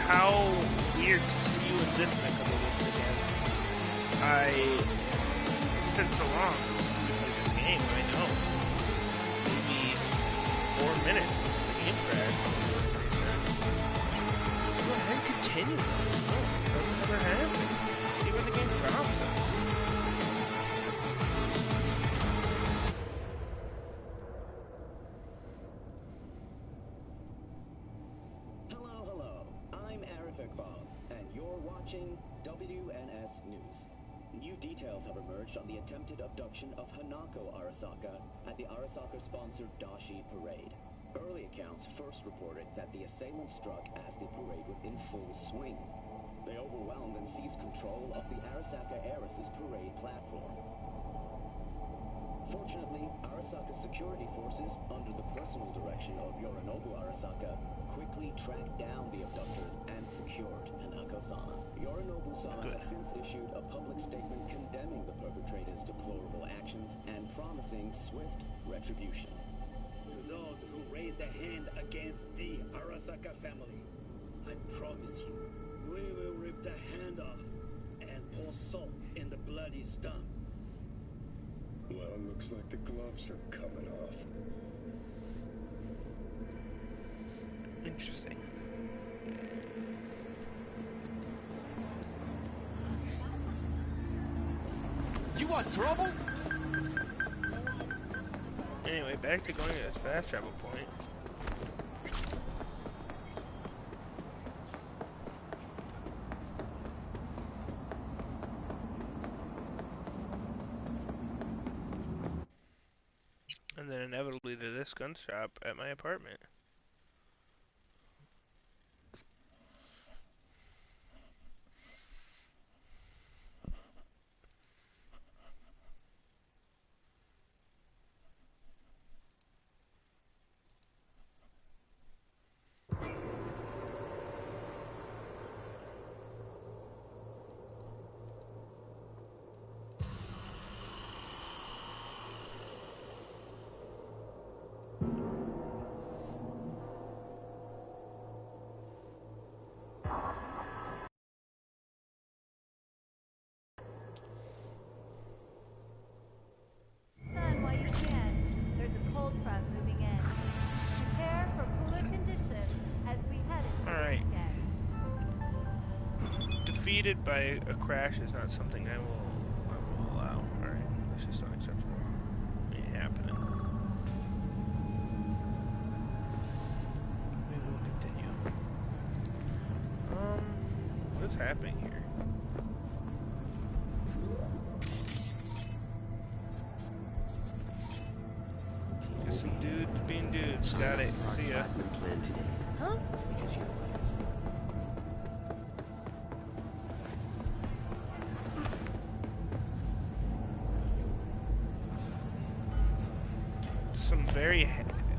how weird to see you in this neck of the woods again. It's been so long since we played this game, I know. Maybe 4 minutes since the game crashed. Let's go ahead and continue. No, it doesn't ever happen. See where the game drops us. WNS News. New details have emerged on the attempted abduction of Hanako Arasaka at the Arasaka-sponsored Dashi Parade. Early accounts first reported that the assailants struck as the parade was in full swing. They overwhelmed and seized control of the Arasaka heiress's parade platform. Fortunately, Arasaka security forces, under the personal direction of Yorinobu Arasaka, quickly tracked down the abductors and secured Hanako-sama. Yorinobu-sama has since issued a public statement condemning the perpetrators' deplorable actions and promising swift retribution. To those who raise a hand against the Arasaka family, I promise you, we will rip the hand off and pour salt in the bloody stump. Well, looks like the gloves are coming off. Interesting. You want trouble? Anyway, back to going to this fast travel point. And then inevitably to this gun shop at my apartment. Defeated by a crash is not something I will allow. Alright, that's just unacceptable. Ain't happening. Maybe we'll continue. What's happening here? Just some dudes being dudes. Got it. See ya. Huh? Some very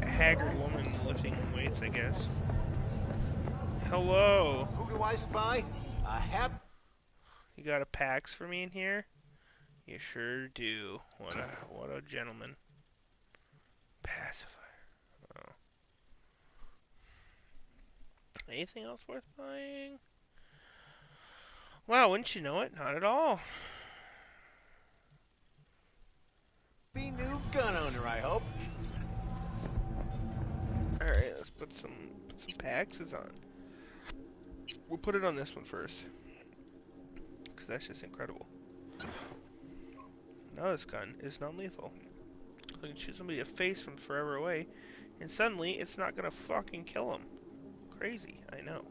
haggard woman lifting weights, I guess. Hello. Who do I spy? You got a PAX for me in here? You sure do. What a gentleman. Pacifier. Oh. Anything else worth buying? Wow, wouldn't you know it? Not at all. Be new gun owner, I hope. Alright, let's put some PAXs on. We'll put it on this one first. Because that's just incredible. Now this gun is non-lethal. I can shoot somebody in the face from forever away, and suddenly it's not gonna fucking kill them. Crazy, I know.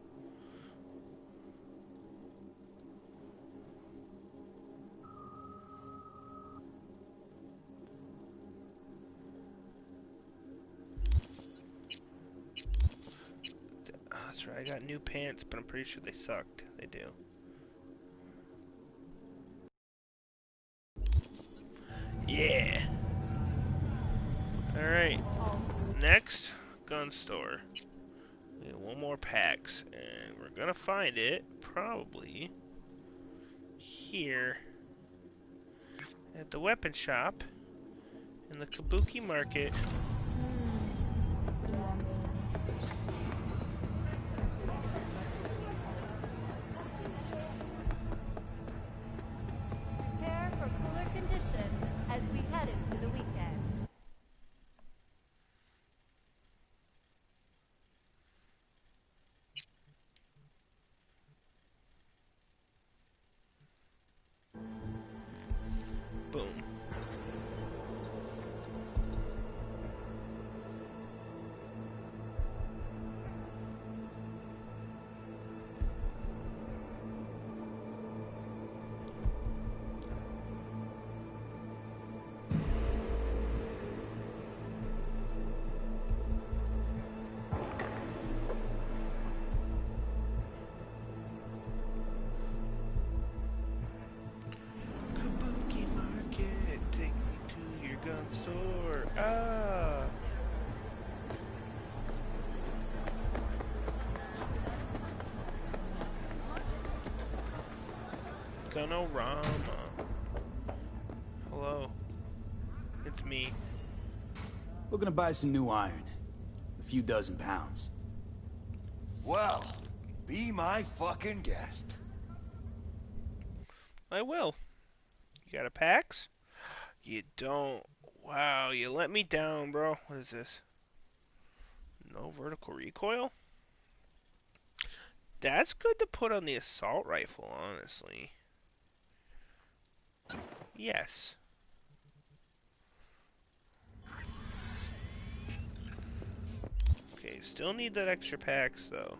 That's right, I got new pants, but I'm pretty sure they sucked. They do. Yeah! Alright. Next, gun store. We have one more PAX, and we're gonna find it, probably, here. At the weapon shop, in the Kabuki Market. dinosaur. Ah. Gunorama. Hello. It's me. Looking to buy some new iron. A few dozen pounds. Well, be my fucking guest. I will. You got a PAX? You don't. Wow, you let me down, bro. What is this? No vertical recoil? That's good to put on the assault rifle, honestly. Yes. Okay, still need that extra PAX, though.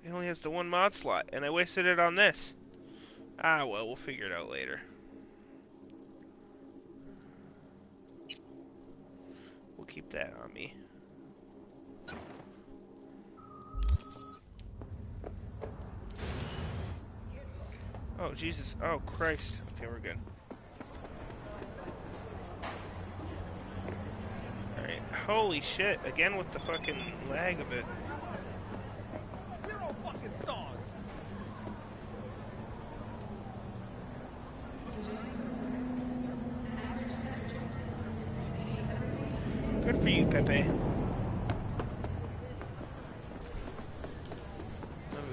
It only has the one mod slot, and I wasted it on this. Ah, well, we'll figure it out later. We'll keep that on me. Oh, Jesus. Oh, Christ. Okay, we're good. Alright. Holy shit. Again with the fucking lag of it. Zero fucking stars. Good for you, Pepe.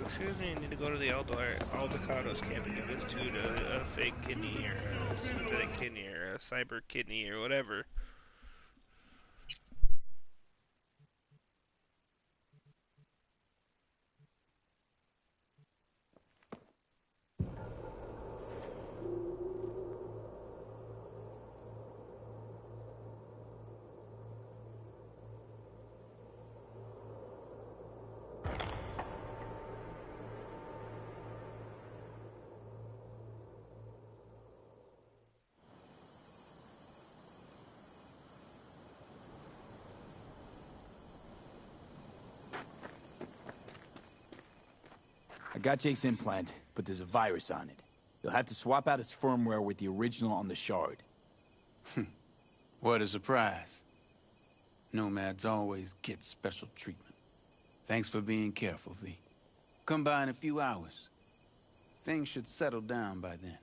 Excuse me, I need to go to the Aldecados camp and give this dude a fake kidney or a synthetic kidney or a cyber kidney or whatever. I got Jake's implant, but there's a virus on it. You'll have to swap out its firmware with the original on the shard. What a surprise. Nomads always get special treatment. Thanks for being careful, V. Come by in a few hours. Things should settle down by then.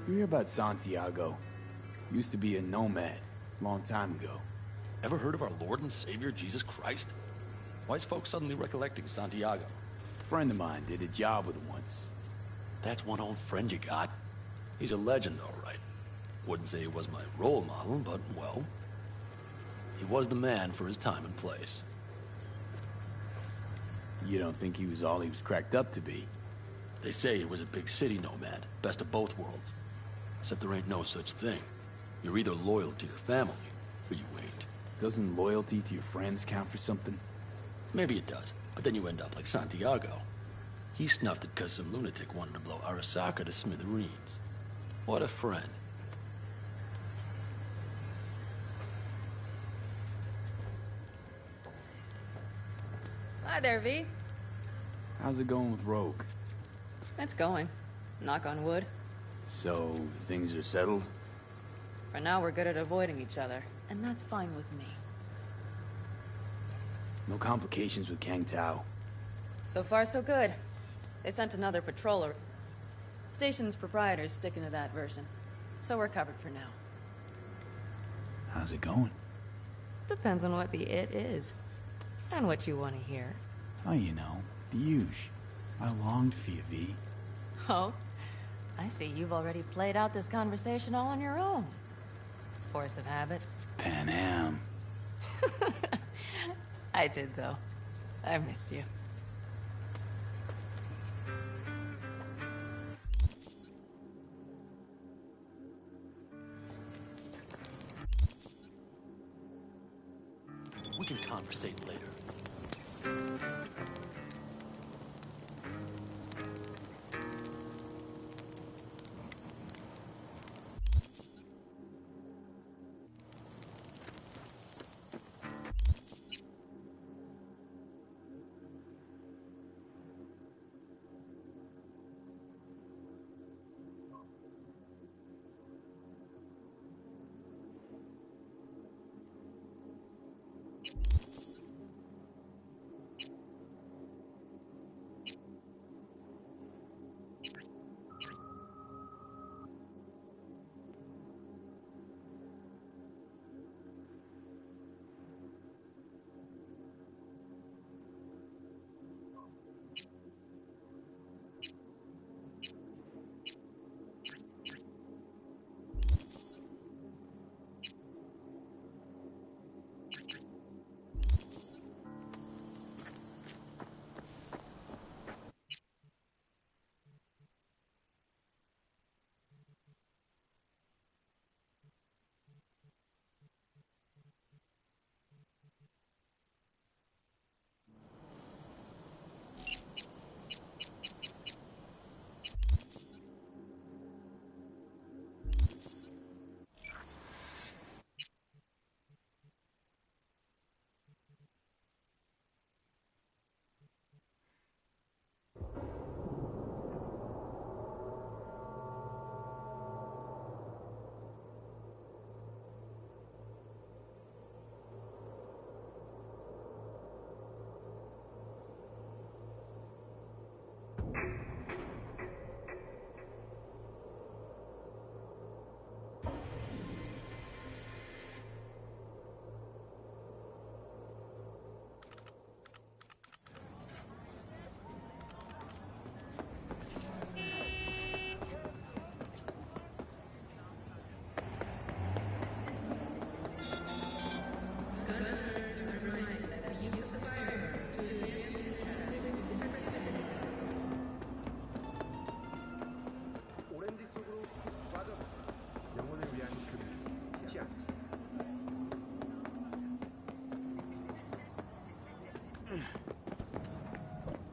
You hear about Santiago? Used to be a nomad, long time ago. Ever heard of our Lord and Savior, Jesus Christ? Why is folks suddenly recollecting Santiago? A friend of mine did a job with him once. That's one old friend you got. He's a legend, all right. Wouldn't say he was my role model, but, well, he was the man for his time and place. You don't think he was all he was cracked up to be? They say he was a big city nomad, best of both worlds. Except there ain't no such thing. You're either loyal to your family, or you ain't. Doesn't loyalty to your friends count for something? Maybe it does, but then you end up like Santiago. He snuffed it because some lunatic wanted to blow Arasaka to smithereens. What a friend. Hi there, V. How's it going with Rogue? It's going. Knock on wood. So, things are settled? For now, we're good at avoiding each other, and that's fine with me. No complications with Kang Tao? So far, so good. They sent another patroller. Station's proprietor's sticking to that version. So we're covered for now. How's it going? Depends on what the it is. And what you want to hear. Oh, you know, the huge. I longed for you, V. Oh? I see you've already played out this conversation all on your own. Force of habit. Pan Am. I did, though. I missed you.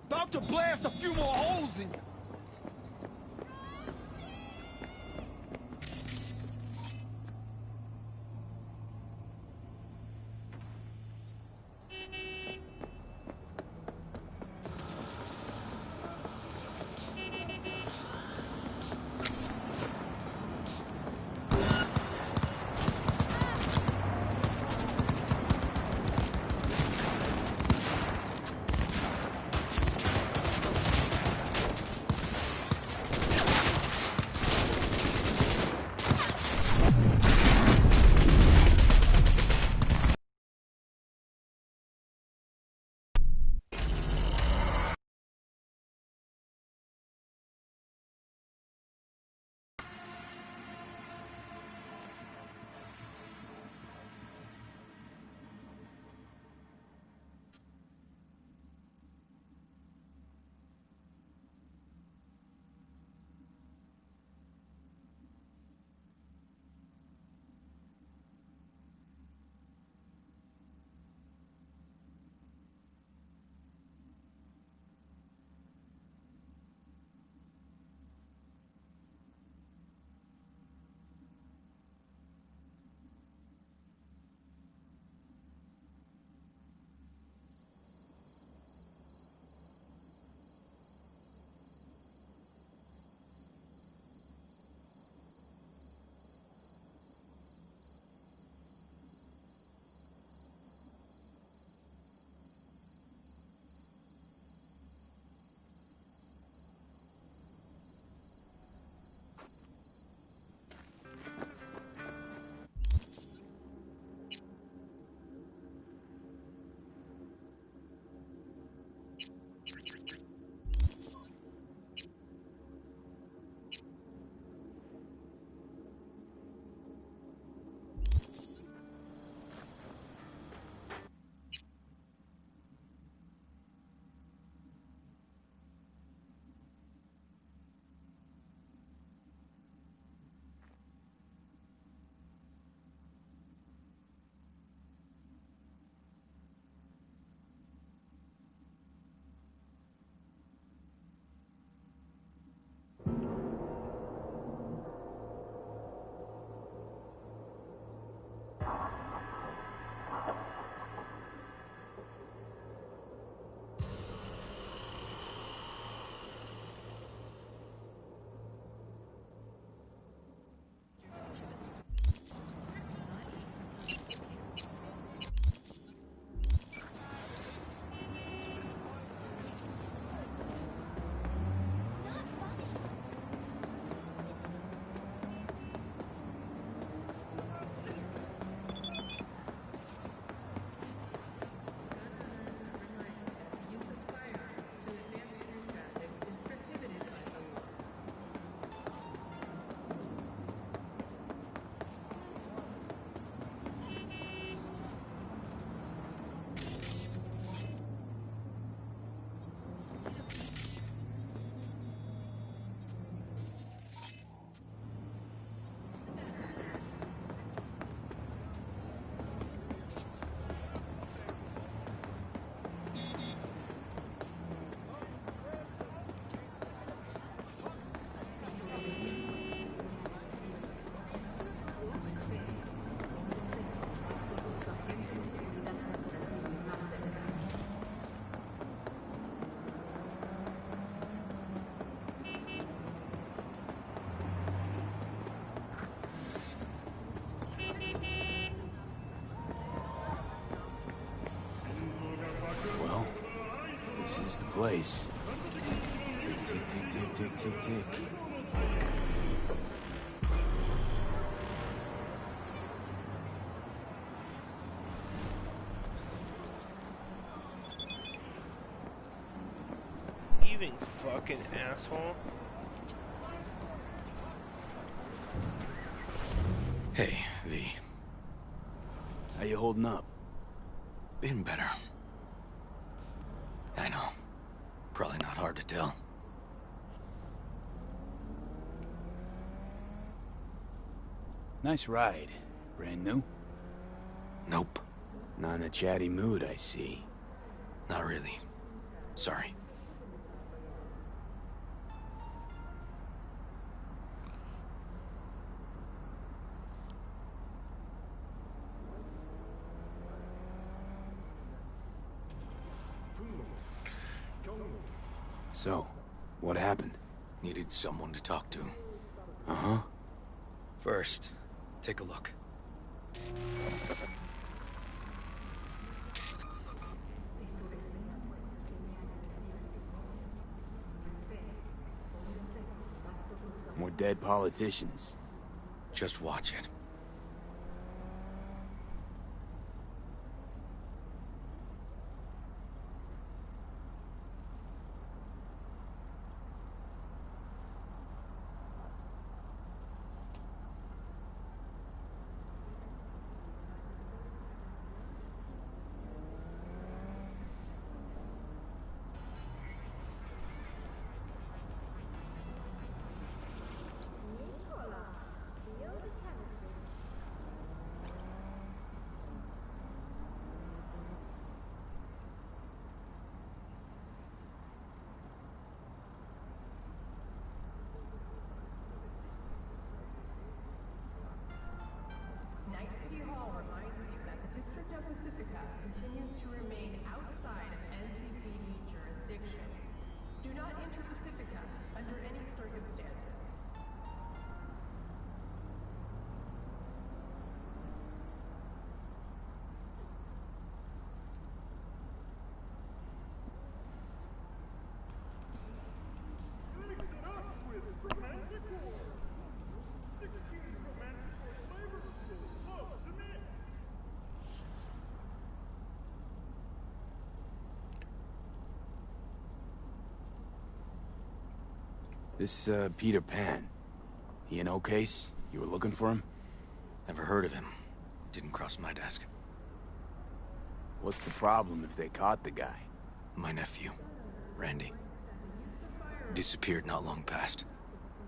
About to blast a few more holes in you. Well, this is the place. Tick, tick, tick, tick, tick, tick, tick. Even fucking asshole. Hey, V. How you holding up? Been better. I know. Probably not hard to tell. Nice ride. Brand new? Nope. Not in a chatty mood, I see. Not really. Sorry. So, what happened? Needed someone to talk to. Uh-huh. First, take a look. More dead politicians. Just watch it. Night City Hall reminds you that the District of Pacifica continues to remain outside of NCPD jurisdiction. Do not enter Pacifica under any circumstances. This, Peter Pan. He in case? You were looking for him? Never heard of him. Didn't cross my desk. What's the problem if they caught the guy? My nephew, Randy. Disappeared not long past.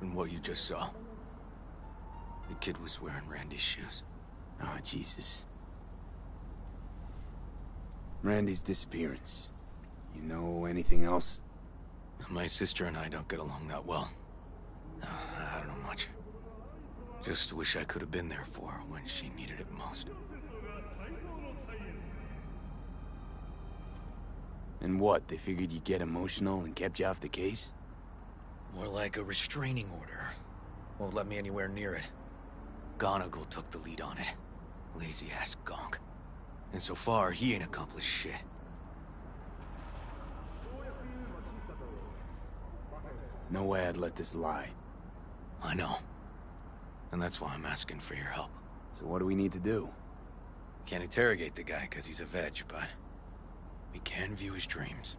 And what you just saw. The kid was wearing Randy's shoes. Oh, Jesus. Randy's disappearance. You know anything else? My sister and I don't get along that well. I don't know much. Just wish I could have been there for her when she needed it most. And what, they figured you'd get emotional and kept you off the case? More like a restraining order. Won't let me anywhere near it. Gonagle took the lead on it. Lazy-ass gonk. And so far, he ain't accomplished shit. No way I'd let this lie. I know. And that's why I'm asking for your help. So what do we need to do? Can't interrogate the guy because he's a veg, but we can view his dreams.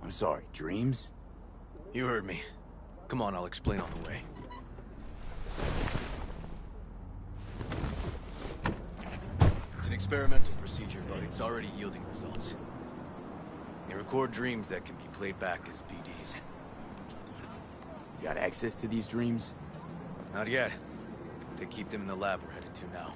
I'm sorry, dreams? You heard me. Come on, I'll explain on the way. It's an experimental procedure, but it's already yielding results. They record dreams that can be played back as PDs. You got access to these dreams? Not yet. They keep them in the lab we're headed to now.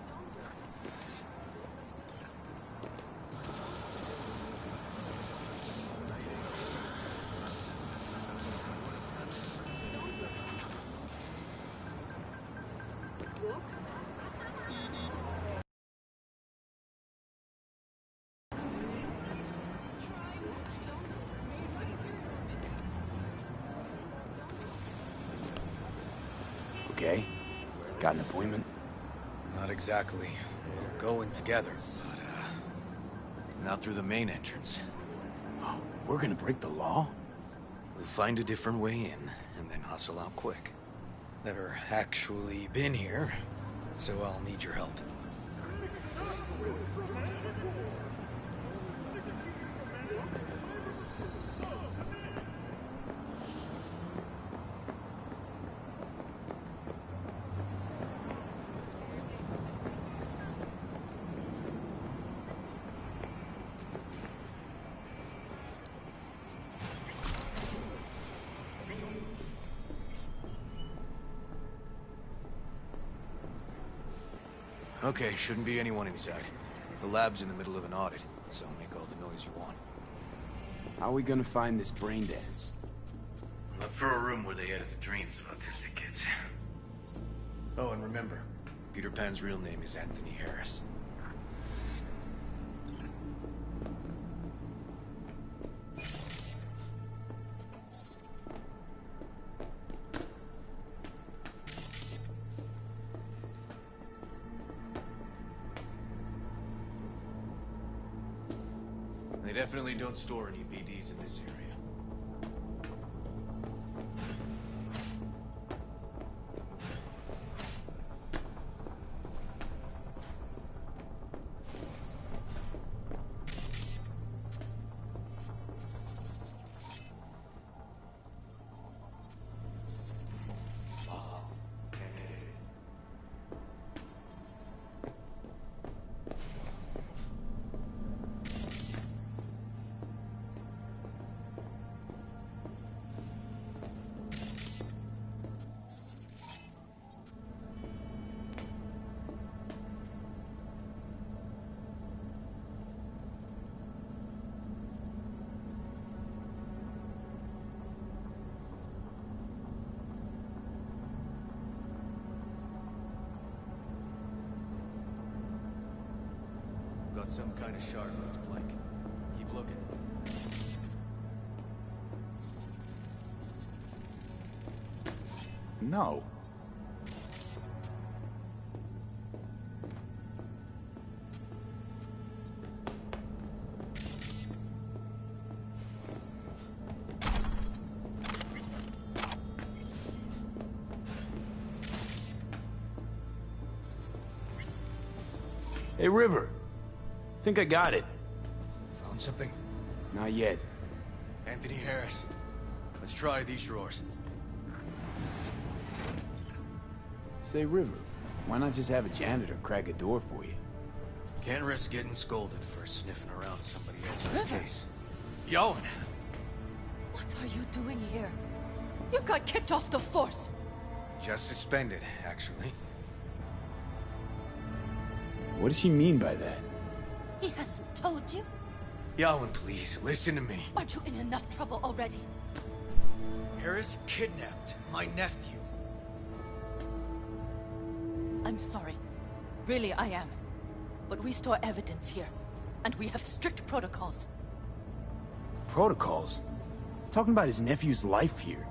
Okay. Got an appointment? Not exactly. We're going together, but, not through the main entrance. Oh, we're gonna break the law? We'll find a different way in, and then hustle out quick. Never actually been here, so I'll need your help. Okay, shouldn't be anyone inside. The lab's in the middle of an audit, so make all the noise you want. How are we gonna find this brain dance? Look for a room where they edit the dreams of autistic kids. Oh, and remember, Peter Pan's real name is Anthony Harris. They definitely don't store any BDs in this area. Got some kind of shard on its blank. Keep looking. No. Hey, River. Think I got it. Found something? Not yet. Anthony Harris. Let's try these drawers. Say, River, why not just have a janitor crack a door for you? Can't risk getting scolded for sniffing around somebody else's case. Yoan! What are you doing here? You got kicked off the force. Just suspended, actually. What does she mean by that? He hasn't told you? Yoan, please, listen to me. Aren't you in enough trouble already? Harris kidnapped my nephew. I'm sorry. Really, I am. But we store evidence here, and we have strict protocols. Protocols? Talking about his nephew's life here.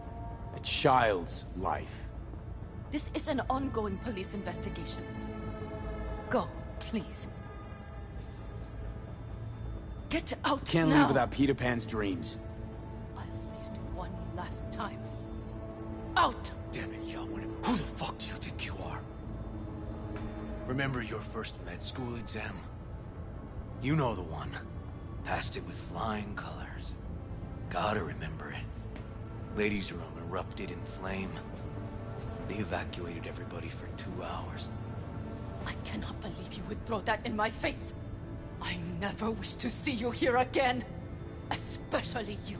A child's life. This is an ongoing police investigation. Go, please. Get out Can't now. leave without Peter Pan's dreams. I'll say it one last time. Out! Damn it, Yoan. Who the fuck do you think you are? Remember your first med school exam? You know the one. Passed it with flying colors. Gotta remember it. Ladies' room erupted in flame. They evacuated everybody for 2 hours. I cannot believe you would throw that in my face. I never wish to see you here again. Especially you.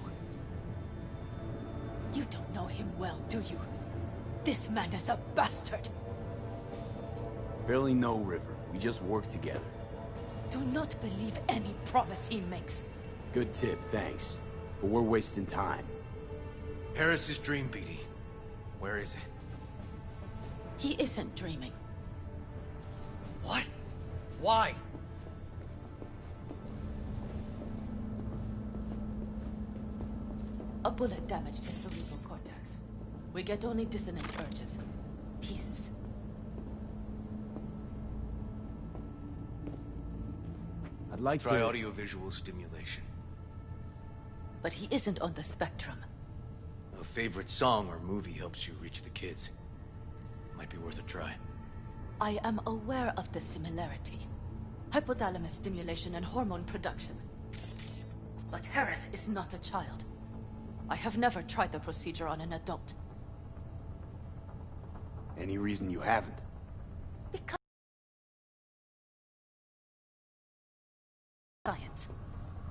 You don't know him well, do you? This man is a bastard. Barely know River. We just work together. Do not believe any promise he makes. Good tip, thanks. But we're wasting time. Harris's dream, BD. Where is it? He isn't dreaming. What? Why? A bullet damaged his cerebral cortex. We get only dissonant urges. Pieces. I'd like Try to... audiovisual stimulation. But he isn't on the spectrum. A favorite song or movie helps you reach the kids. Might be worth a try. I am aware of the similarity. Hypothalamus stimulation and hormone production. But Harris is not a child. I have never tried the procedure on an adult. Any reason you haven't? Because... science.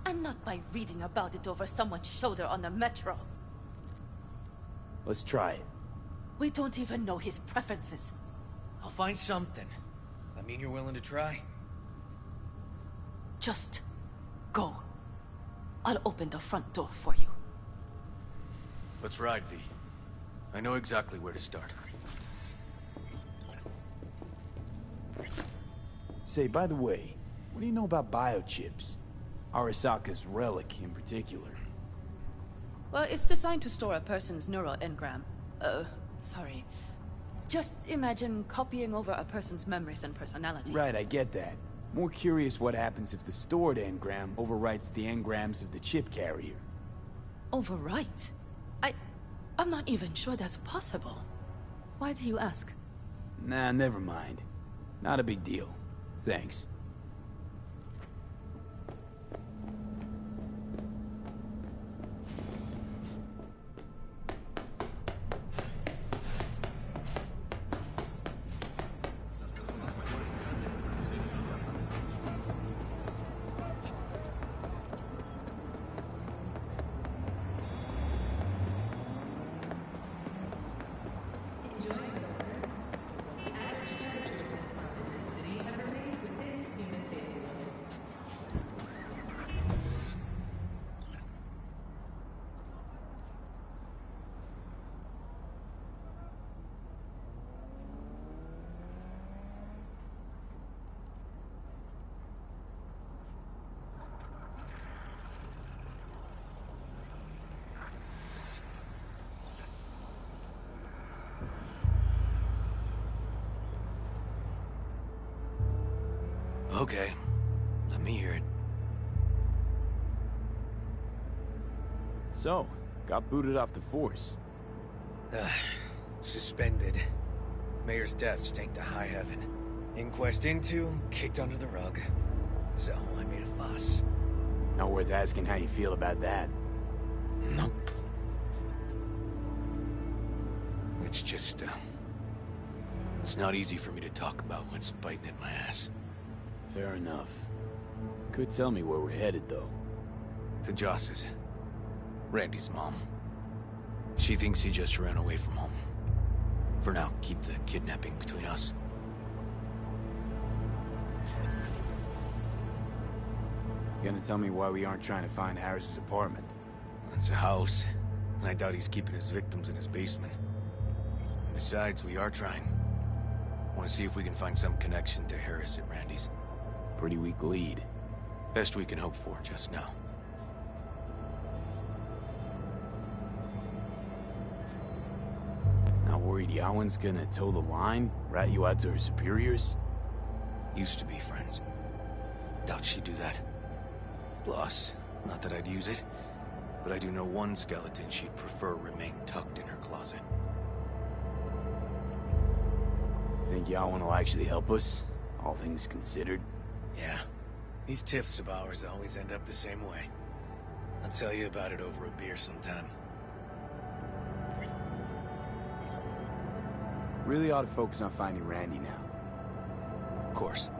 And not by reading about it over someone's shoulder on the metro. Let's try it. We don't even know his preferences. I'll find something. I mean you're willing to try? Just... go. I'll open the front door for you. Let's ride, V. I know exactly where to start. Say, by the way, what do you know about biochips? Arasaka's relic in particular. Well, it's designed to store a person's neural engram. Sorry. Just imagine copying over a person's memories and personality. Right, I get that. More curious what happens if the stored engram overwrites the engrams of the chip carrier. Overwrite? I'm not even sure that's possible. Why do you ask? Nah, never mind. Not a big deal. Thanks. Okay. Let me hear it. So, got booted off the force. Suspended. Mayor's death stank to high heaven. Inquest into, kicked under the rug. So, I made a fuss. Not worth asking how you feel about that. Nope. It's just, it's not easy for me to talk about when it's biting at my ass. Fair enough. Could tell me where we're headed, though. To Joss's. Randy's mom. She thinks he just ran away from home. For now, keep the kidnapping between us. You gonna tell me why we aren't trying to find Harris's apartment? It's a house, and I doubt he's keeping his victims in his basement. Besides, we are trying. Want to see if we can find some connection to Harris at Randy's. Pretty weak lead. Best we can hope for just now. Not worried Yawen's gonna toe the line? Rat you out to her superiors? Used to be friends. Doubt she'd do that. Plus, not that I'd use it, but I do know one skeleton she'd prefer remain tucked in her closet. Think Yawen will actually help us? All things considered? Yeah. These tiffs of ours always end up the same way. I'll tell you about it over a beer sometime. Really ought to focus on finding Randy now. Of course.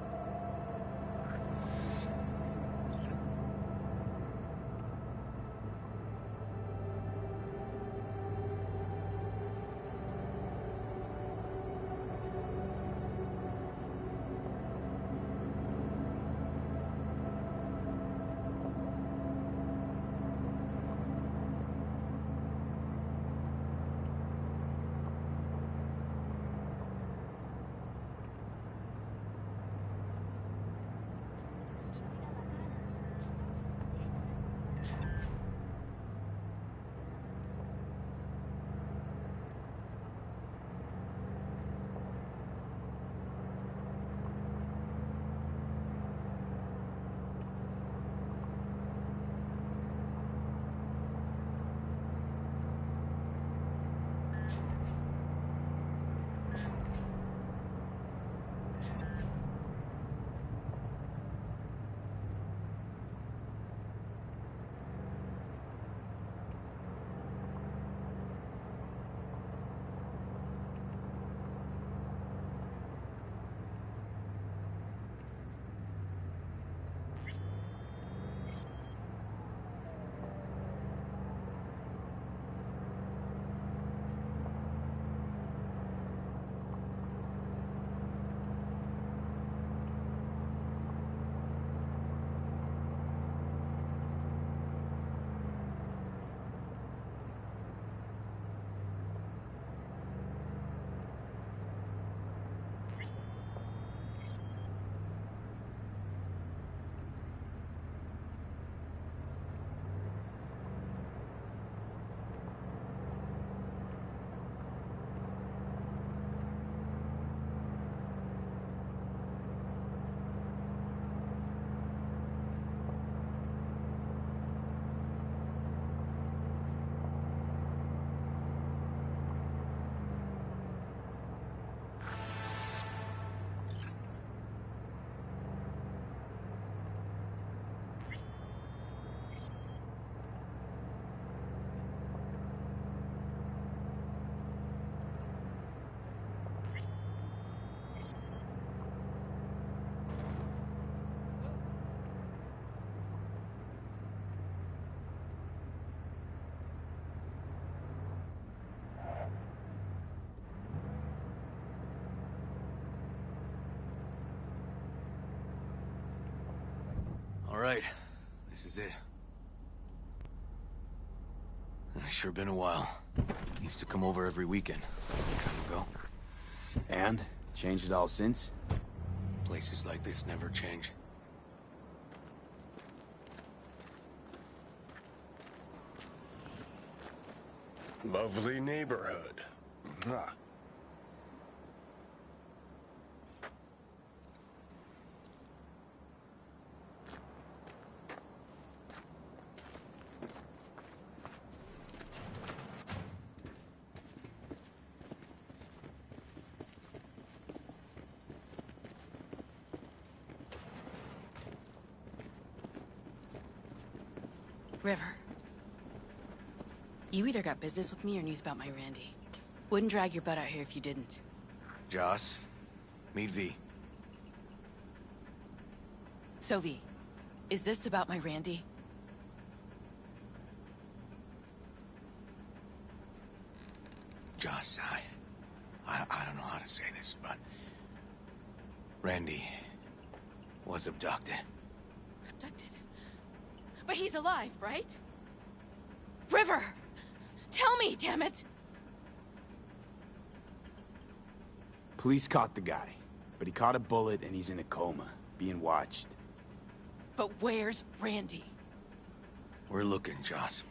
All right, this is it. It's sure been a while. Used to come over every weekend. A long time ago. And? Changed it all since? Places like this never change. Lovely neighborhood. Mwah. River. You either got business with me or news about my Randy. Wouldn't drag your butt out here if you didn't. Joss, meet V. So, V, is this about my Randy? Joss, I don't know how to say this, but... Randy was abducted. Abducted? But he's alive, right? River! Tell me, damn it! Police caught the guy, but he caught a bullet and he's in a coma, being watched. But where's Randy? We're looking, Joss.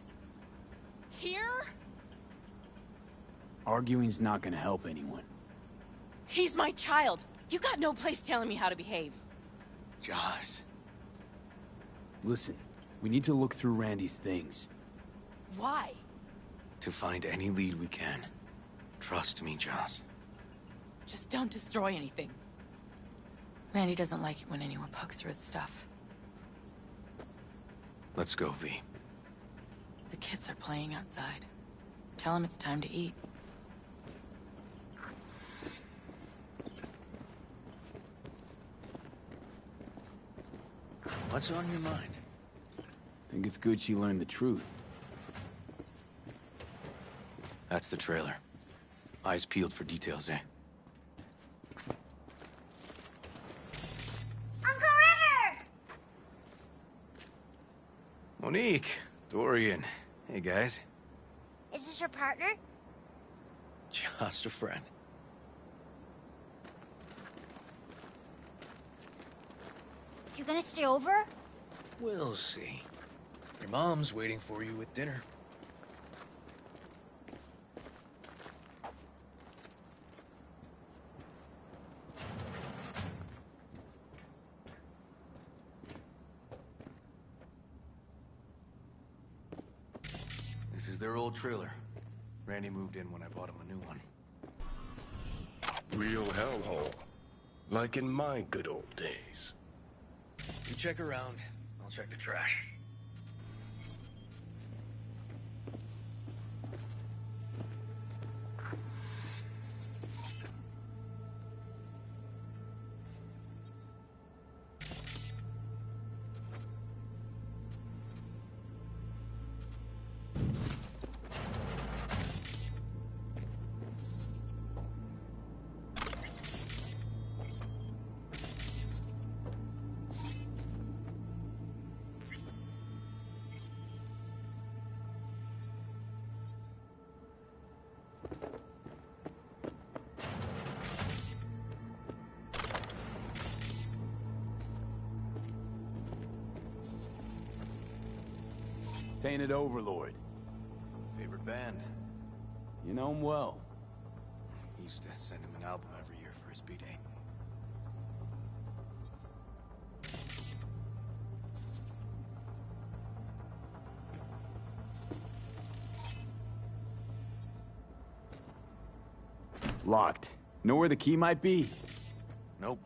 Here? Arguing's not gonna help anyone. He's my child. You got no place telling me how to behave. Joss. Listen, we need to look through Randy's things. Why? To find any lead we can. Trust me, Joss. Just don't destroy anything. Randy doesn't like it when anyone pokes through his stuff. Let's go, V. The kids are playing outside. Tell him it's time to eat. What's on your mind? Think it's good she learned the truth. That's the trailer. Eyes peeled for details, eh? Uncle River! Monique, Dorian. Hey, guys. Is this your partner? Just a friend. You gonna stay over? We'll see. Your mom's waiting for you with dinner. This is their old trailer. Randy moved in when I bought him a new one. Real hellhole. Like in my good old days. You check around, I'll check the trash. Tainted Overlord. Favorite band? You know him well. Used to send him an album every year for his B-Day. Locked. Know where the key might be? Nope.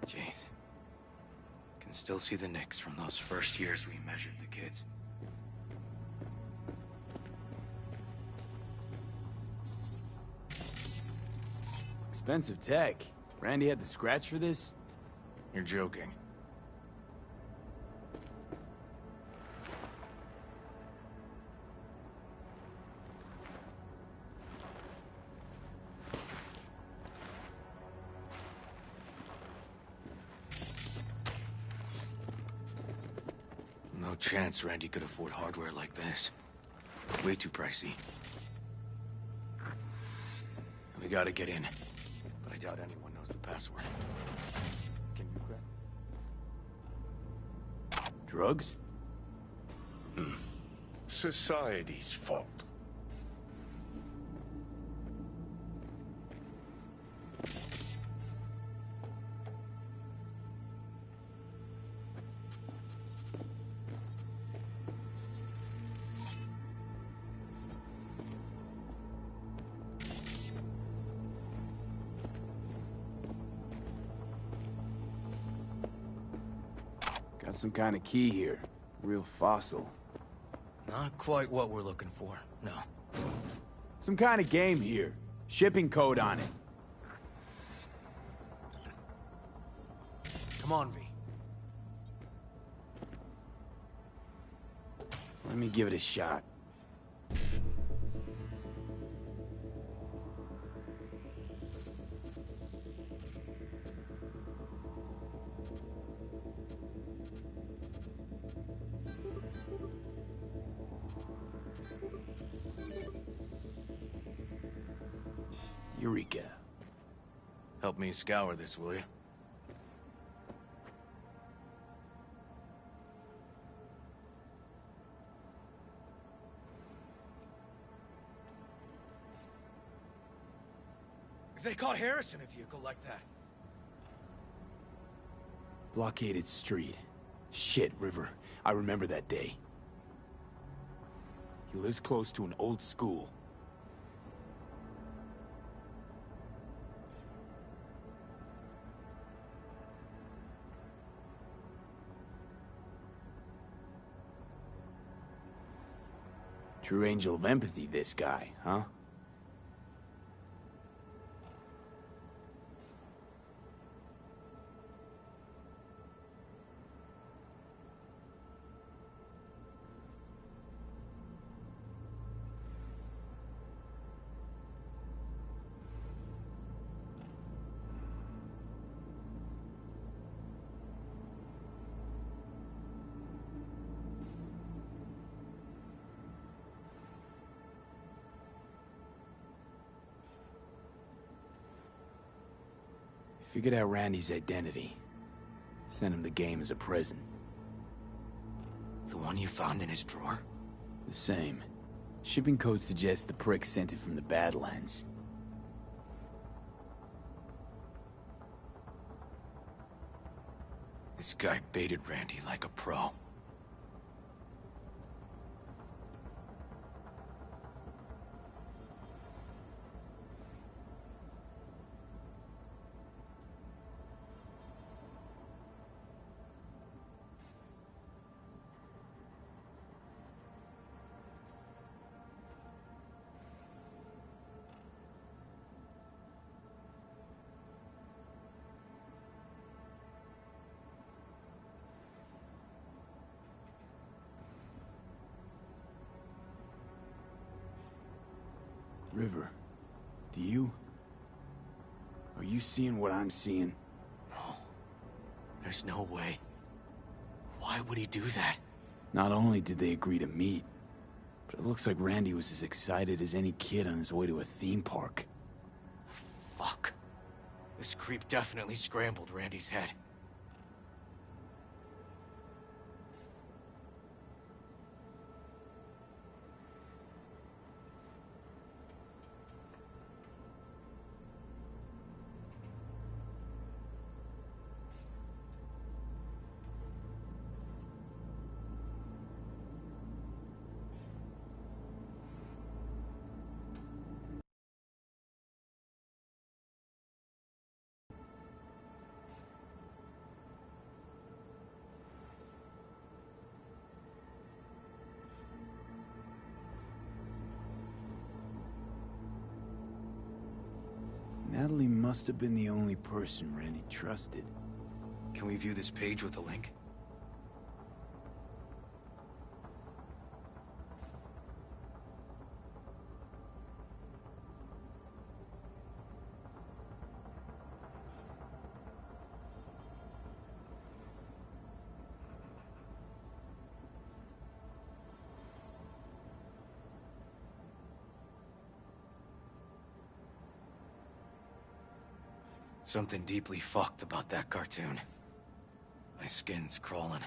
Jeez. Can still see the nicks from those first years we measured the kids. Expensive tech. Randy had to scratch for this? You're joking. chance Randy could afford hardware like this. Way too pricey. We gotta get in. But I doubt anyone knows the password. Can you crack? Drugs? Society's fault. Got some kind of key here. Real fossil. Not quite what we're looking for, no. Some kind of game here. Shipping code on it. Come on, V. Let me give it a shot. Eureka. Help me scour this, will you? If they caught Harris in a vehicle like that. Blockaded street. Shit, River. I remember that day. He lives close to an old school. True angel of empathy, this guy, huh? Figured out Randy's identity. Sent him the game as a present. The one you found in his drawer? The same. Shipping code suggests the prick sent it from the Badlands. This guy baited Randy like a pro. River, do you... Are you seeing what I'm seeing? No. There's no way. Why would he do that? Not only did they agree to meet, but it looks like Randy was as excited as any kid on his way to a theme park. Fuck. This creep definitely scrambled Randy's head. Natalie must have been the only person Randy trusted. Can we view this page with a link? Something deeply fucked about that cartoon. My skin's crawling.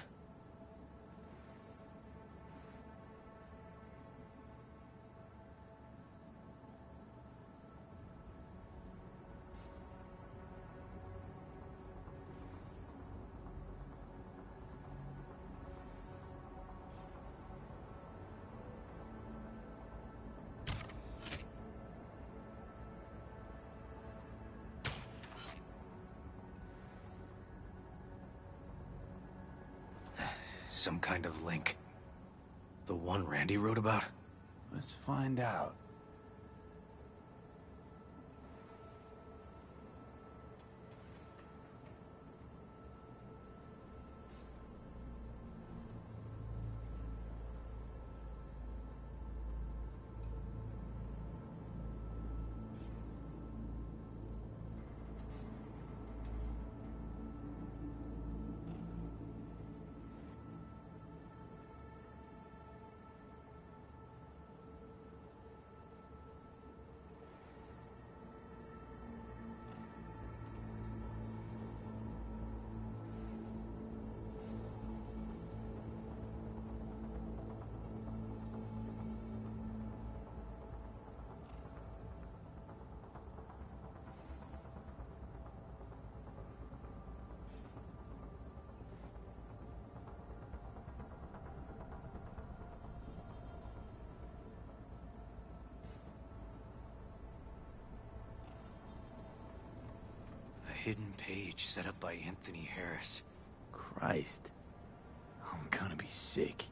Some kind of link. The one Randy wrote about? Let's find out. A hidden page set up by Anthony Harris. Christ. I'm gonna be sick.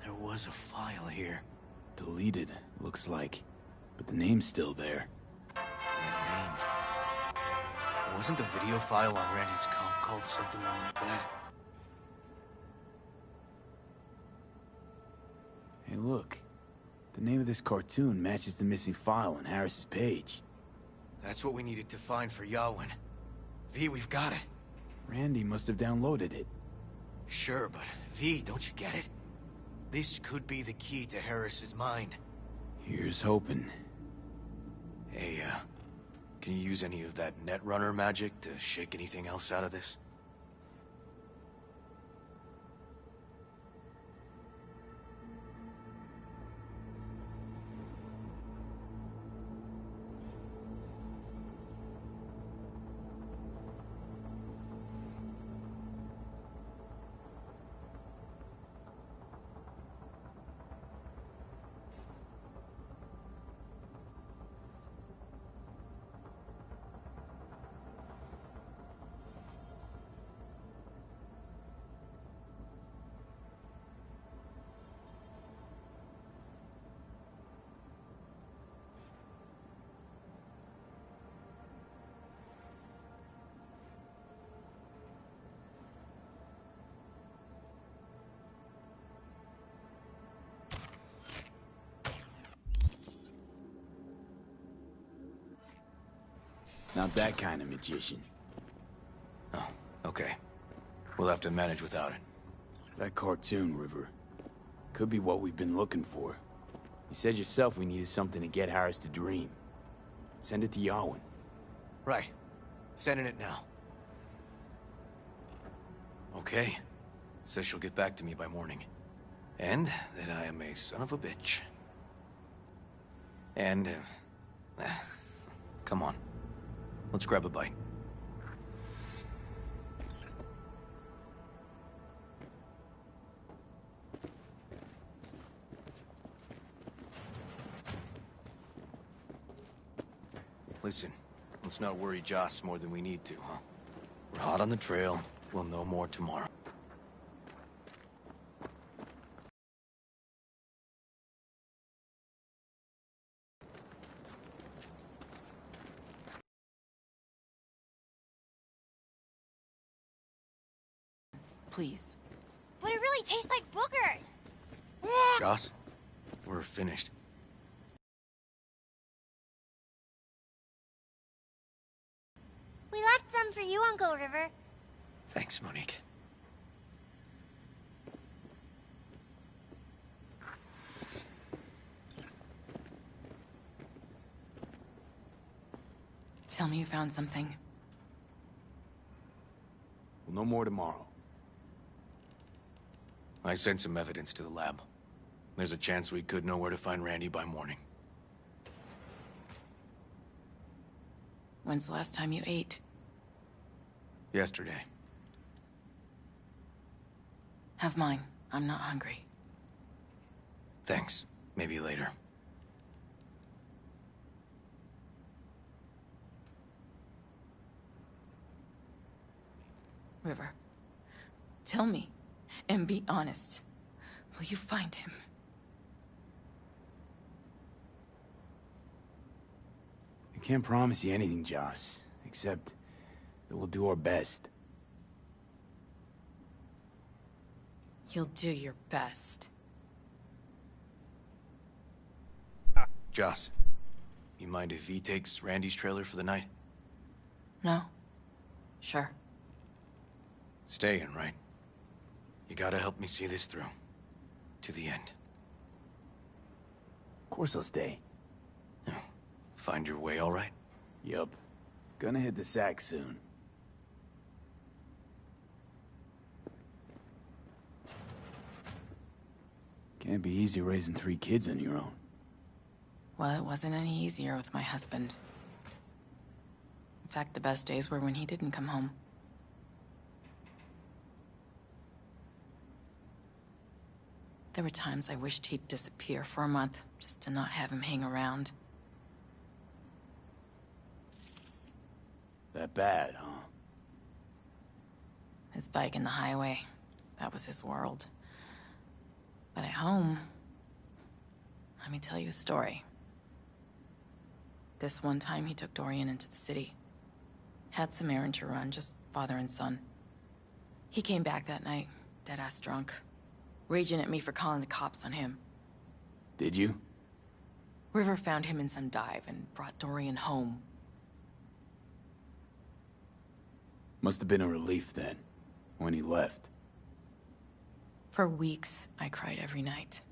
There was a file here. Deleted, looks like. But the name's still there. That name. Wasn't the video file on Randy's comp called something like that? Hey, look. The name of this cartoon matches the missing file on Harris's page. That's what we needed to find for Yawin. V, we've got it. Randy must have downloaded it. Sure, but V, don't you get it? This could be the key to Harris's mind. Here's hoping. Hey, can you use any of that Netrunner magic to shake anything else out of this? Not that kind of magician. Oh, okay. We'll have to manage without it. That cartoon, River. Could be what we've been looking for. You said yourself we needed something to get Harris to dream. Send it to Yawin. Right. Sending it now. Okay. Says she'll get back to me by morning. And that I am a son of a bitch. And, come on. Let's grab a bite. Listen, let's not worry Joss more than we need to, huh? We're hot on the trail. We'll know more tomorrow. please. But it really tastes like boogers. Joss, we're finished. We left some for you, Uncle River. Thanks, Monique. Tell me you found something. Well, no more tomorrow. I sent some evidence to the lab. There's a chance we could know where to find Randy by morning. When's the last time you ate? Yesterday. Have mine. I'm not hungry. Thanks. Maybe later. River, tell me, and be honest. Will you find him? I can't promise you anything, Joss, except that we'll do our best. You'll do your best. Joss, you mind if V takes Randy's trailer for the night? No? Sure. Staying, right? You gotta help me see this through. To the end. Of course I'll stay. Find your way all right? Yup. Gonna hit the sack soon. Can't be easy raising 3 kids on your own. Well, it wasn't any easier with my husband. In fact, the best days were when he didn't come home. There were times I wished he'd disappear for a month, just to not have him hang around. That bad, huh? His bike in the highway, that was his world. But at home, let me tell you a story. This one time he took Dorian into the city. Had some errand to run, just father and son. He came back that night, dead-ass drunk. Raging at me for calling the cops on him. Did you? River found him in some dive and brought Dorian home. Must have been a relief then, when he left. For weeks, I cried every night.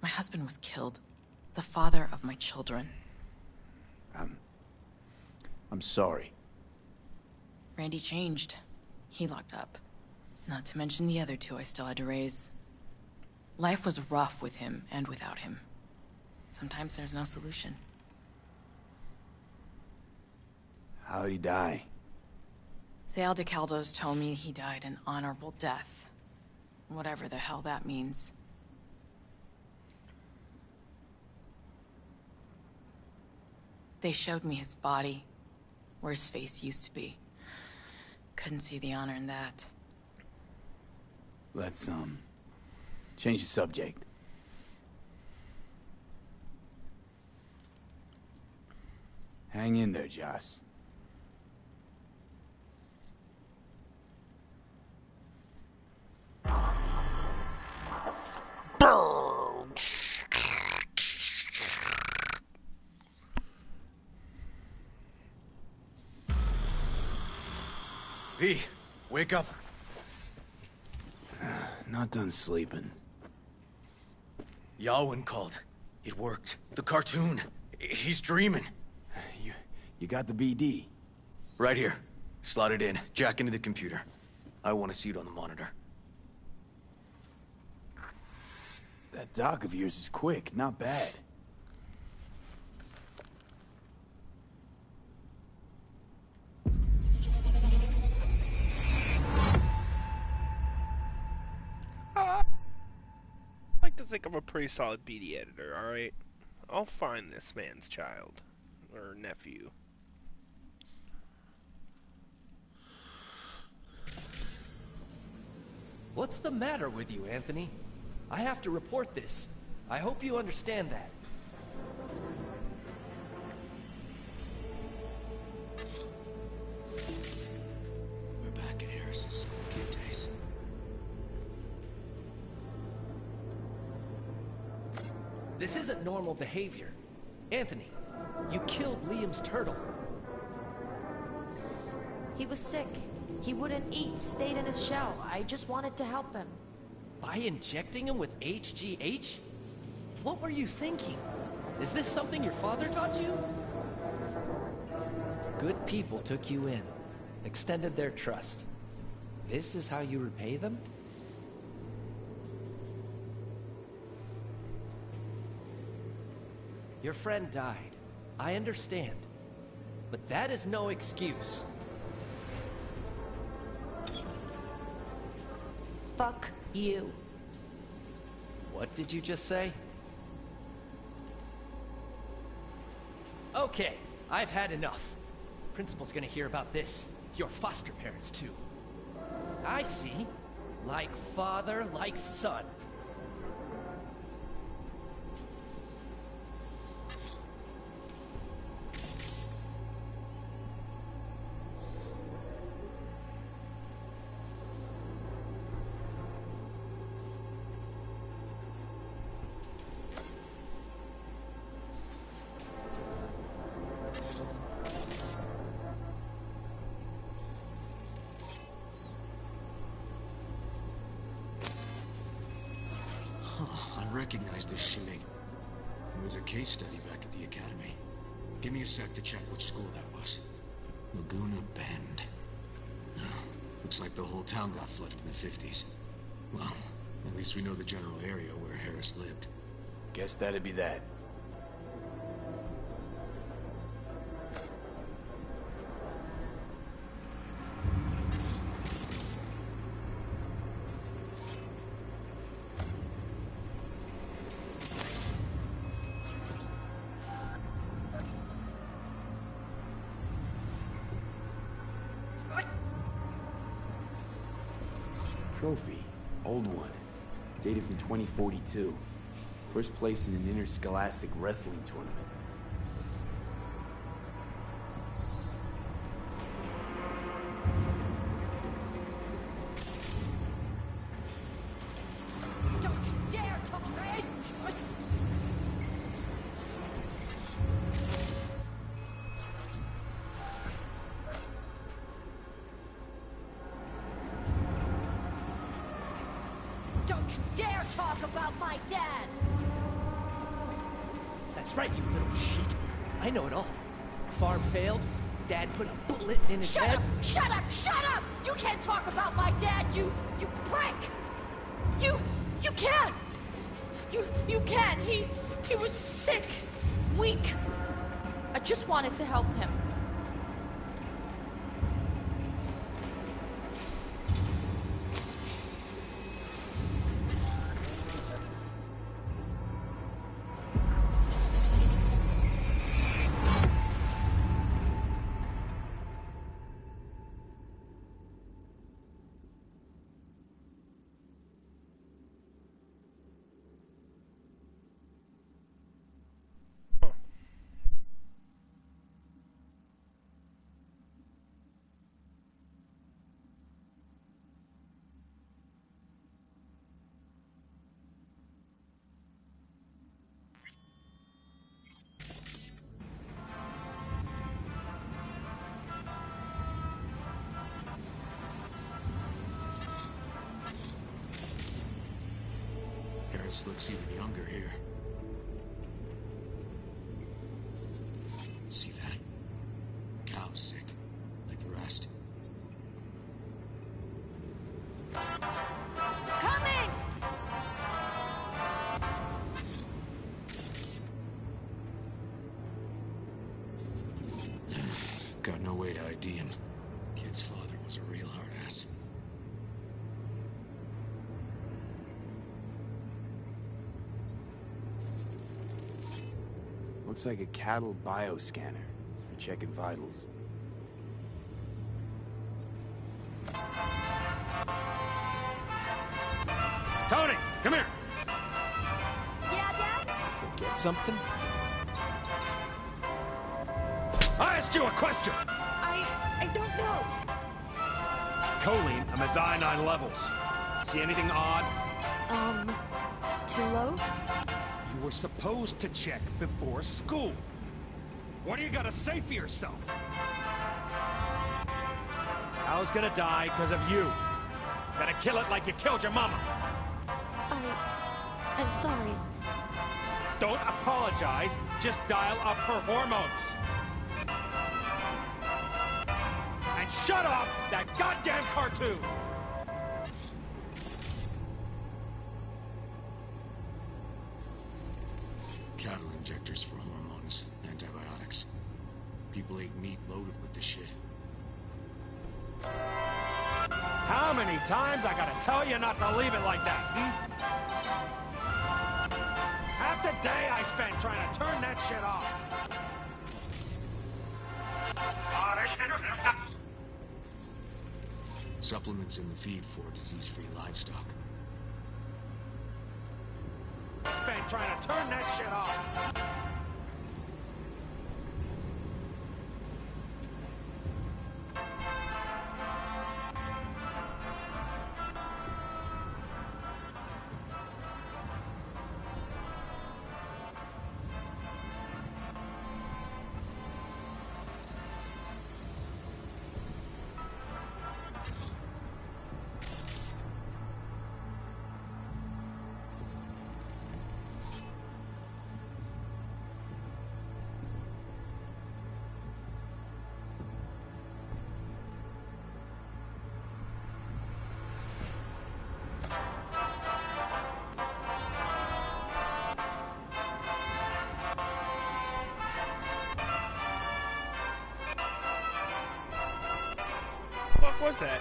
My husband was killed. The father of my children. I'm sorry. Randy changed. He locked up. Not to mention the other 2 I still had to raise. Life was rough with him and without him. Sometimes there's no solution. How'd he die? The Aldecaldos told me he died an honorable death. Whatever the hell that means. They showed me his body, where his face used to be. Couldn't see the honor in that. Let's, change the subject. Hang in there, Joss. V, wake up. Not done sleeping. Yalwyn called. It worked. The cartoon. He's dreaming. You got the BD? Right here. Slot it in. Jack into the computer. I want to see it on the monitor. That doc of yours is quick, not bad. I like to think I'm a pretty solid BD editor, alright? I'll find this man's child. Or nephew. What's the matter with you, Anthony? I have to report this. I hope you understand that. We're back at Harris. Harris's kid days. This isn't normal behavior. Anthony, you killed Liam's turtle. He was sick. He wouldn't eat, stayed in his shell. I just wanted to help him. By injecting him with HGH? What were you thinking? Is this something your father taught you? Good people took you in, extended their trust. This is how you repay them? Your friend died. I understand. But that is no excuse. Fuck you. What did you just say? Okay, I've had enough. Principal's gonna hear about this. Your foster parents, too. I see. Like father, like son. I recognize this shooting. It was a case study back at the academy. Give me a sec to check which school that was. Laguna Bend. No, looks like the whole town got flooded in the 50s. Well, at least we know the general area where Harris lived. Guess that'd be that. Trophy. Old one. Dated from 2042. First place in an interscholastic wrestling tournament. Don't you dare talk to me! Don't you dare talk about my dad! That's right, you little shit. I know it all. Farm failed. Dad put a bullet in his head. Shut up! Shut up! You can't talk about my dad, you prick! You can't! You can't! He was sick, weak. I just wanted to help him. Harris looks even younger here. See that? Cow's sick, like the rest. Coming! Got no way to ID him. Kid's father was a real hard ass. Looks like a cattle bioscanner for checking vitals. Tony, come here. Yeah, Dad? Forget something? I asked you a question. I don't know. choline, I'm at 99 levels. See anything odd? Too low? You were supposed to check before school. What do you gotta say for yourself? Hal's gonna die because of you. Gotta kill it like you killed your mama. I'm sorry. Don't apologize, just dial up her hormones. And shut off that goddamn cartoon! Cattle injectors for hormones, antibiotics. People ate meat loaded with this shit. How many times I gotta tell you not to leave it like that, Half the day I spent trying to turn that shit off. Supplements in the feed for disease-free livestock. Spent trying to turn that shit off. What was that?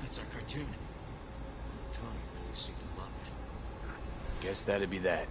That's our cartoon. Tony really seemed to love it. Guess that'd be that.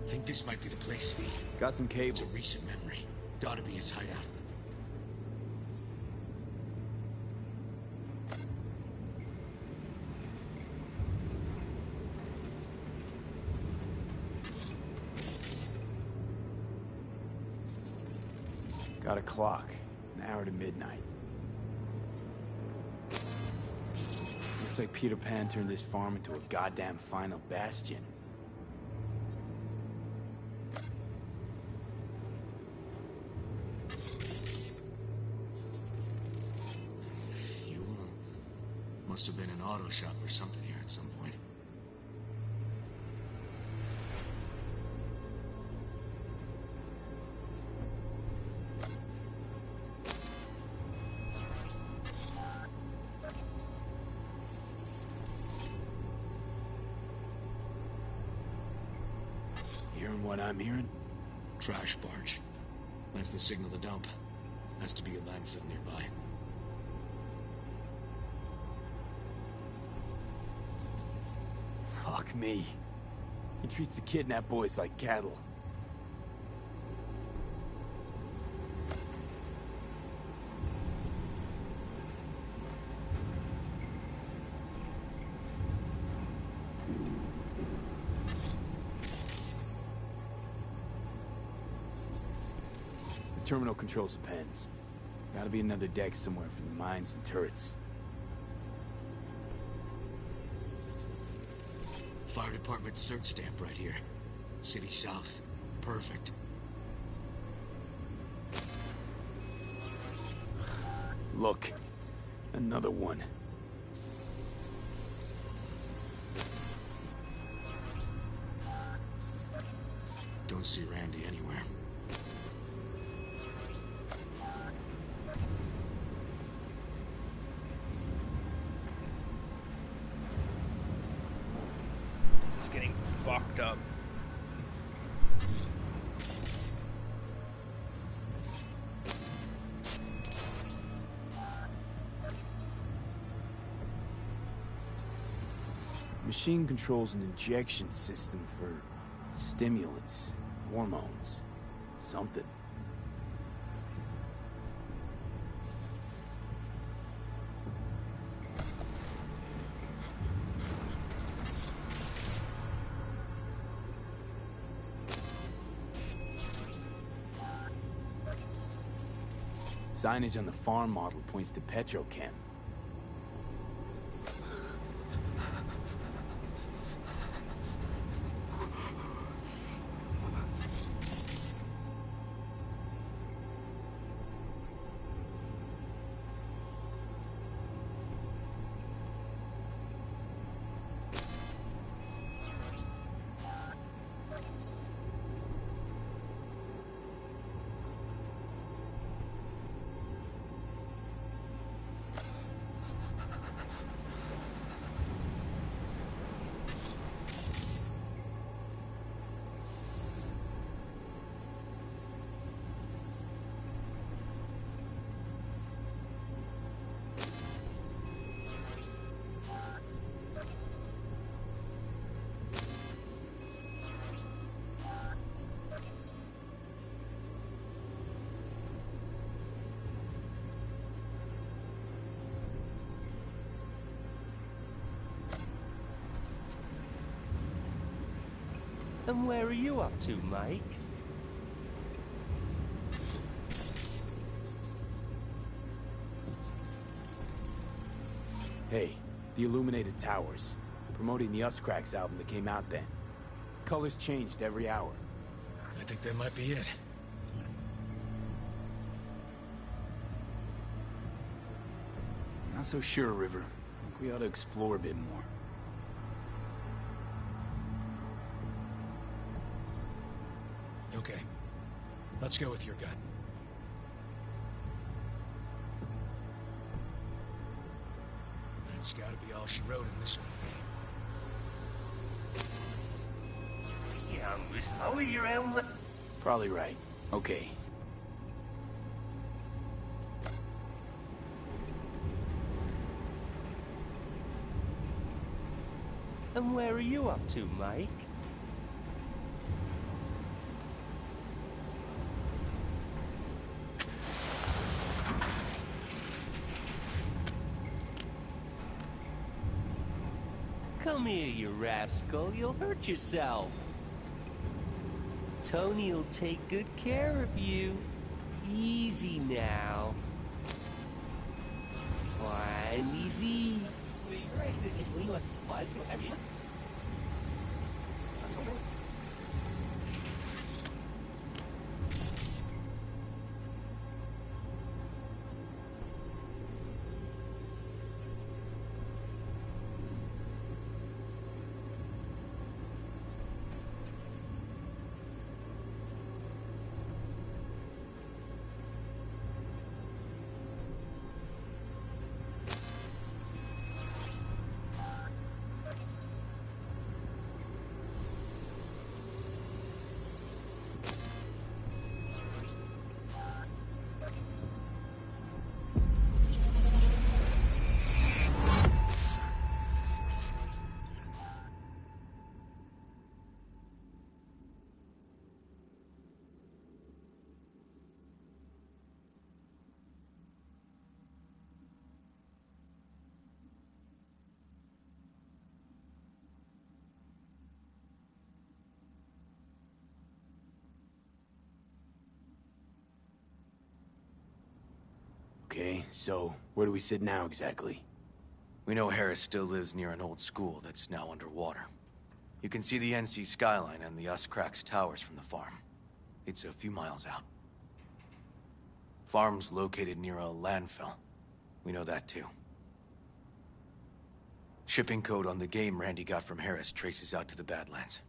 Think this might be the place, V. Got some cables. It's a recent memory. Gotta be his hideout. Got a clock. An hour to midnight. Looks like Peter Pan turned this farm into a goddamn final bastion. Must have been an auto shop or something here at some point. Hearing what I'm hearing? Trash barge. That's the signal to dump. Has to be a landfill nearby. Fuck me. He treats the kidnapped boys like cattle. The terminal controls the pens. Gotta be another deck somewhere for the mines and turrets. Fire department search stamp right here. City South. Perfect. Look. Another one. Don't see Randy anywhere. Fucked up. Machine controls an injection system for stimulants, hormones, something. Signage on the farm model points to Petrochem. And where are you up to, Mike? Hey, the Illuminated Towers. Promoting the Us Cracks album that came out then. Colors changed every hour. I think that might be it. Not so sure, River. I think we ought to explore a bit more. Okay. Let's go with your gut. That's gotta be all she wrote in this movie. How are you around? Probably right. Okay. And where are you up to, Mike? Come here, you rascal. You'll hurt yourself. Tony'll take good care of you. Easy now. One easy. Okay, so where do we sit now exactly? We know Harris still lives near an old school that's now underwater. You can see the NC skyline and the Uscrax towers from the farm. It's a few miles out. Farm's located near a landfill. We know that too. Shipping code on the game Randy got from Harris traces out to the Badlands.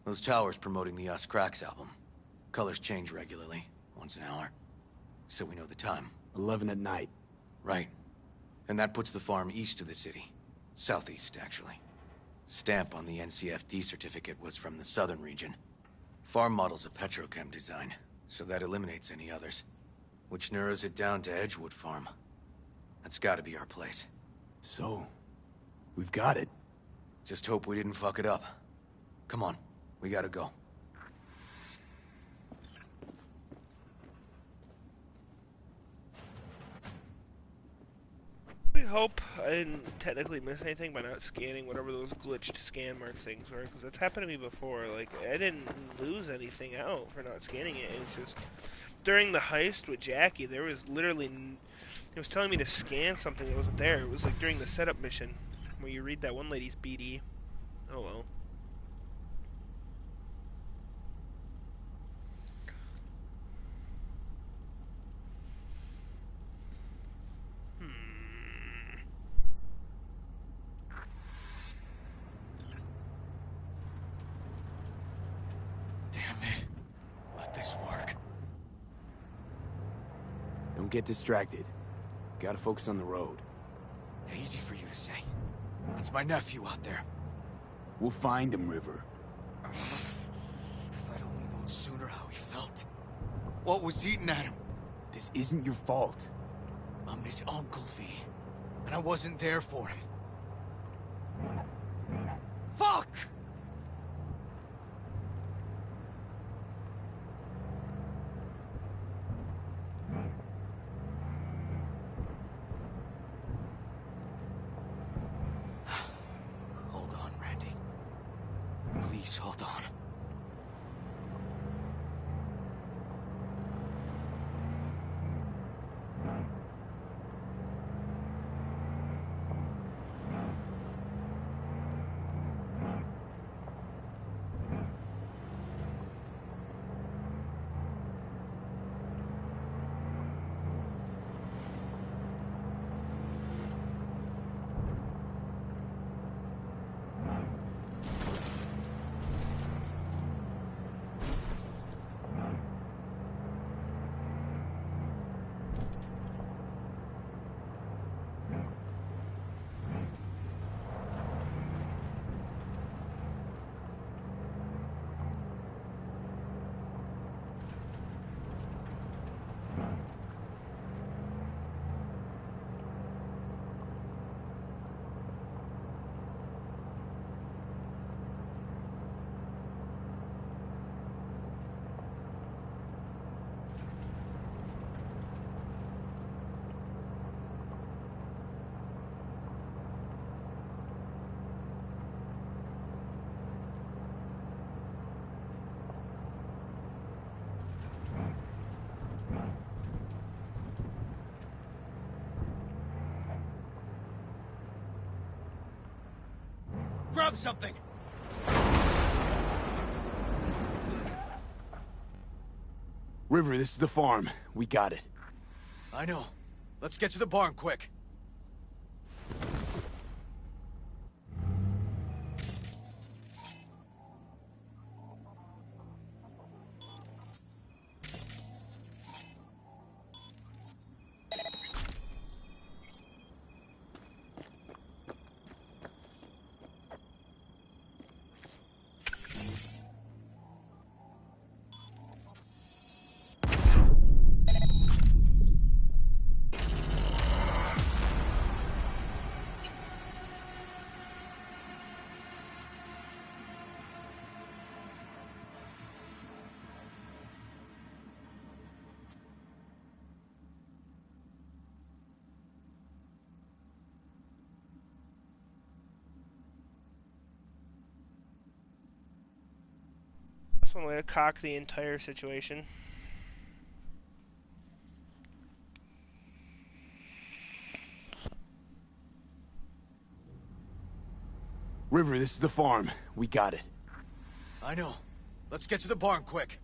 Those towers promoting the Uscrax album. Colors change regularly, once an hour. So we know the time. 11 at night. Right. And that puts the farm east of the city. Southeast, actually. Stamp on the NCFD certificate was from the southern region. Farm model's a petrochem design, so that eliminates any others. Which narrows it down to Edgewood Farm. That's gotta be our place. So, we've got it. Just hope we didn't fuck it up. Come on, we gotta go. I hope I didn't technically miss anything by not scanning whatever those glitched scan mark things were, because that's happened to me before. Like, I didn't lose anything out for not scanning it. It was just during the heist with Jackie, there was literally it was telling me to scan something that wasn't there. It was like during the setup mission where you read that one lady's BD. Oh well. Damn it. Let this work. Don't get distracted. Gotta focus on the road. Easy for you to say. That's my nephew out there. We'll find him, River. If I'd only known sooner how he felt. What was eating at him? This isn't your fault. I'm his uncle, V. And I wasn't there for him. Fuck! Hold on, Randy. Please hold on. Grab something! River, this is the farm. We got it. I know. Let's get to the barn quick. That's one way to cock the entire situation. River, this is the farm. We got it. I know. Let's get to the barn quick.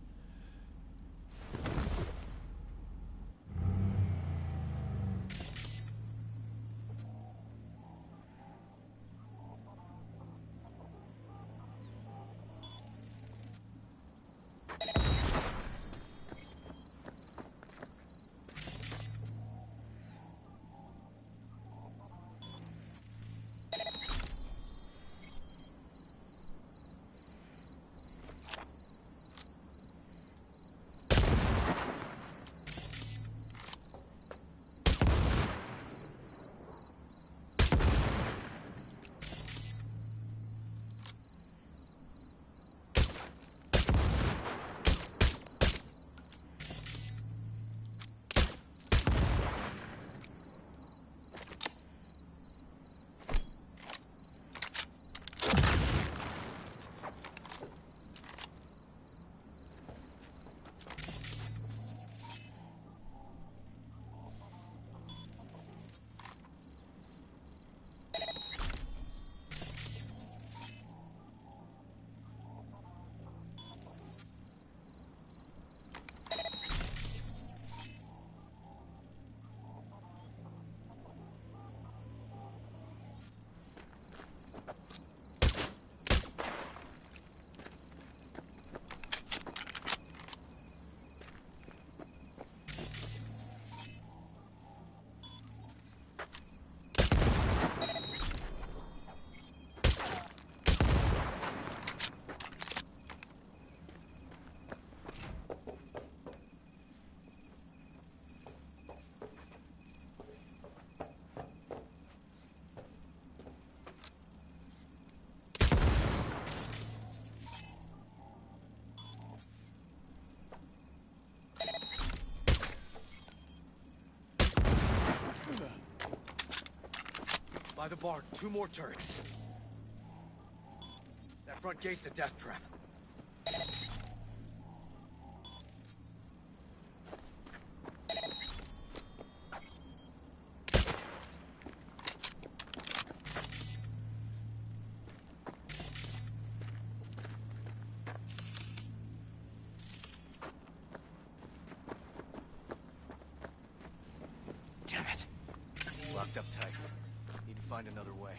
By the barn, 2 more turrets. That front gate's a death trap. Damn it. Locked up tight. Need to find another way.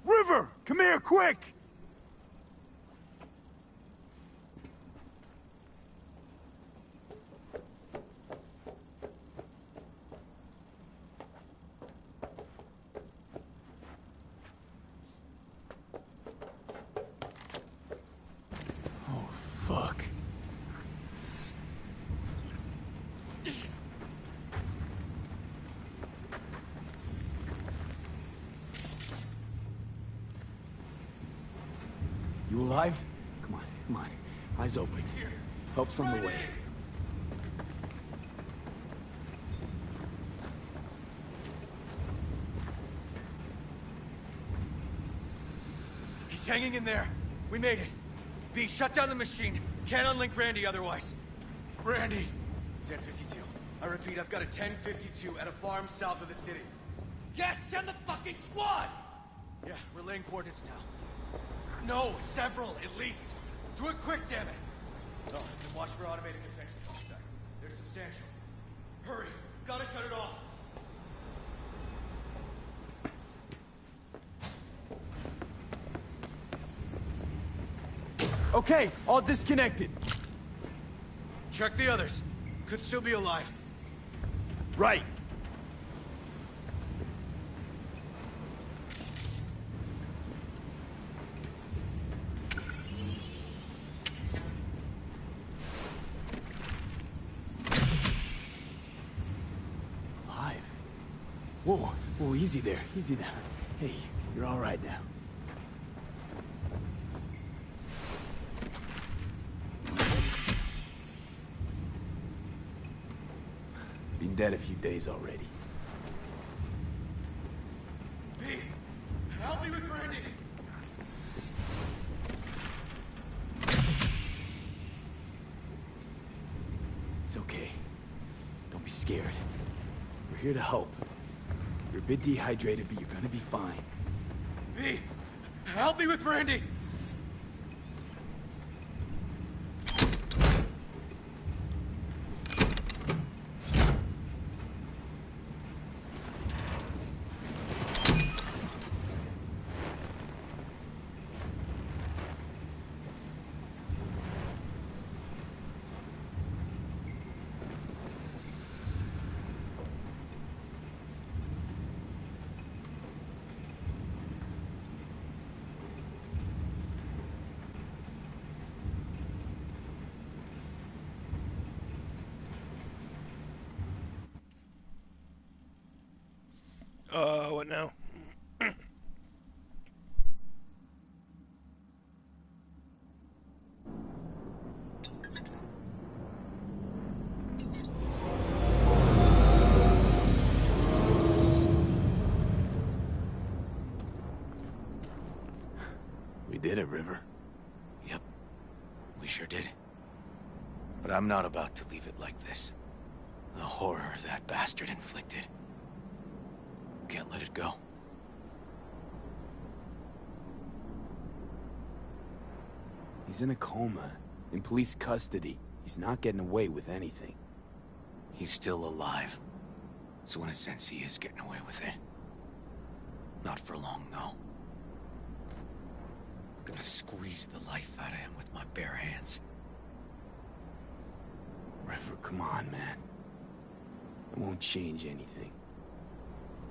River! Come here, quick! Fuck. You alive? Come on, come on. Eyes open. Help's on the way. He's hanging in there. We made it. B, shut down the machine. Can't unlink Randy otherwise. Randy! 1052. I repeat, I've got a 1052 at a farm south of the city. Yes, send the fucking squad! Yeah, we're laying coordinates now. No, several, at least. Do it quick, damn it! Oh, and watch for automated detection contact. They're substantial. Hurry! Gotta shut it off! Okay, all disconnected. Check the others. Could still be alive. Right. Alive. Whoa, whoa, easy there, easy now. Hey, you're all right now. Been dead a few days already. Pete! Help me with Randy! It's okay. Don't be scared. We're here to help. You're a bit dehydrated, but you're gonna be fine. Pete! Help me with Randy! What now? We did it, River. Yep. We sure did. But I'm not about to leave it like this. The horror that bastard inflicted. Can't let it go. He's in a coma, in police custody. He's not getting away with anything. He's still alive. So in a sense, he is getting away with it. Not for long, though. I'm gonna squeeze the life out of him with my bare hands. River, come on, man. It won't change anything.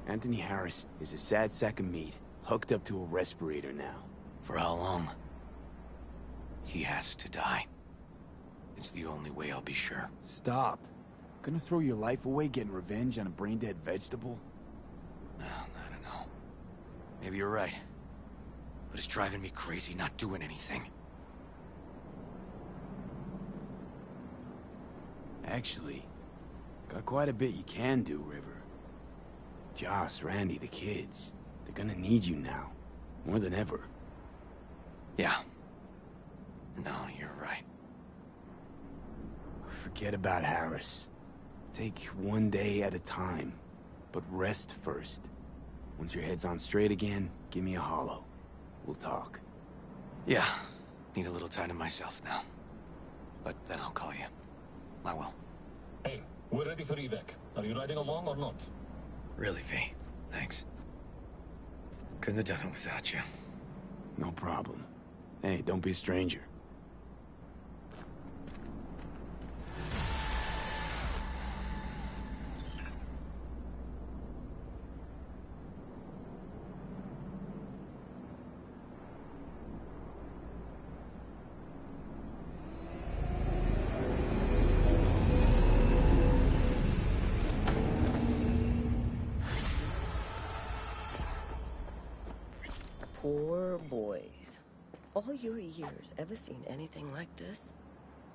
Anthony Harris is a sad sack of meat, hooked up to a respirator now. For how long? He has to die. It's the only way I'll be sure. Stop. Gonna throw your life away getting revenge on a brain-dead vegetable? I don't know. Maybe you're right. But it's driving me crazy not doing anything. Actually, got quite a bit you can do, River. Joss, Randy, the kids. They're gonna need you now. More than ever. Yeah. No, you're right. Forget about Harris. Take one day at a time. But rest first. Once your head's on straight again, give me a hollow. We'll talk. Yeah. Need a little time to myself now. But then I'll call you. I will. Hey, we're ready for evac. Are you riding along or not? Really, V. Thanks. Couldn't have done it without you. No problem. Hey, don't be a stranger. Poor boys. All your years, ever seen anything like this?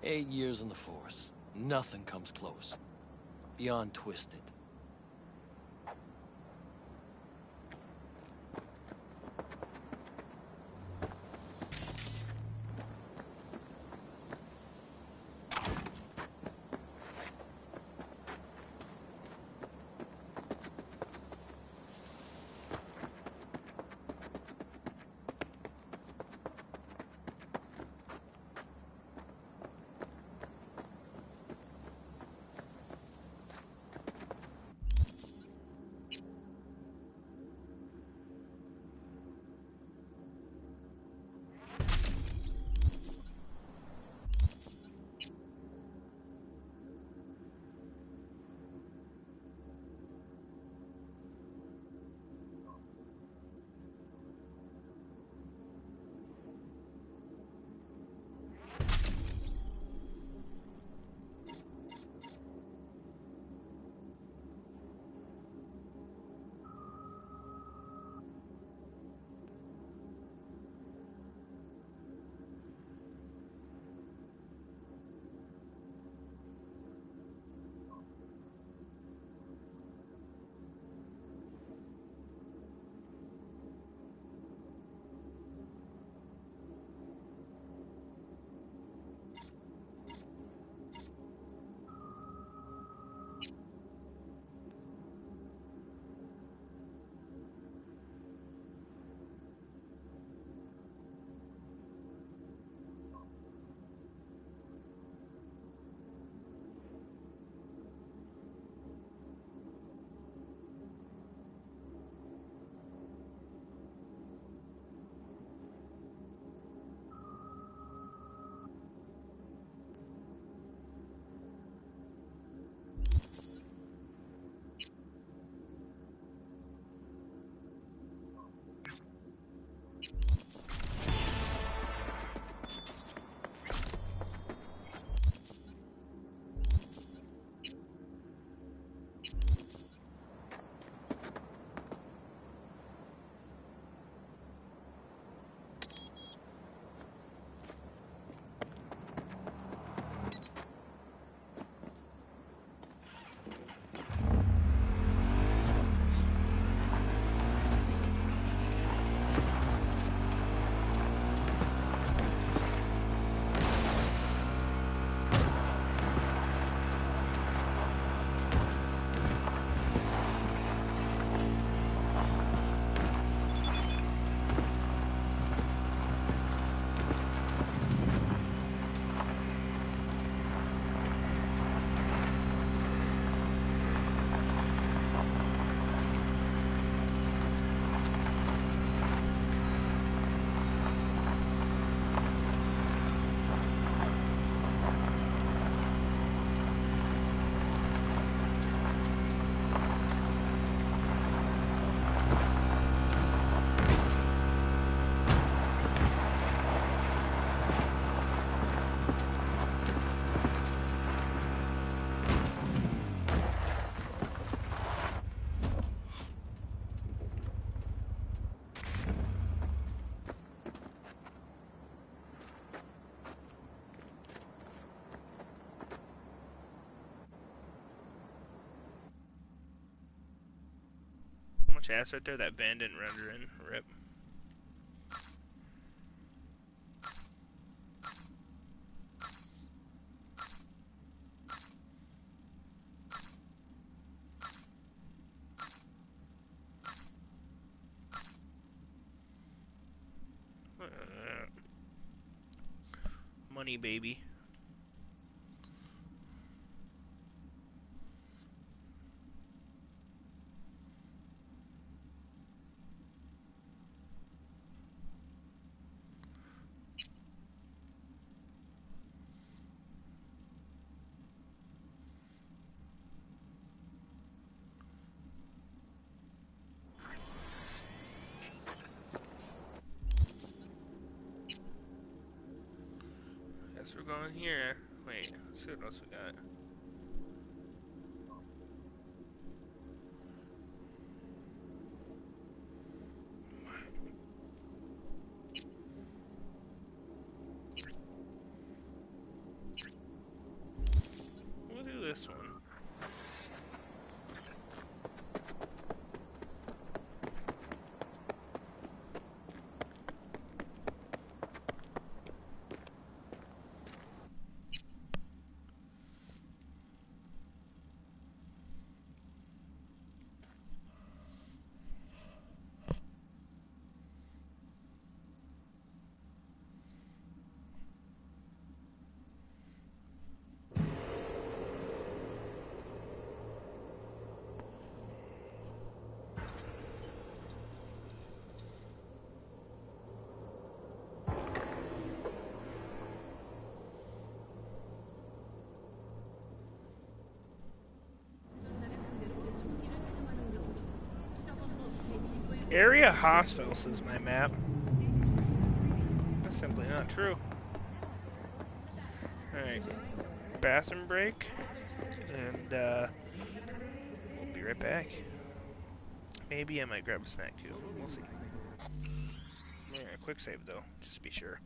8 years in the Force. Nothing comes close. Beyond twisted. much ass right there. That van didn't render in. Rip. Money, baby. Guess we're going here. Wait, let's see what else we got. We'll do this one. Area hostile, says my map. That's simply not true. Alright. Bathroom break. And, we'll be right back. Maybe I might grab a snack too. We'll see. Yeah, quick save though, just to be sure.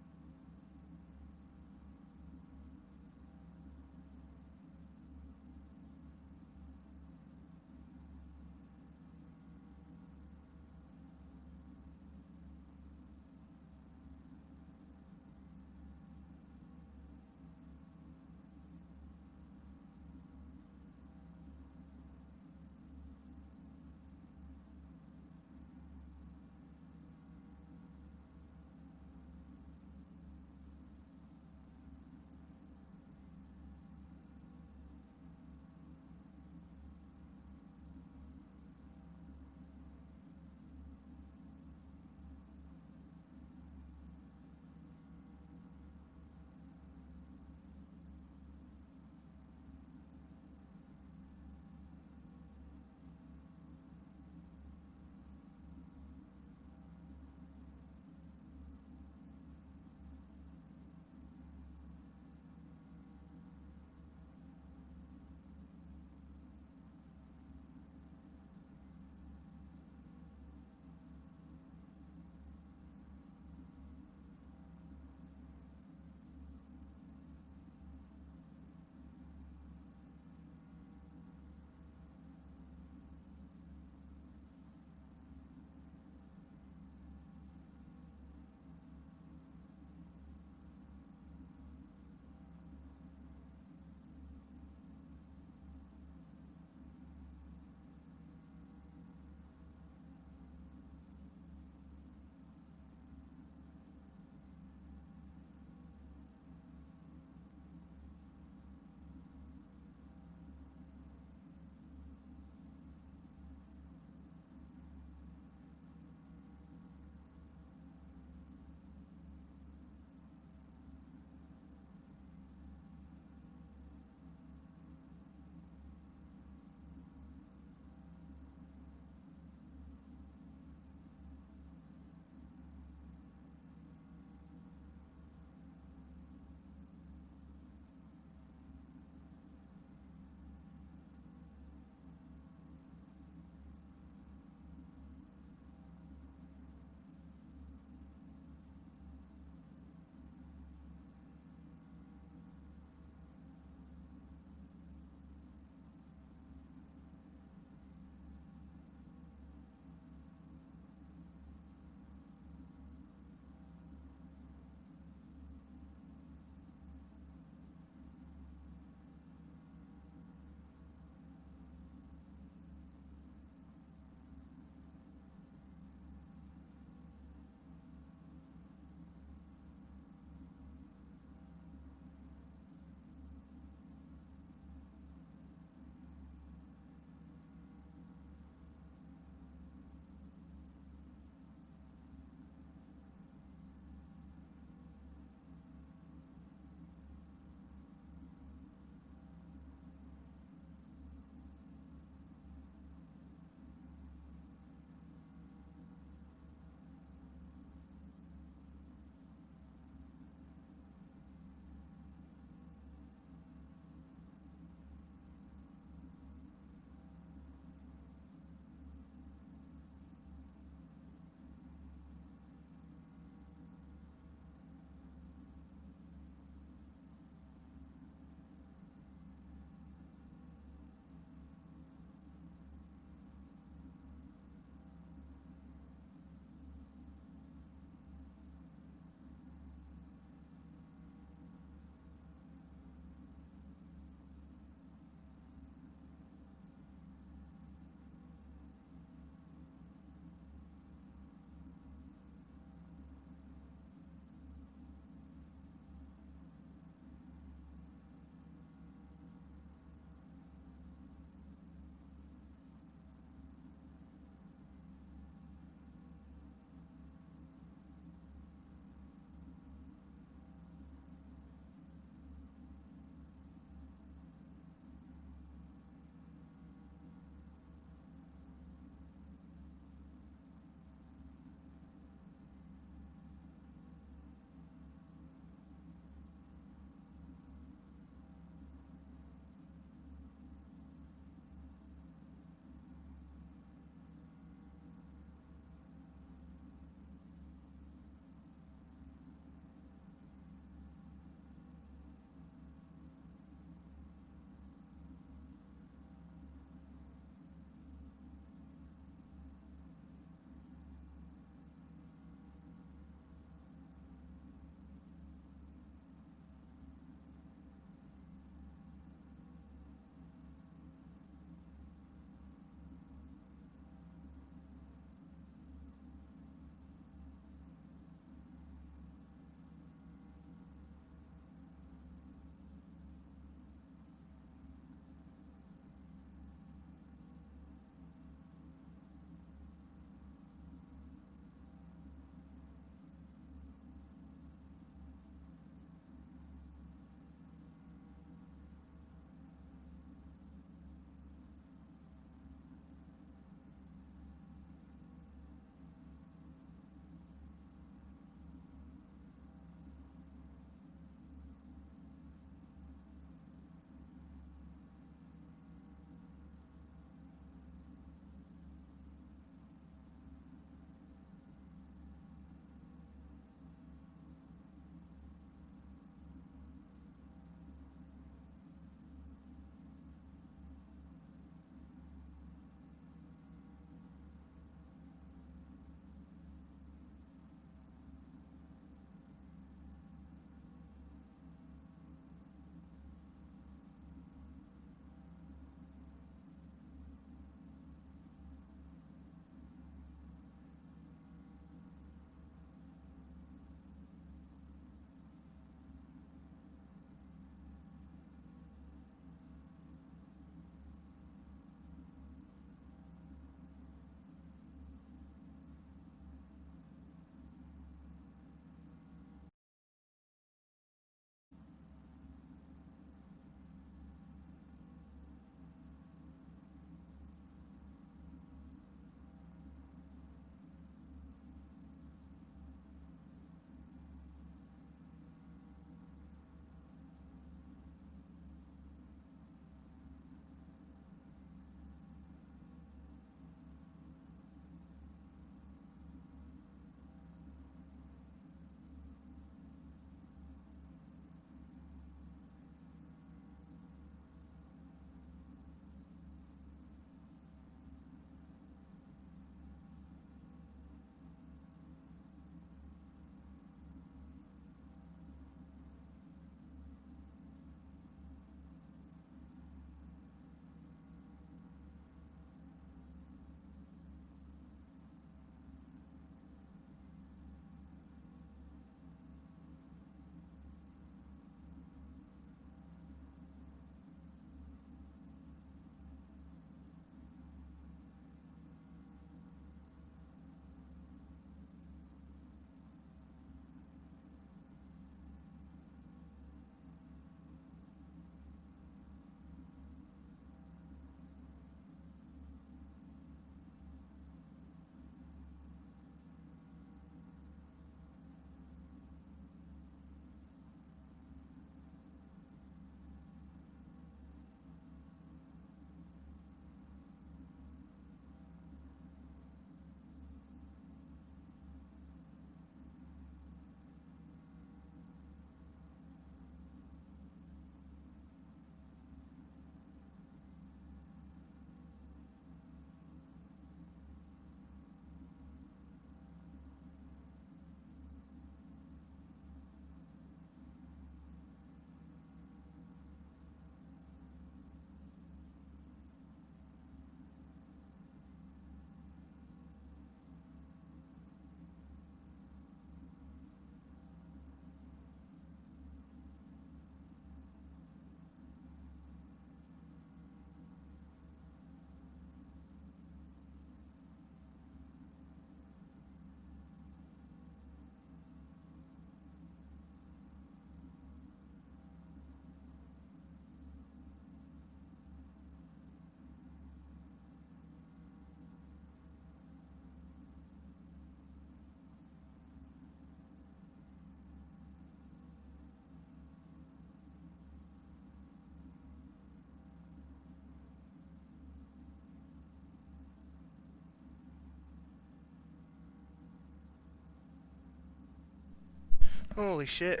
Holy shit,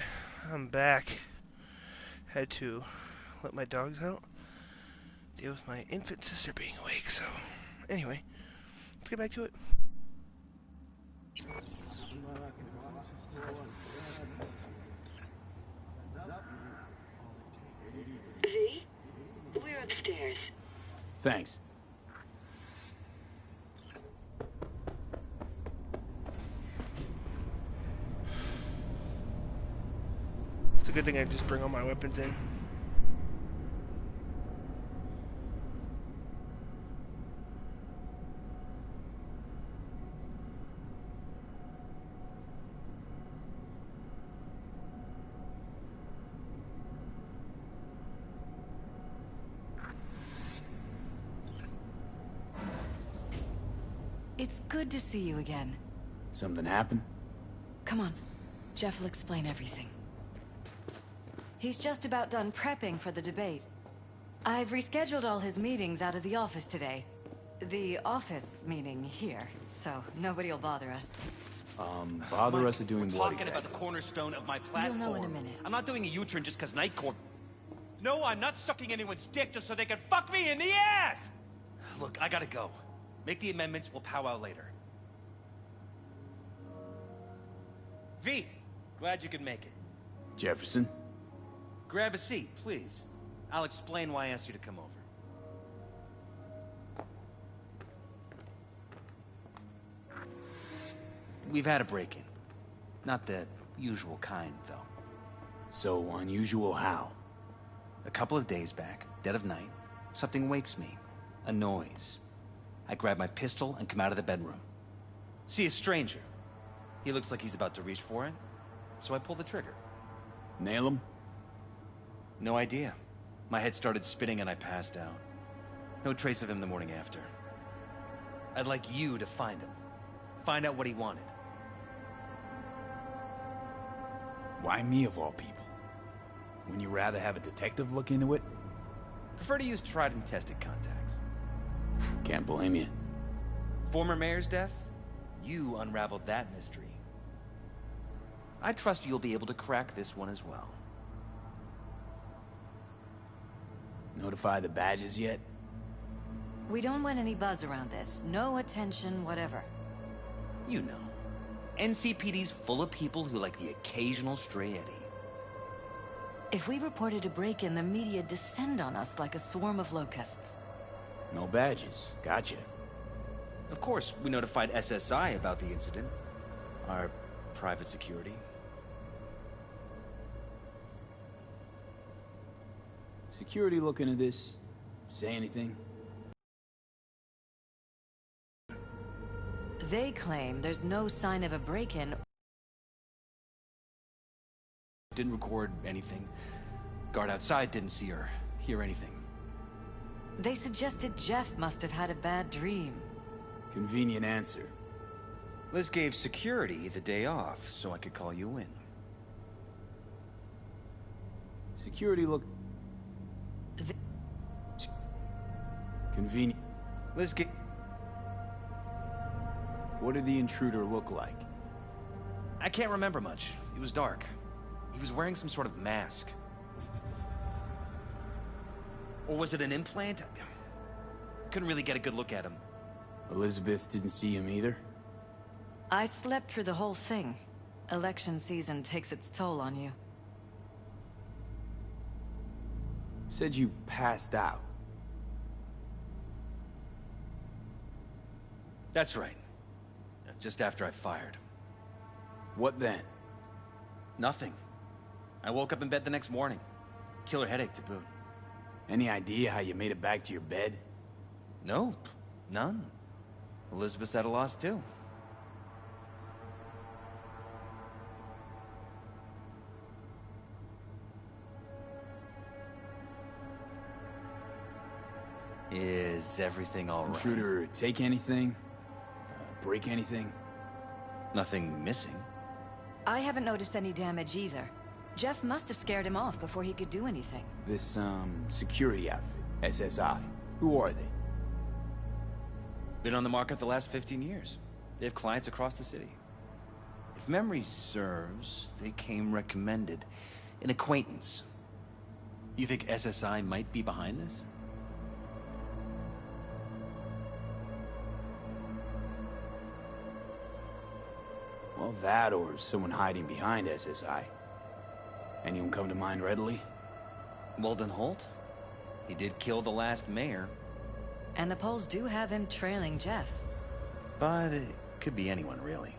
I'm back. Had to let my dogs out. Deal with my infant sister being awake, so... Anyway, let's get back to it. V? We're upstairs. Thanks. It's a good thing I just bring all my weapons in. It's good to see you again. Something happened? Come on. Jeff will explain everything. He's just about done prepping for the debate. I've rescheduled all his meetings out of the office today. The office meeting here, so nobody will bother us. Bother us at doing what Talking exactly? about the cornerstone of my platform. You'll know in a minute. I'm not doing a U-turn just because Night Court... No, I'm not sucking anyone's dick just so they can fuck me in the ass! Look, I gotta go. Make the amendments, we'll powwow later. V, glad you could make it. Jefferson? Grab a seat, please. I'll explain why I asked you to come over. We've had a break-in. Not the usual kind, though. So unusual how? A couple of days back, dead of night, something wakes me. A noise. I grab my pistol and come out of the bedroom. See a stranger. He looks like he's about to reach for it, so I pull the trigger. Nail him? No idea. My head started spinning and I passed out. No trace of him the morning after. I'd like you to find him. Find out what he wanted. Why me of all people? Wouldn't you rather have a detective look into it? Prefer to use tried and tested contacts. Can't blame you. Former mayor's death? You unraveled that mystery. I trust you'll be able to crack this one as well. Notify the badges yet? We don't want any buzz around this. No attention, whatever. You know. NCPD's full of people who like the occasional stray eddy. If we reported a break-in, the media descend on us like a swarm of locusts. No badges. Gotcha. Of course, we notified SSI about the incident. Our private security. Security look into this? Say anything? They claim there's no sign of a break-in. Didn't record anything. Guard outside didn't see or hear anything. They suggested Jeff must have had a bad dream. Convenient answer. Liz gave security the day off so I could call you in. Security look... Convenient. Liz gave... What did the intruder look like? I can't remember much. It was dark. He was wearing some sort of mask. Or was it an implant? Couldn't really get a good look at him. Elizabeth didn't see him either? I slept through the whole thing. Election season takes its toll on you. Said you passed out. That's right. Just after I fired. What then? Nothing. I woke up in bed the next morning. Killer headache to boot. Any idea how you made it back to your bed? Nope. None. Elizabeth's at a loss too. Is everything all right? Intruder take anything? Break anything? Nothing missing. I haven't noticed any damage either. Jeff must have scared him off before he could do anything. This, security outfit, SSI. Who are they? Been on the market the last 15 years. They have clients across the city. If memory serves, they came recommended. An acquaintance. You think SSI might be behind this? Well, that or someone hiding behind SSI. Anyone come to mind readily? Walden Holt? He did kill the last mayor. And the polls do have him trailing Jeff. But it could be anyone, really.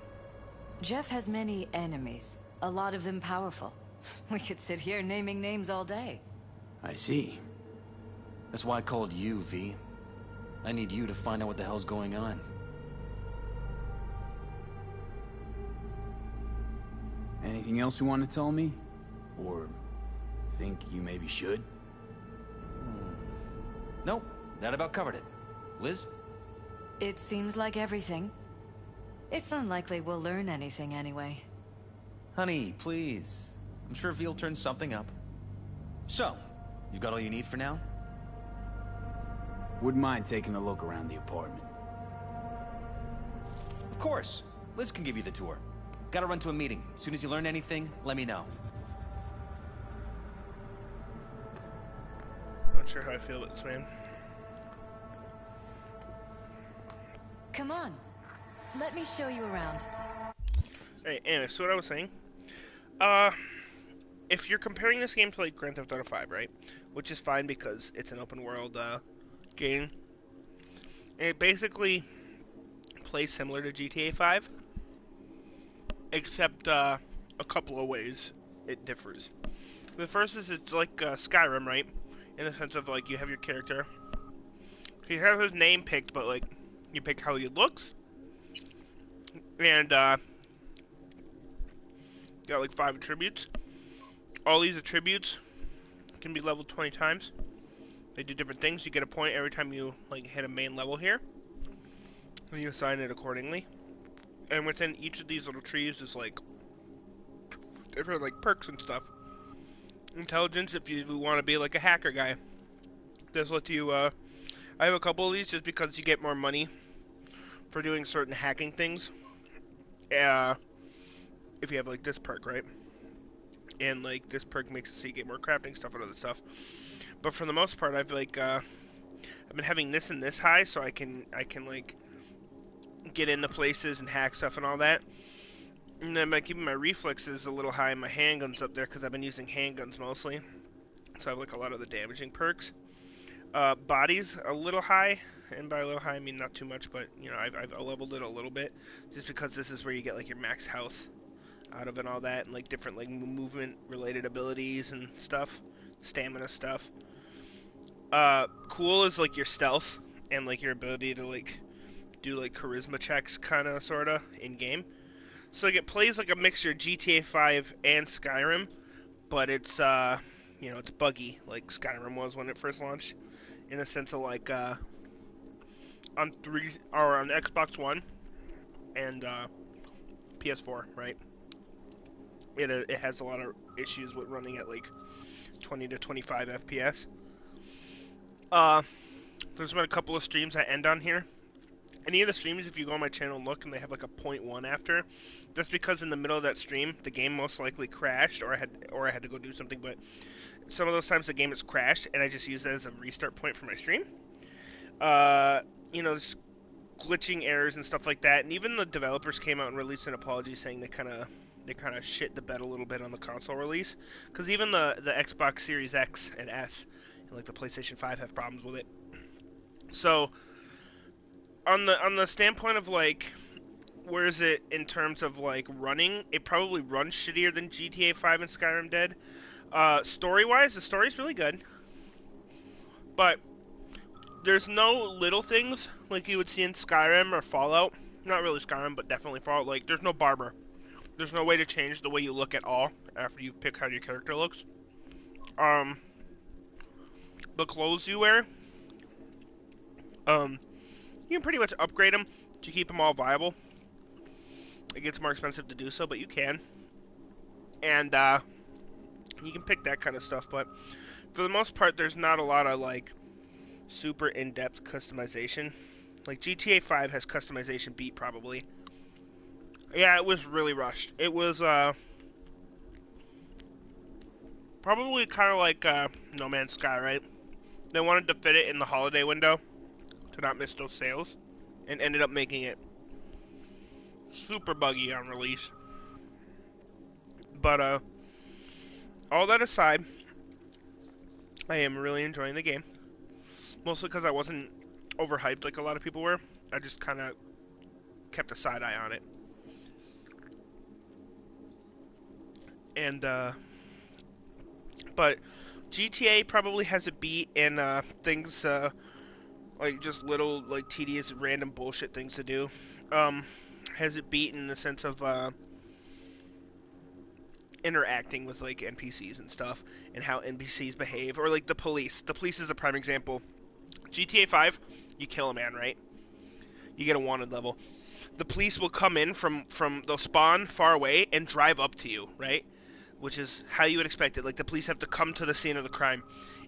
Jeff has many enemies, a lot of them powerful. We could sit here naming names all day. I see. That's why I called you, V. I need you to find out what the hell's going on. Anything else you want to tell me? Or think you maybe should? Nope, that about covered it. Liz? It seems like everything. It's unlikely we'll learn anything anyway. Honey, please. I'm sure V'll turn something up. So, you got all you need for now? Wouldn't mind taking a look around the apartment. Of course. Liz can give you the tour. Gotta run to a meeting. As soon as you learn anything, let me know. Not sure how I feel about this, man. Come on. Let me show you around. Hey, anyway, so what I was saying, if you're comparing this game to like Grand Theft Auto 5, right, which is fine because it's an open world game, it basically plays similar to GTA 5, except a couple of ways it differs. The first is it's like Skyrim, right, in the sense of like you have your character, you have his name picked, but like you pick how he looks, and got like 5 attributes. All these attributes can be leveled 20 times. They do different things. You get a point every time you like hit a main level here, and you assign it accordingly. And within each of these little trees is like different like perks and stuff. Intelligence, if you want to be like a hacker guy, this lets you. I have a couple of these just because you get more money for doing certain hacking things. If you have like this perk, right? And like this perk makes it so you get more crafting stuff and other stuff. But for the most part, I've like I've been having this and this high, so I can like get into places and hack stuff and all that. And then by keeping my reflexes a little high and my handguns up there, because I've been using handguns mostly, so I have like a lot of the damaging perks. Bodies a little high, and by a little high I mean not too much, but you know I've leveled it a little bit, just because this is where you get like your max health out of and all that, and like different like movement related abilities and stuff, stamina stuff. Cool is like your stealth and like your ability to like do like charisma checks kind of sorta in game. So like it plays like a mixture of GTA 5 and Skyrim, but it's you know, it's buggy like Skyrim was when it first launched, in a sense of like on Xbox One and PS4, right? It has a lot of issues with running at like 20 to 25 FPS. There's been a couple of streams I end on here. Any of the streams, if you go on my channel and look, and they have like a 0.1 after, that's because in the middle of that stream, the game most likely crashed, or I had to go do something. But some of those times the game has crashed, and I just use that as a restart point for my stream. You know, glitching errors and stuff like that, and even the developers came out and released an apology saying they kind of shit the bed a little bit on the console release, because even the Xbox Series X and S and like the PlayStation 5 have problems with it. So on the standpoint of like where is it in terms of like running, it probably runs shittier than GTA 5 and Skyrim did. Story-wise, the story's really good, but there's no little things like you would see in Skyrim or Fallout. Not really Skyrim, but definitely Fallout. Like, there's no barber. There's no way to change the way you look at all after you pick how your character looks. The clothes you wear, you can pretty much upgrade them to keep them all viable. It gets more expensive to do so, but you can. And, you can pick that kind of stuff, but for the most part, there's not a lot of, like, super in-depth customization. Like, GTA 5 has customization beat, probably. Yeah, it was really rushed. It was probably kind of like No Man's Sky, right? They wanted to fit it in the holiday window to not miss those sales, and ended up making it super buggy on release. But all that aside, I am really enjoying the game. Mostly because I wasn't overhyped like a lot of people were. I just kind of kept a side eye on it. And but GTA probably has a beat in things like just little like tedious random bullshit things to do. Has it beat in the sense of interacting with like NPCs and stuff and how NPCs behave, or like the police. The police is a prime example. GTA 5, you kill a man, right? You get a wanted level. The police will come in they'll spawn far away and drive up to you, right? Which is how you would expect it. Like, the police have to come to the scene of the crime.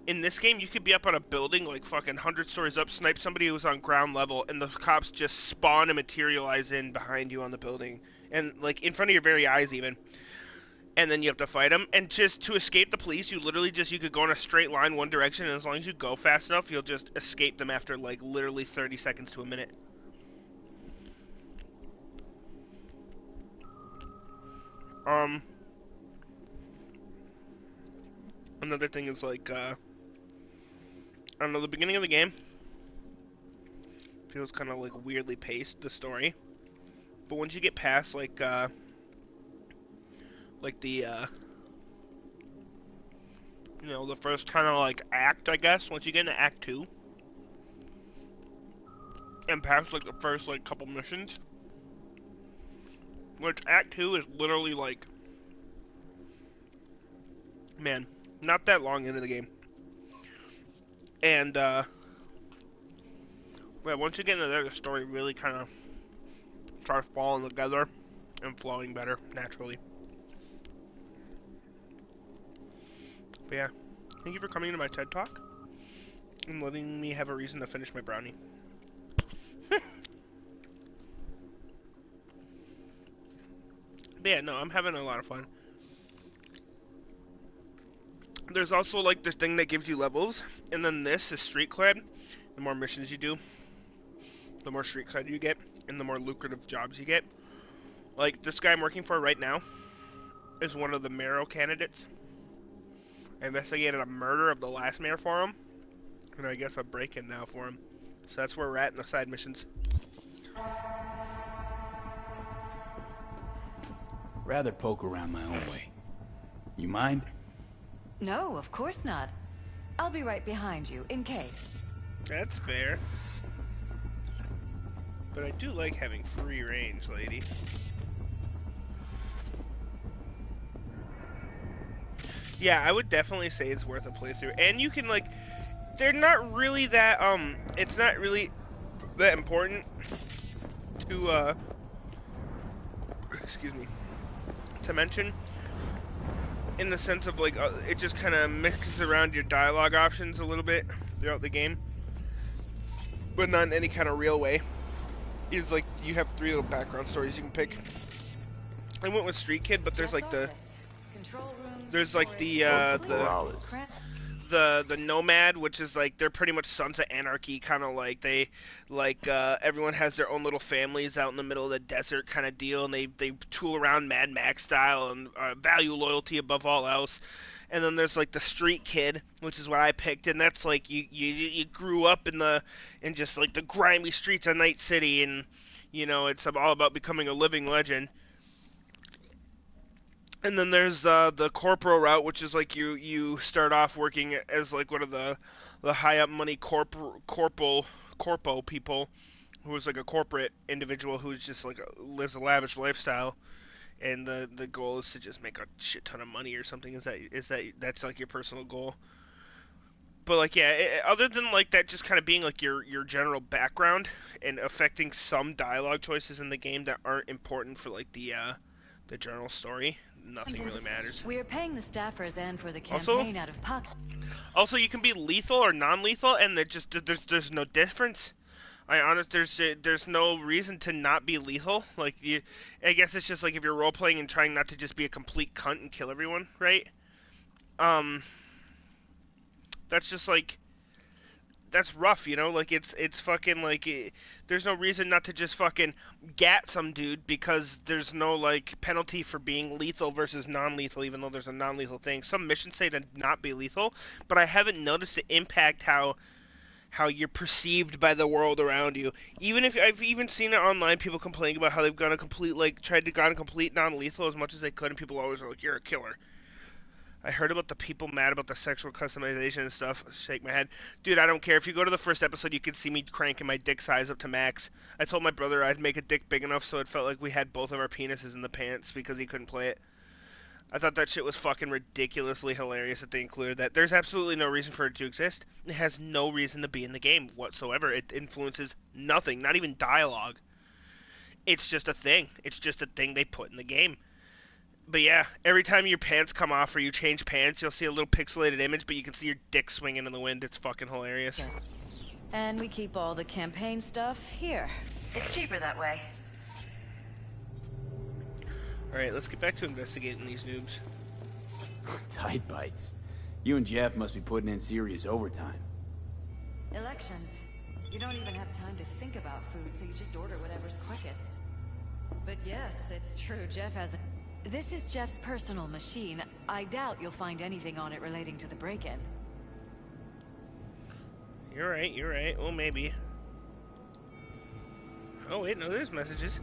In this game, you could be up on a building, like fucking 100 stories up, snipe somebody who's on ground level, and the cops just spawn and materialize in behind you on the building. And, like, in front of your very eyes, even. And then you have to fight them. And just to escape the police, you could go in a straight line one direction, and as long as you go fast enough, you'll just escape them after, like, literally 30 seconds to a minute. Another thing is, like, I don't know, the beginning of the game feels kind of, like, weirdly paced, the story. But once you get past, like the, you know, the first kind of, like, act, I guess, once you get into Act 2, and past, like, the first, like, couple missions, which Act 2 is literally, like, man, not that long into the game. And, yeah, once you get into there, the story really kind of starts falling together and flowing better, naturally. But yeah, thank you for coming to my TED Talk and letting me have a reason to finish my brownie. But yeah, no, I'm having a lot of fun. There's also, like, this thing that gives you levels, and then this is street cred. The more missions you do, the more street cred you get, and the more lucrative jobs you get. Like, this guy I'm working for right now is one of the mayoral candidates. I investigated a murder of the last mayor for him, and I guess a break-in now for him. So that's where we're at in the side missions. Rather poke around my own way. You mind? No, of course not. I'll be right behind you, in case. That's fair. But I do like having free range, lady. Yeah, I would definitely say it's worth a playthrough. And you can, like, they're not really that, it's not really that important to, excuse me, to mention. In the sense of, like, it just kind of mixes around your dialogue options a little bit throughout the game. But not in any kind of real way. It's like, you have 3 little background stories you can pick. I went with Street Kid, but there's, like, the Nomad, which is, like, they're pretty much Sons of Anarchy, kind of like, they, like, everyone has their own little families out in the middle of the desert kind of deal, and they tool around Mad Max style and value loyalty above all else. And then there's, like, the Street Kid, which is what I picked, and that's, like, you grew up in just, like, the grimy streets of Night City, and, you know, it's all about becoming a living legend. And then there's the corporal route, which is like you start off working as like one of the high up money corpo people, who is like a corporate individual who's just like lives a lavish lifestyle, and the goal is to just make a shit ton of money or something. That's like your personal goal? But like yeah, other than like that, just kind of being like your general background and affecting some dialogue choices in the game that aren't important for like the general story. Nothing really matters. We're paying the staffers and for the campaign out of pocket. Also, you can be lethal or non-lethal, and there's no difference. There's no reason to not be lethal. Like I guess it's just like if you're role playing and trying not to just be a complete cunt and kill everyone, right? Um, that's just like that's rough, you know? Like it's fucking like there's no reason not to just fucking gat some dude because there's no like penalty for being lethal versus non-lethal, even though there's a non-lethal thing. Some missions say to not be lethal, but I haven't noticed it impact how you're perceived by the world around you. Even if I've even seen it online, people complaining about how they've gone a complete tried to gone complete non-lethal as much as they could, and people always are like, "You're a killer." I heard about the people mad about the sexual customization and stuff. Shake my head. Dude, I don't care. If you go to the first episode, you can see me cranking my dick size up to max. I told my brother I'd make a dick big enough so it felt like we had both of our penises in the pants because he couldn't play it. I thought that shit was fucking ridiculously hilarious that they included that. There's absolutely no reason for it to exist. It has no reason to be in the game whatsoever. It influences nothing, not even dialogue. It's just a thing. It's just a thing they put in the game. But yeah, every time your pants come off or you change pants, you'll see a little pixelated image, but you can see your dick swinging in the wind. It's fucking hilarious. And we keep all the campaign stuff here. It's cheaper that way. Alright, let's get back to investigating these noobs. Tight bites. You and Jeff must be putting in serious overtime. Elections. You don't even have time to think about food, so you just order whatever's quickest. But yes, it's true, Jeff has a... This is Jeff's personal machine. I doubt you'll find anything on it relating to the break-in. You're right. Well, maybe. Oh, wait, no, there's messages.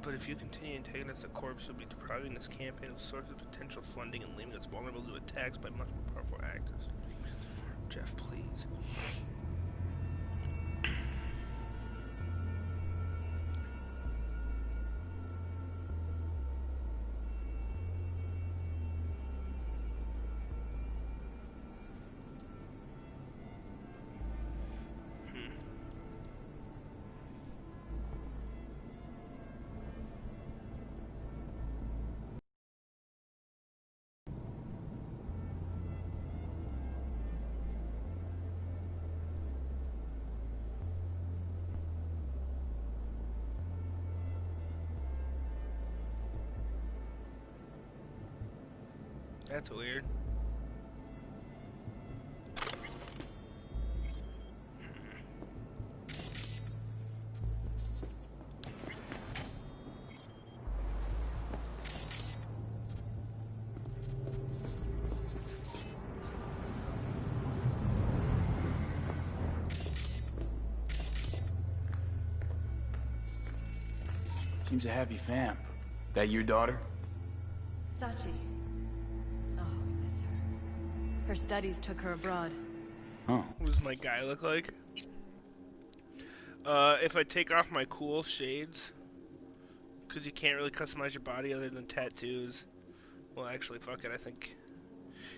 But if you continue antagonizing the corpse, you'll be depriving this campaign of sources of potential funding and leaving us vulnerable to attacks by much more powerful actors. Jeff, please. That's weird. Seems a happy fam. That your daughter? Sachi. Oh, I miss her. Her studies took her abroad. Oh. What does my guy look like? If I take off my cool shades, because you can't really customize your body other than tattoos. Well, actually, fuck it, I think.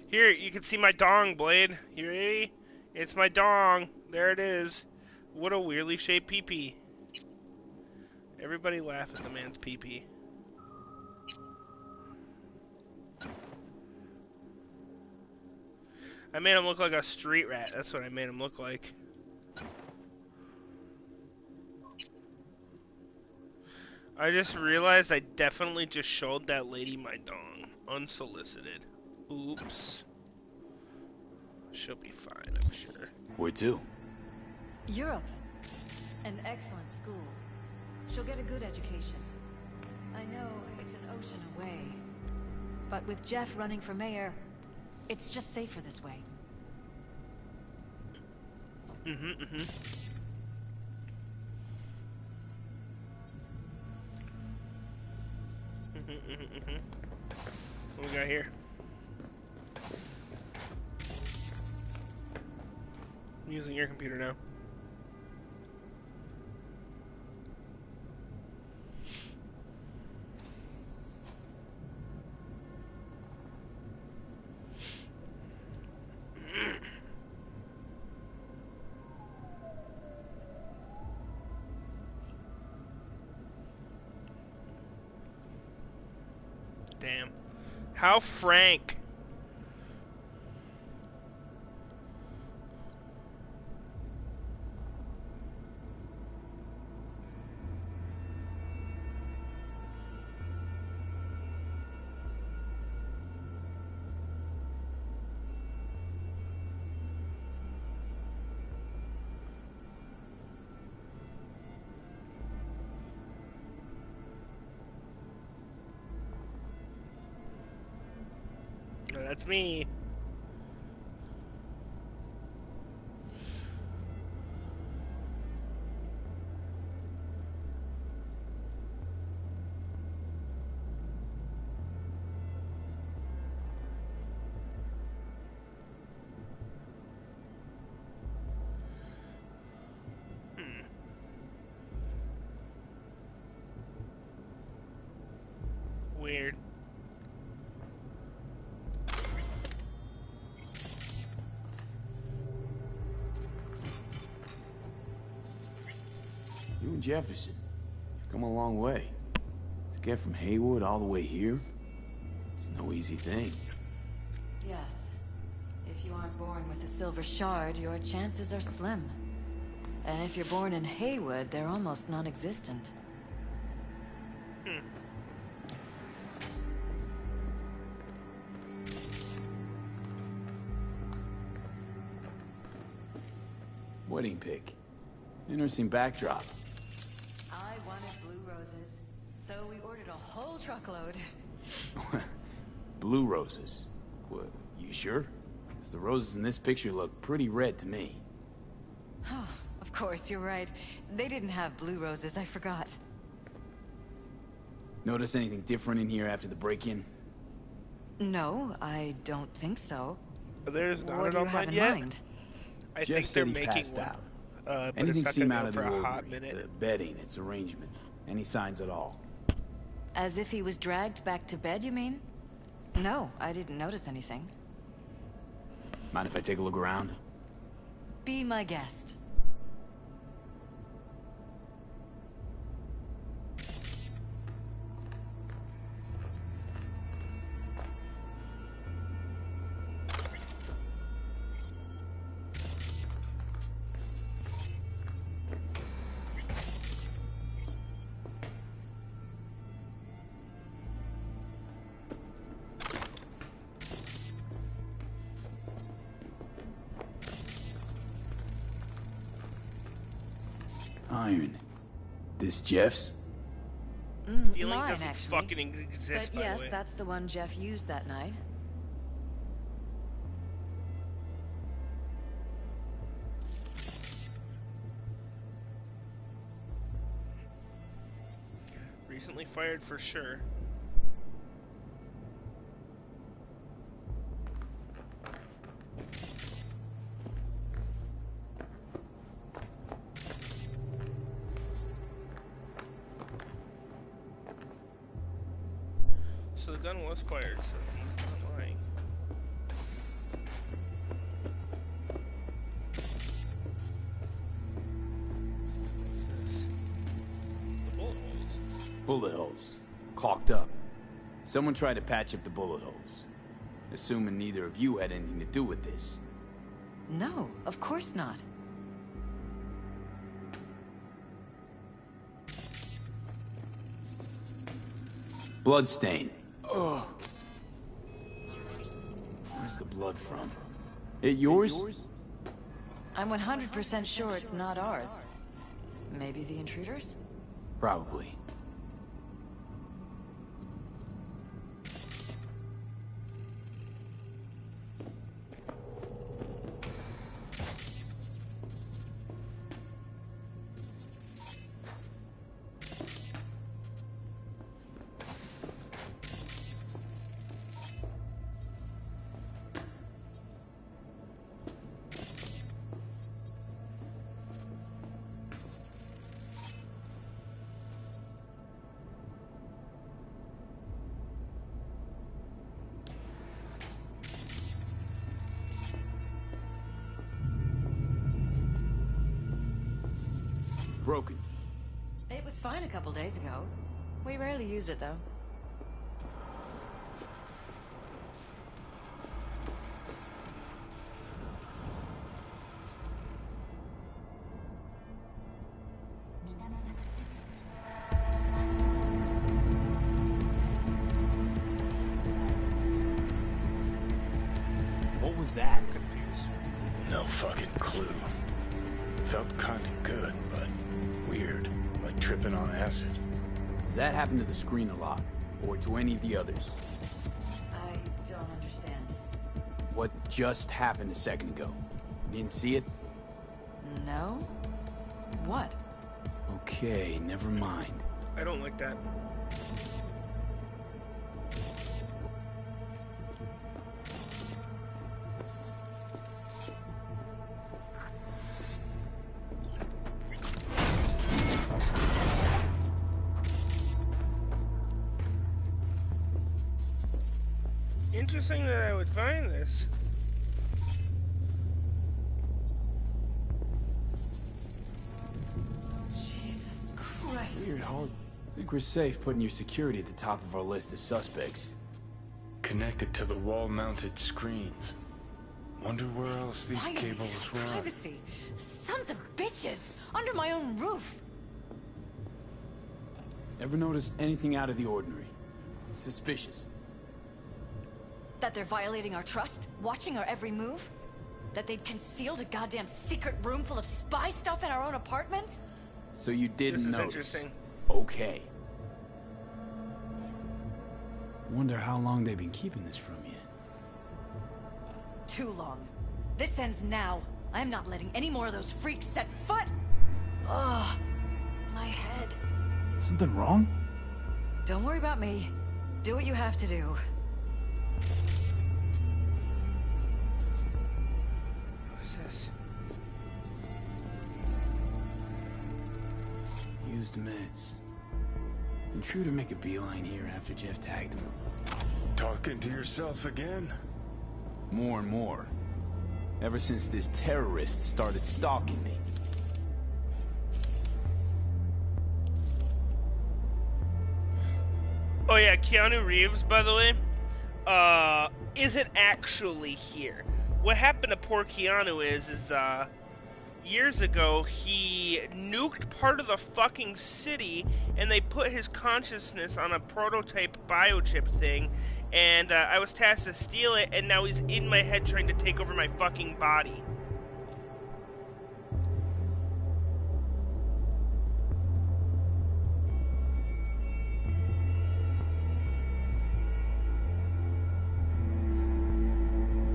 Here, you can see my dong, Blade. You ready? It's my dong. There it is. What a weirdly shaped pee-pee. Everybody laugh at the man's pee-pee. I made him look like a street rat. That's what I made him look like. I just realized I definitely just showed that lady my dong. Unsolicited. Oops. She'll be fine, I'm sure. Where to? Europe. An excellent school. She'll get a good education. I know it's an ocean away, but with Jeff running for mayor, it's just safer this way. What we got here? I'm using your computer now. Damn. How frank. That's me. Weird. You and Jefferson, you've come a long way. To get from Haywood all the way here, it's no easy thing. Yes. If you aren't born with a silver shard, your chances are slim. And if you're born in Haywood, they're almost non-existent. Wedding pic. Interesting backdrop. I wanted blue roses, so we ordered a whole truckload. Blue roses. What, you sure? 'Cause the roses in this picture look pretty red to me. Oh, of course, you're right. They didn't have blue roses, I forgot. Notice anything different in here after the break-in? No, I don't think so. There's not What do you have in mind? I Jeff think said they're he making passed one. out. But Anything it's not seem gonna out go of the for a hot ordinary? minute. The bedding, its arrangement. Any signs at all? As if he was dragged back to bed, you mean? No, I didn't notice anything. Mind if I take a look around? Be my guest. Iron. This Jeff's? Stealing Mine, doesn't actually. fucking exist, But by yes, the way. that's the one Jeff used that night. Recently fired for sure. So the gun was fired, so he's not lying. The bullet holes. Bullet holes. Caulked up. Someone tried to patch up the bullet holes. Assuming neither of you had anything to do with this. No, of course not. Bloodstain. Ugh. Where's the blood from? It yours? I'm 100% sure it's not ours. Maybe the intruders? Probably. broken. It was fine a couple days ago. We rarely use it, though. What was that? No fucking clue. Felt kinda good, but weird. Like tripping on acid. Does that happen to the screen a lot? Or to any of the others? I don't understand. What just happened a second ago? You didn't see it? No? What? Okay, never mind. I don't like that. Interesting that I would find this. Jesus Christ. Weird, Hard. I think we're safe putting your security at the top of our list of suspects. Connected to the wall-mounted screens. Wonder where else these Violated cables run. privacy. Sons of bitches! Under my own roof! Ever noticed anything out of the ordinary? Suspicious? That they're violating our trust? Watching our every move? That they'd concealed a goddamn secret room full of spy stuff in our own apartment? So you didn't This is notice? interesting. Okay. Wonder how long they've been keeping this from you. Too long. This ends now. I'm not letting any more of those freaks set foot! Ugh. My head. Something wrong? Don't worry about me. Do what you have to do. What's this? Used meds. Intruder make a beeline here after Jeff tagged him. Talking to yourself again? More and more. Ever since this terrorist started stalking me. Oh yeah, Keanu Reeves, by the way, isn't actually here. What happened to poor Keanu is years ago, he nuked part of the fucking city, and they put his consciousness on a prototype biochip thing, and I was tasked to steal it, and now he's in my head trying to take over my fucking body.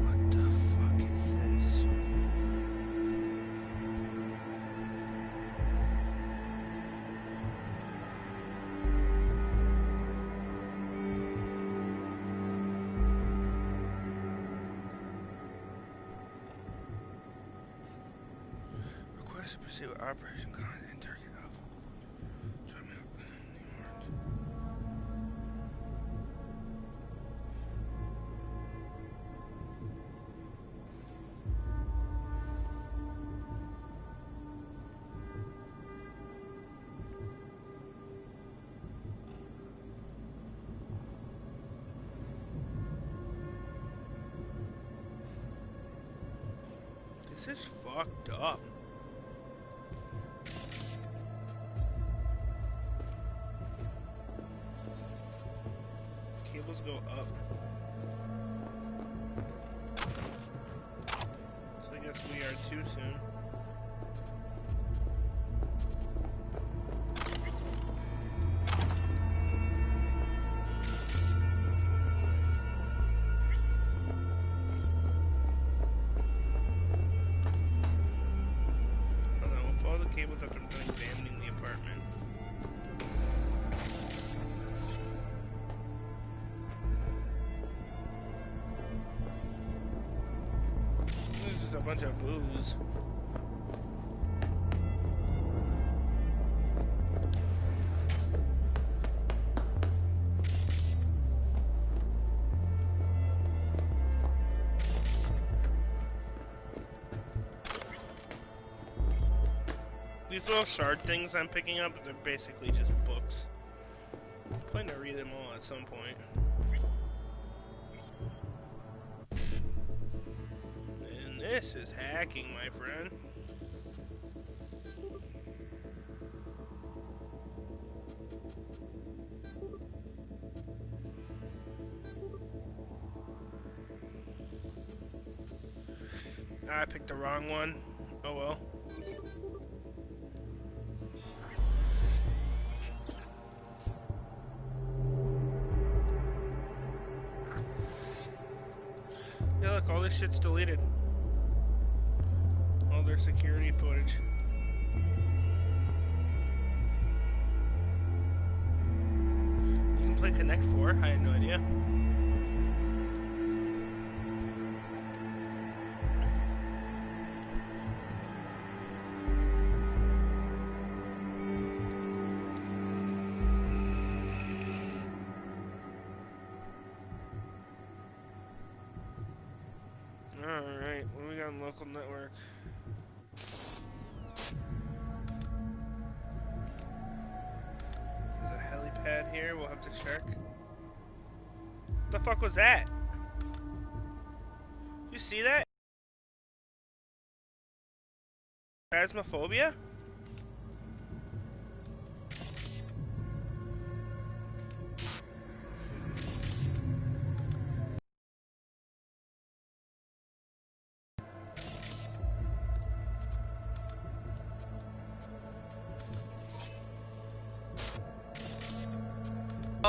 What the fuck is this? Request to pursue Operation Content Target Alpha. Join me up. This is fucked up. Cables go up. So I guess we are too soon. I don't know, we'll follow the cables after I'm done examining the apartment. There's just a bunch of booze. At least little shard things I'm picking up, they're basically just books. I'm planning to read them all at some point. And this is hacking, my friend. I picked the wrong one. Oh well. Yeah, look, all this shit's deleted. All their security footage. You can play Connect 4? I had no idea. Alright, what do we got on local network? There's a helipad here, we'll have to check. What the fuck was that? You see that? Phasmophobia?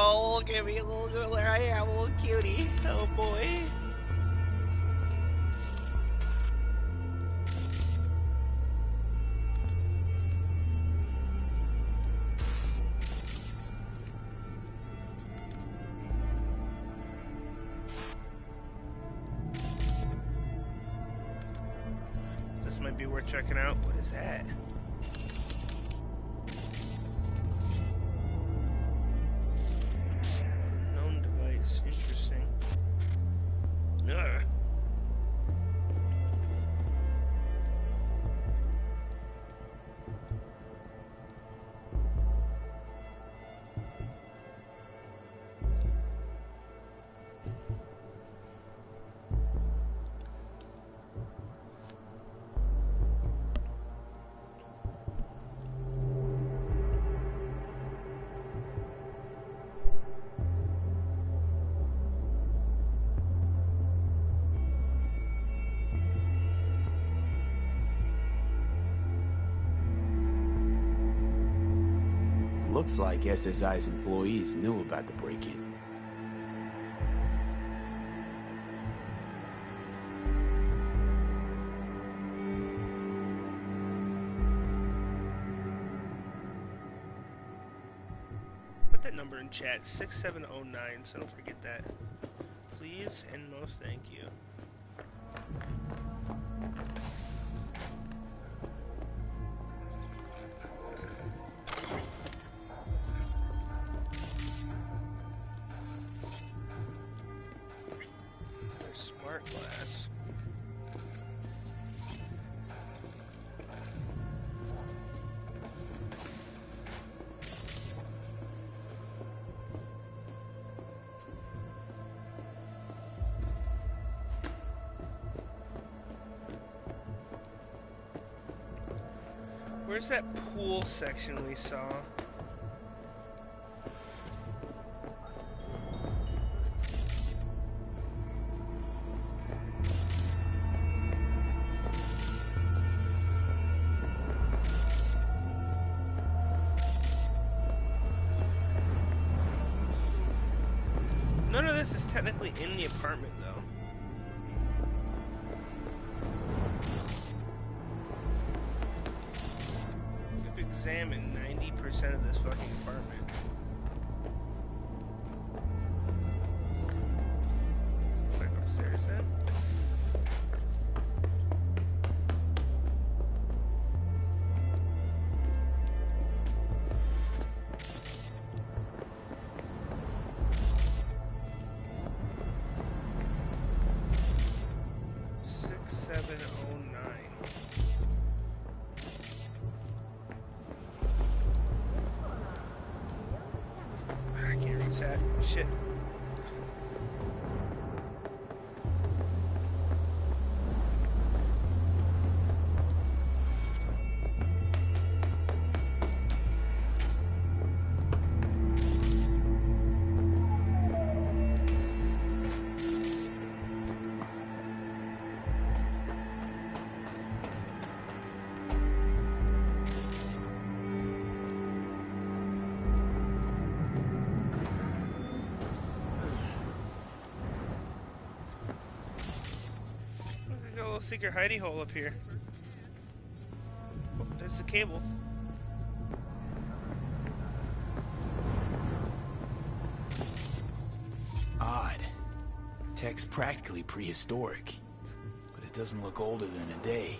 Oh, look at me, little girl. There I am, little cutie. Oh boy. This might be worth checking out. What is that? Unknown device. Interesting. Ugh. Looks like SSI's employees knew about the break-in. Put that number in chat, 6709, so don't forget that. Please and most thank you. Smart glass. Where's that pool section we saw? None of this is technically in the apartment, though. We've examined 90% of this fucking apartment. Back upstairs, then. that. Shit. Secret hidey hole up here. Oh, there's the cable. Odd. Tech's practically prehistoric, but it doesn't look older than a day.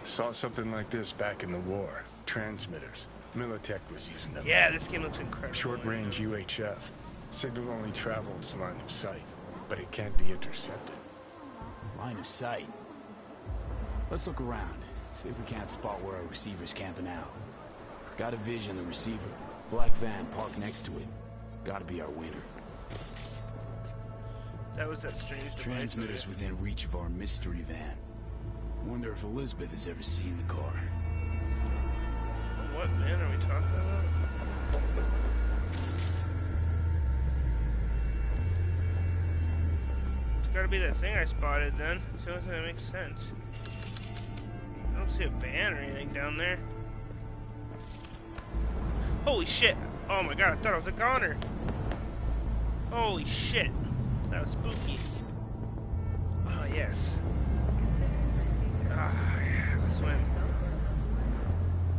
Saw something like this back in the war. Transmitters. Militech was using them. Yeah, this game looks incredible. Short-range UHF. Signal only travels line of sight, but it can't be intercepted. Line of sight. Let's look around. See if we can't spot where our receiver's camping out. Got a vision of the receiver. Black van parked next to it. Gotta be our winner. That was that strange device. Transmitters within reach of our mystery van. Wonder if Elizabeth has ever seen the car. What van are we talking about? It's gotta be that thing I spotted then. It's the only thing that makes sense. I don't see a van or anything down there. Holy shit! Oh my god, I thought I was a goner! Holy shit! That was spooky. Oh yes. Ah, yeah, let's swim.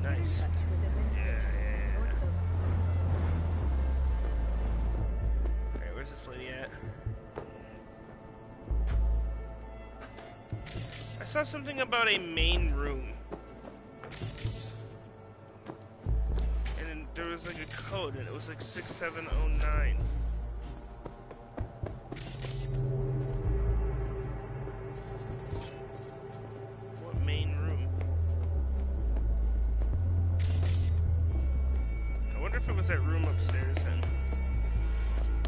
Nice. Yeah. Alright, where's this lady at? I saw something about a main room. And then there was like a code, and it was like 6709. What main room? I wonder if it was that room upstairs then.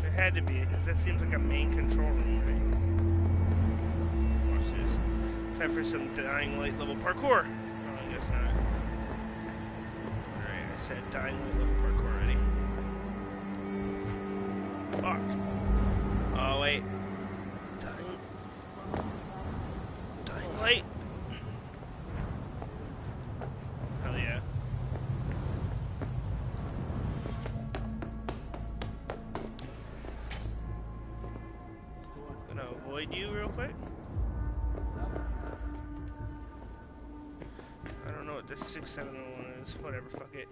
It had to be, because that seems like a main control room, right? Time for some dying light level parkour. Oh, I guess not. Alright, I said dying light level parkour already. Fuck. Oh, wait. Dying light? Hell yeah. I'm gonna avoid you real quick. This 6701 is. Whatever, fuck it.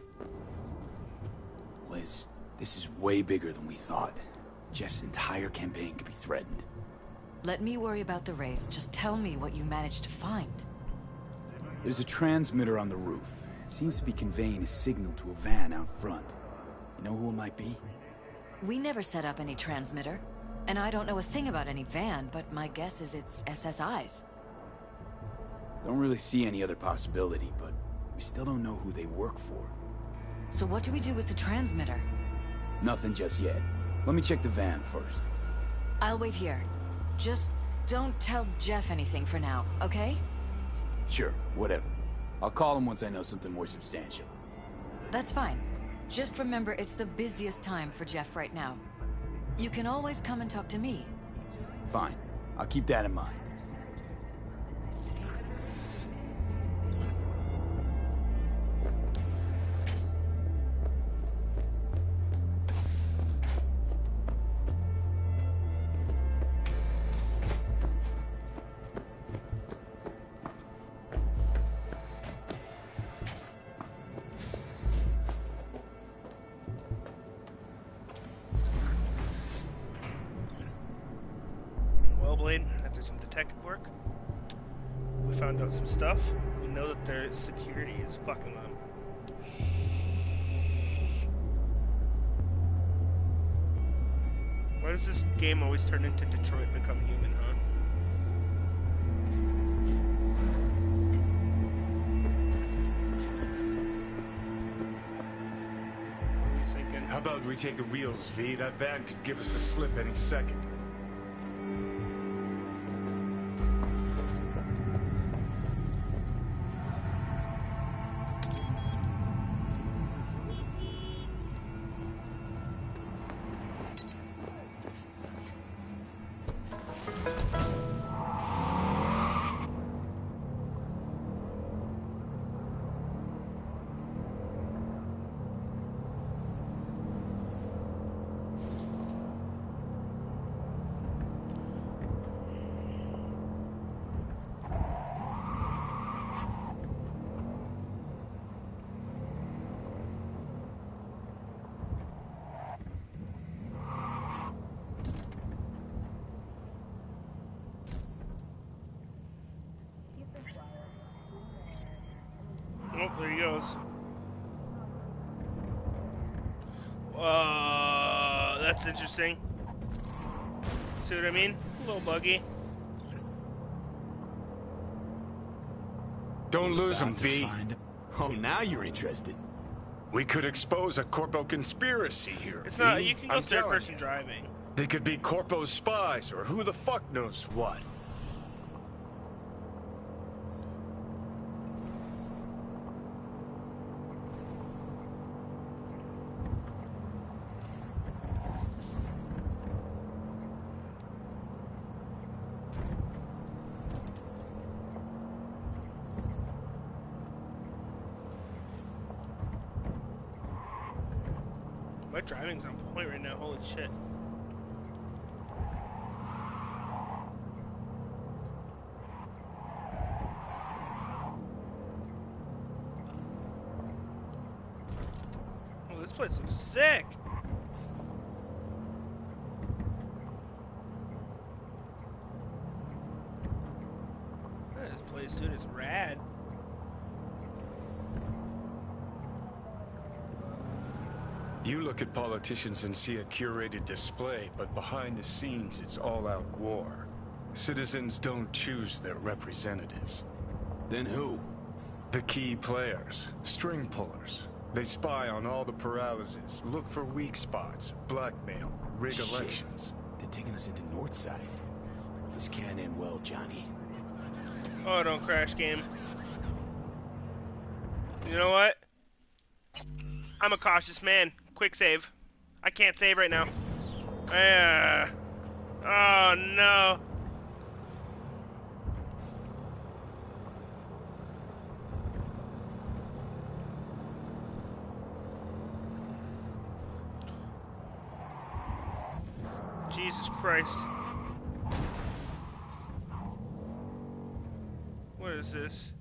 Liz, this is way bigger than we thought. Jeff's entire campaign could be threatened. Let me worry about the race. Just tell me what you managed to find. There's a transmitter on the roof. It seems to be conveying a signal to a van out front. You know who it might be? We never set up any transmitter. And I don't know a thing about any van, but my guess is it's SSI's. Don't really see any other possibility, but we still don't know who they work for. So what do we do with the transmitter? Nothing just yet. Let me check the van first. I'll wait here. Just don't tell Jeff anything for now, okay? Sure, whatever. I'll call him once I know something more substantial. That's fine. Just remember it's the busiest time for Jeff right now. You can always come and talk to me. Fine. I'll keep that in mind. After some detective work, we found out some stuff. We know that their security is fucking them. Why does this game always turn into Detroit Become Human, huh? What are you thinking? How about we take the wheels, V? That van could give us a slip any second. Oh, there he goes. That's interesting. See what I mean? A little buggy. Don't lose him, About to V. find him. Oh, now you're interested. We could expose a Corpo conspiracy here. It's not. V. You can go I'm third telling person you. driving. They could be Corpo's spies, or who the fuck knows what. My driving's on point right now. Holy shit. Oh, this place looks sick. This place, dude, is rad. You look at politicians and see a curated display, but behind the scenes it's all-out war. Citizens don't choose their representatives. Then who? The key players, string pullers. They spy on all the paralysis, look for weak spots, blackmail, rig Shit. elections. They're taking us into Northside. This can't end well, Johnny. Oh, don't crash, game. You know what? I'm a cautious man. Quick save. I can't save right now. Oh, no. Jesus Christ. What is this?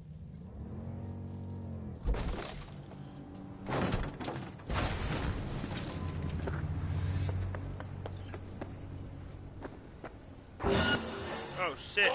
Oh shit.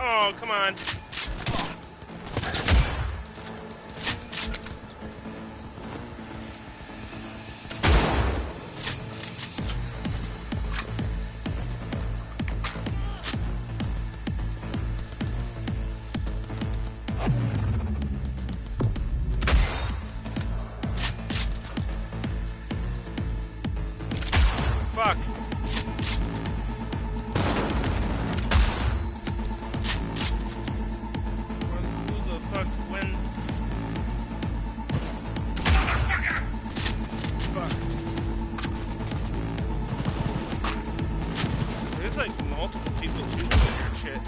Oh, come on. Fuck. Who the fuck when? Fuck. There's like multiple people shooting at your shit.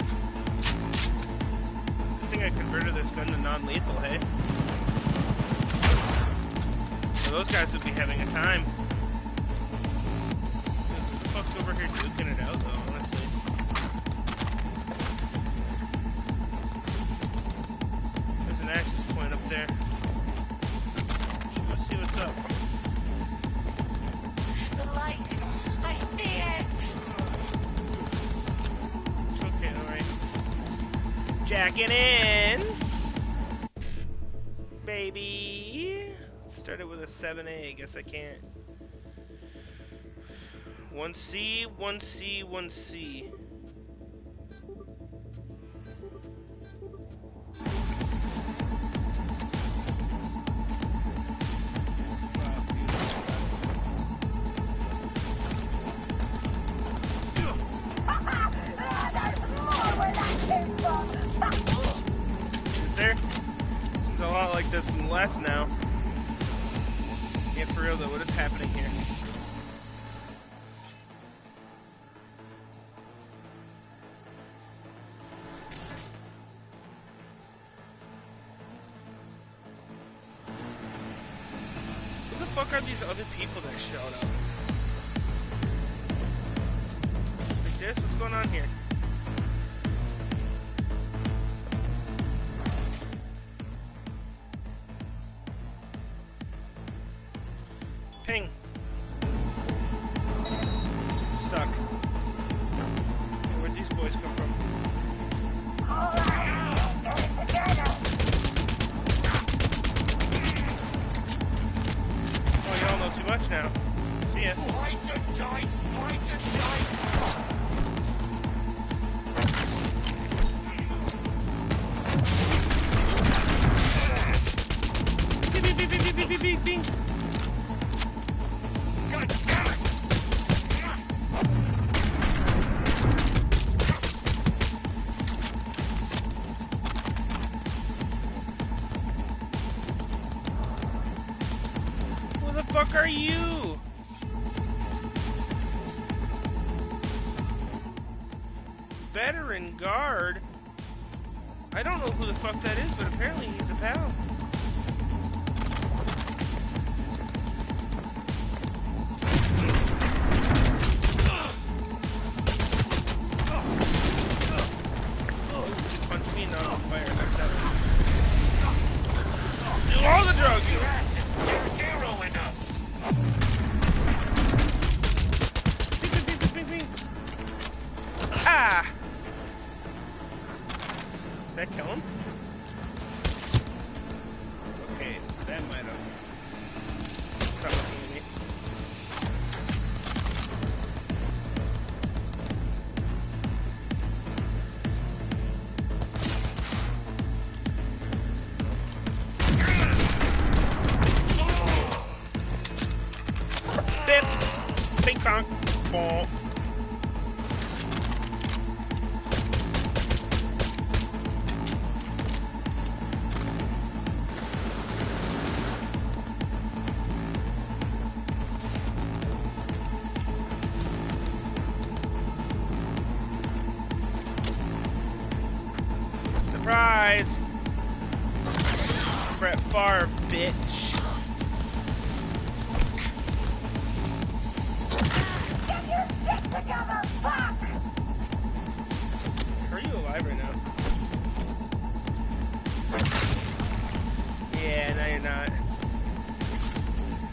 I think I converted this gun to non-lethal, hey? Well, those guys would be having a time. Who the fuck's over here duking it out, though, honestly? There's an there. Let's see what's up. The light. I see it. It's okay, alright. Jacking in. Baby. Started with a 7A. Guess I can't. 1C, 1C, 1C. Is there? Seems a lot like this and less now. Yeah, for real though, what is happening here? Who the fuck are these other people that showed up? Like this? What's going on here? Ping. Stuck. Where'd these boys come from? Oh, y'all know too much now. See ya. Slice and dice, slice and dice. Beep, beep, beep, beep, beep, beep, beep, beep. God damn it! Who the fuck are you? Veteran guard? I don't know who the fuck that is, but apparently he's a pal. Punch me, not on fire. That's that. Do all the drugs! You're heroing us. Bing, bing, bing, bing, bing. Ah! Did that kill him? Okay, that might have. Stop looking at me. Bip! Ping pong! Ball. Surprise! Brett Favre, bitch. Get your shit together, fuck! Are you alive right now? Yeah, no you're not.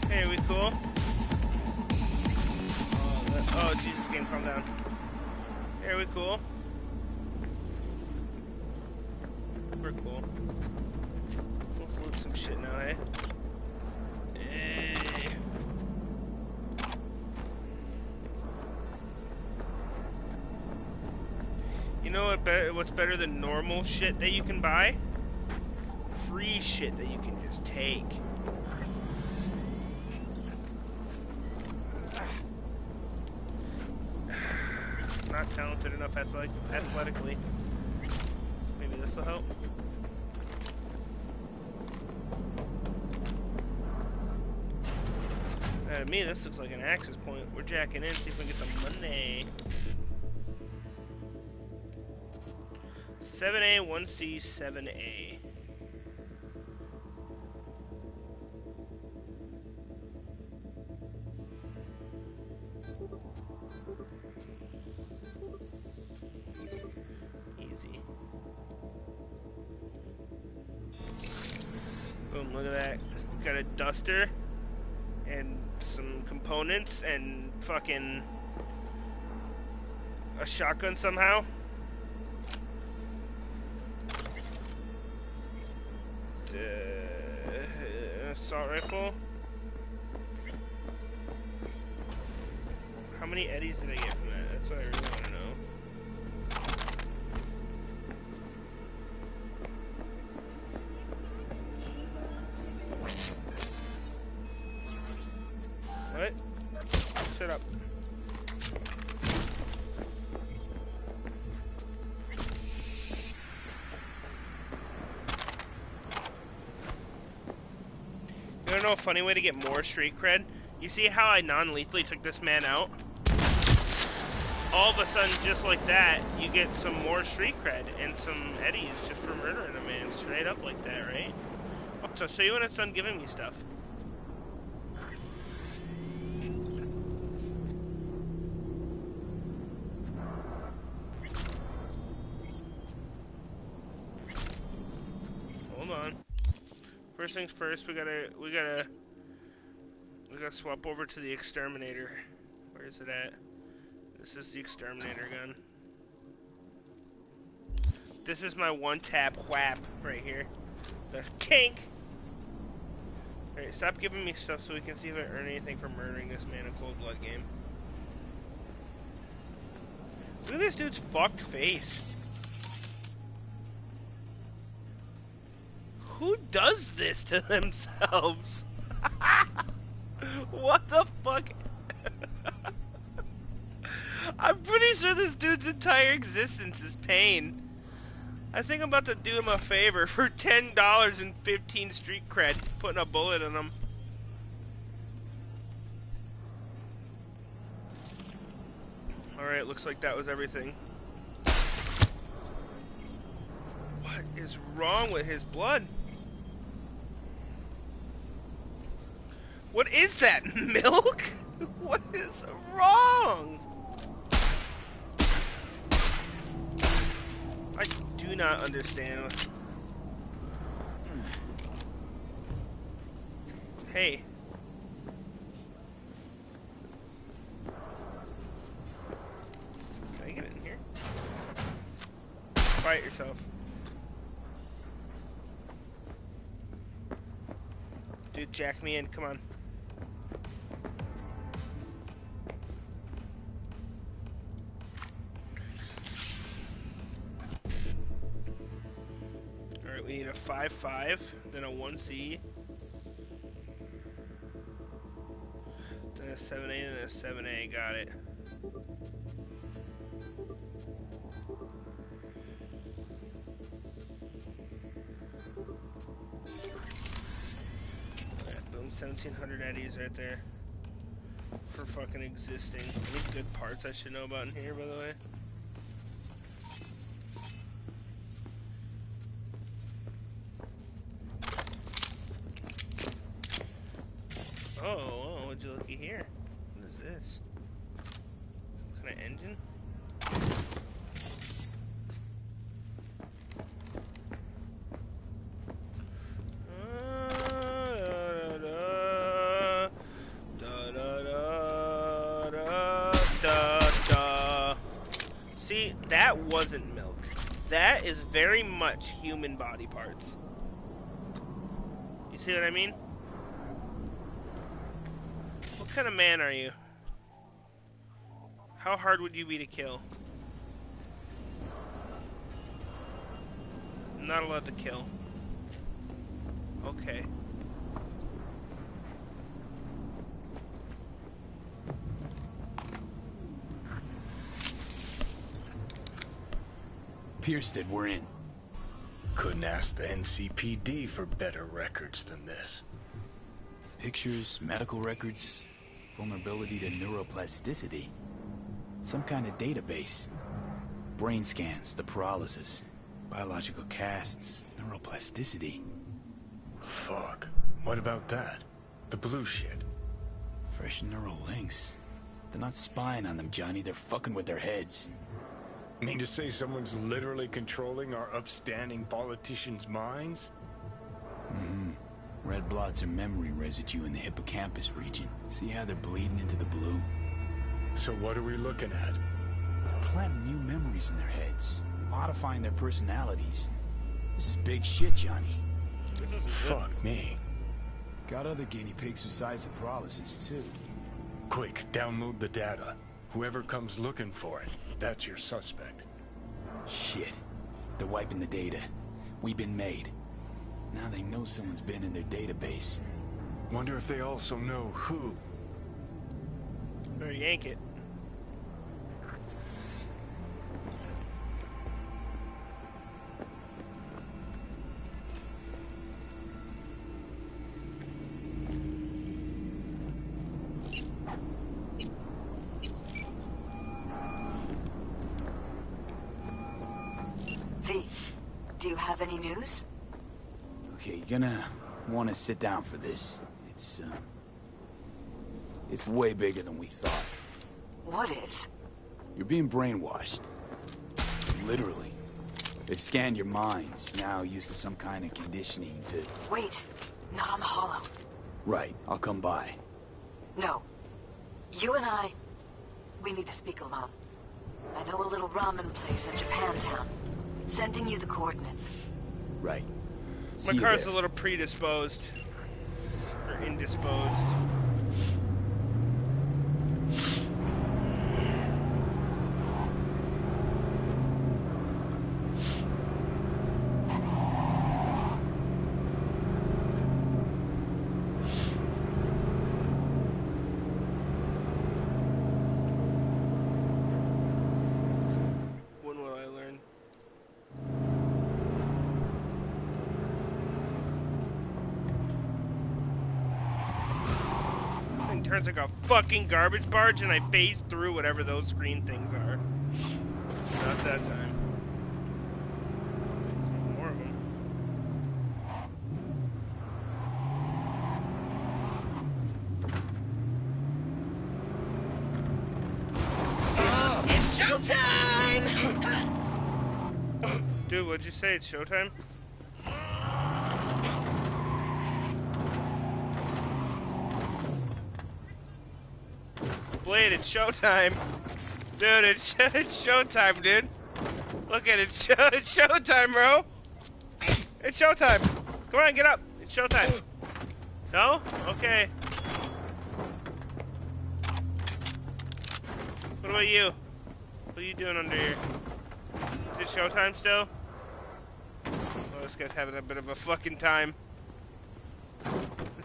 Hey, are we cool? Oh, Jesus, game, calm down. Hey, are we cool? We're cool. Let's loot some shit now, eh? Hey. You know what's better than normal shit that you can buy? Free shit that you can just take. Not talented enough athletically. Maybe this will help. To me, this looks like an access point. We're jacking in, see if we can get the money. 7A, 1C, 7A. Easy. Look at that. Got a duster and some components and fucking a shotgun somehow. Assault rifle. How many eddies did I get from that? That's what I really want to know. What? Shut up. You wanna know a funny way to get more street cred? You see how I non-lethally took this man out? All of a sudden, just like that, you get some more street cred and some eddies just for murdering a man straight up like that, right? So I'll show you when it's done giving me stuff. Hold on. First things first, we gotta swap over to the exterminator. Where is it at? This is the exterminator gun. This is my one-tap whap right here. The kink! Alright, stop giving me stuff so we can see if I earn anything for murdering this man in cold blood game. Look at this dude's fucked face. Who does this to themselves? What the fuck? I'm pretty sure this dude's entire existence is pain. I think I'm about to do him a favor for $10 and 15 street cred, putting a bullet in him. Alright, looks like that was everything. What is wrong with his blood? What is that? Milk? What is wrong? I do not understand. Hey. Can I get in here? Fight yourself. Dude, jack me in. Come on. Alright, we need a 5-5, then a 1C, then a 7A, and then a 7A. Got it. Alright, boom, 1,700 eddies right there. For fucking existing. Any good parts I should know about in here, by the way? Oh, would you looky here? What is this? What kind of engine? See, that wasn't milk. That is very much human body parts. You see what I mean? What kind of man are you? How hard would you be to kill? I'm not allowed to kill. Okay. Pierced it, we're in. Couldn't ask the NCPD for better records than this. Pictures, medical records, vulnerability to neuroplasticity. Some kind of database. Brain scans, the paralysis, biological casts, neuroplasticity. Fuck. What about that? The blue shit. Fresh neural links. They're not spying on them, Johnny. They're fucking with their heads. Mean to say someone's literally controlling our upstanding politicians' minds? Mm-hmm. Red blots are memory residue in the hippocampus region. See how they're bleeding into the blue? So what are we looking at? Planting new memories in their heads, modifying their personalities. This is big shit, Johnny. Fuck me. Got other guinea pigs besides the paralysis, too. Quick, download the data. Whoever comes looking for it, that's your suspect. Shit. They're wiping the data. We've been made. Now they know someone's been in their database. Wonder if they also know who. Better yank it. V, do you have any news? Okay, you're gonna want to sit down for this. It's way bigger than we thought. What is? You're being brainwashed. Literally. They've scanned your minds, now using some kind of conditioning to... Wait, not on the holo. Right, I'll come by. No. You and I, we need to speak alone. I know a little ramen place in Japantown. Sending you the coordinates. Right. My car's a little predisposed. Or indisposed. When will I learn? Thing turns like a fucking garbage barge and I phase through whatever those green things are. Not that time. More of them. It's showtime! Dude, what'd you say? It's showtime? Blade, it's showtime. Dude, it's showtime, dude. Look at it, it's showtime, bro. It's showtime. Come on, get up. It's showtime. No? Okay. What about you? What are you doing under here? Is it showtime still? Oh, this guy's having a bit of a fucking time.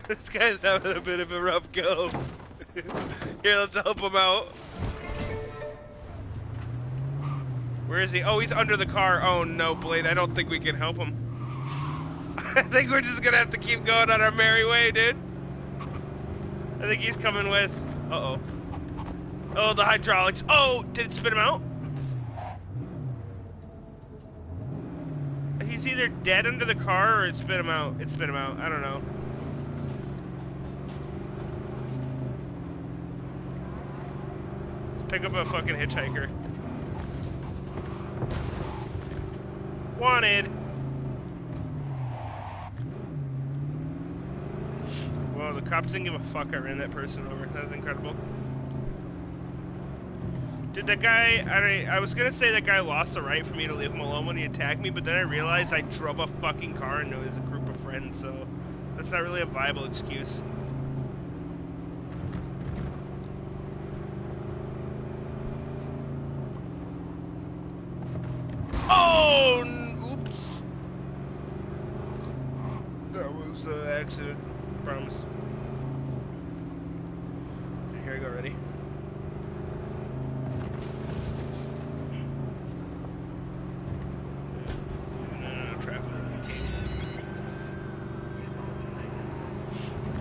This guy's having a bit of a rough go. Here, let's help him out. Where is he? Oh, he's under the car. Oh no, Blade, I don't think we can help him. I think we're just gonna have to keep going on our merry way, dude. I think he's coming with... Uh-oh. Oh, the hydraulics. Oh, did it spit him out? He's either dead under the car or it spit him out. It spit him out. I don't know. Let's pick up a fucking hitchhiker. Wanted. Whoa, the cops didn't give a fuck. I ran that person over. That was incredible. Dude, that guy, I was gonna say that guy lost the right for me to leave him alone when he attacked me, but then I realized I drove a fucking car into his group of friends, so that's not really a viable excuse. Oh! Oops. That was an accident. Promise. Here I go, ready?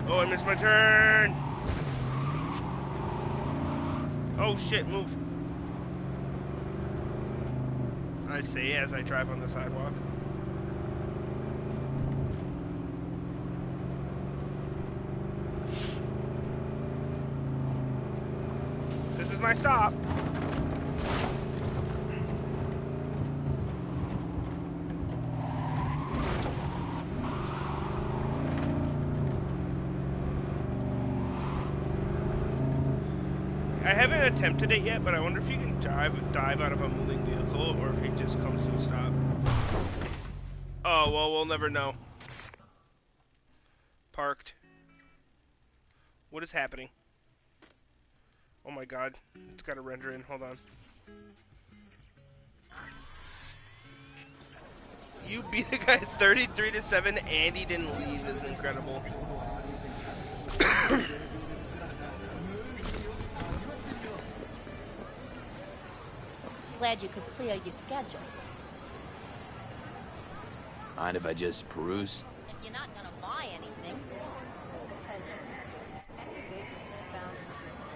Oh, I missed my turn! Oh shit, move. I say as I drive on the sidewalk. This is my stop. I haven't attempted it yet, but I wonder if you can dive out of a moving vehicle, or if it just comes to a stop. Oh, well, we'll never know. Parked. What is happening? Oh my god. It's gotta render in. Hold on. You beat a guy 33-7 and he didn't leave is incredible. Glad you could clear your schedule. Mind if I just peruse? If you're not gonna buy anything.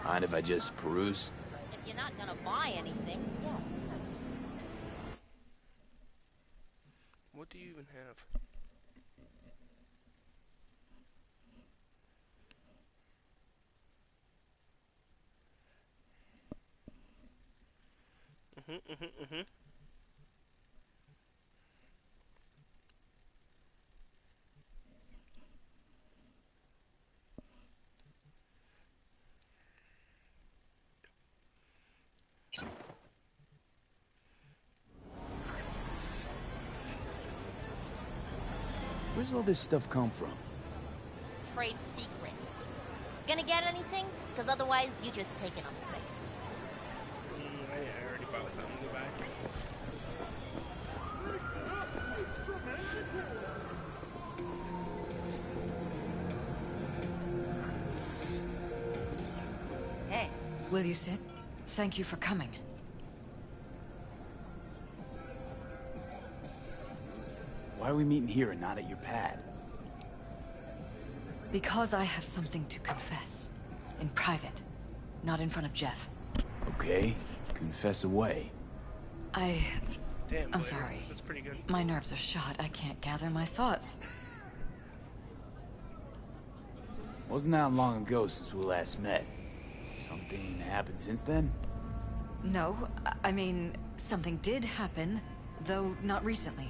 Mind if I just peruse? If you're not gonna buy anything, yes. What do you even have? Where's all this stuff come from? Trade secret. Gonna get anything? Because otherwise you're just taking up space. I already bought something. Goodbye. Hey. Will you sit? Thank you for coming. Why are we meeting here and not at your pad? Because I have something to confess. In private. Not in front of Jeff. Okay, confess away. Damn, I'm sorry. That's pretty good. My nerves are shot. I can't gather my thoughts. Wasn't that long ago since we last met? Something happened since then? No, I mean, something did happen, though not recently.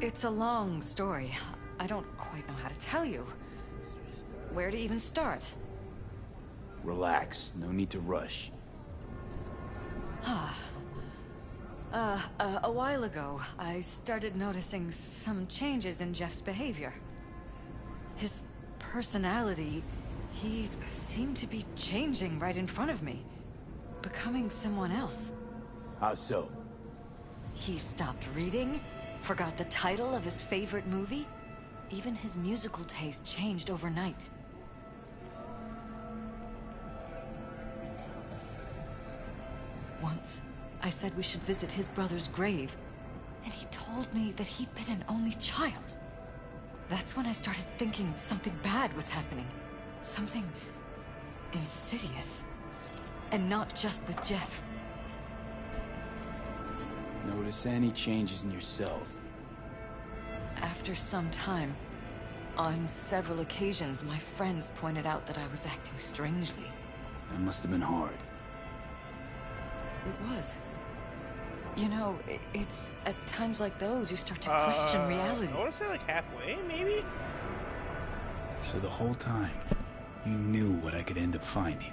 It's a long story. I don't quite know how to tell you. Where to even start? Relax, no need to rush. A while ago, I started noticing some changes in Jeff's behavior. His personality, he seemed to be changing right in front of me. Becoming someone else. How so? He stopped reading, forgot the title of his favorite movie. Even his musical taste changed overnight. Once, I said we should visit his brother's grave, and he told me that he'd been an only child. That's when I started thinking something bad was happening. Something insidious. And not just with Jeff. Notice any changes in yourself? After some time, on several occasions, my friends pointed out that I was acting strangely. That must have been hard. It was. You know, it's at times like those you start to question reality. I want to say like halfway, maybe? So the whole time, you knew what I could end up finding.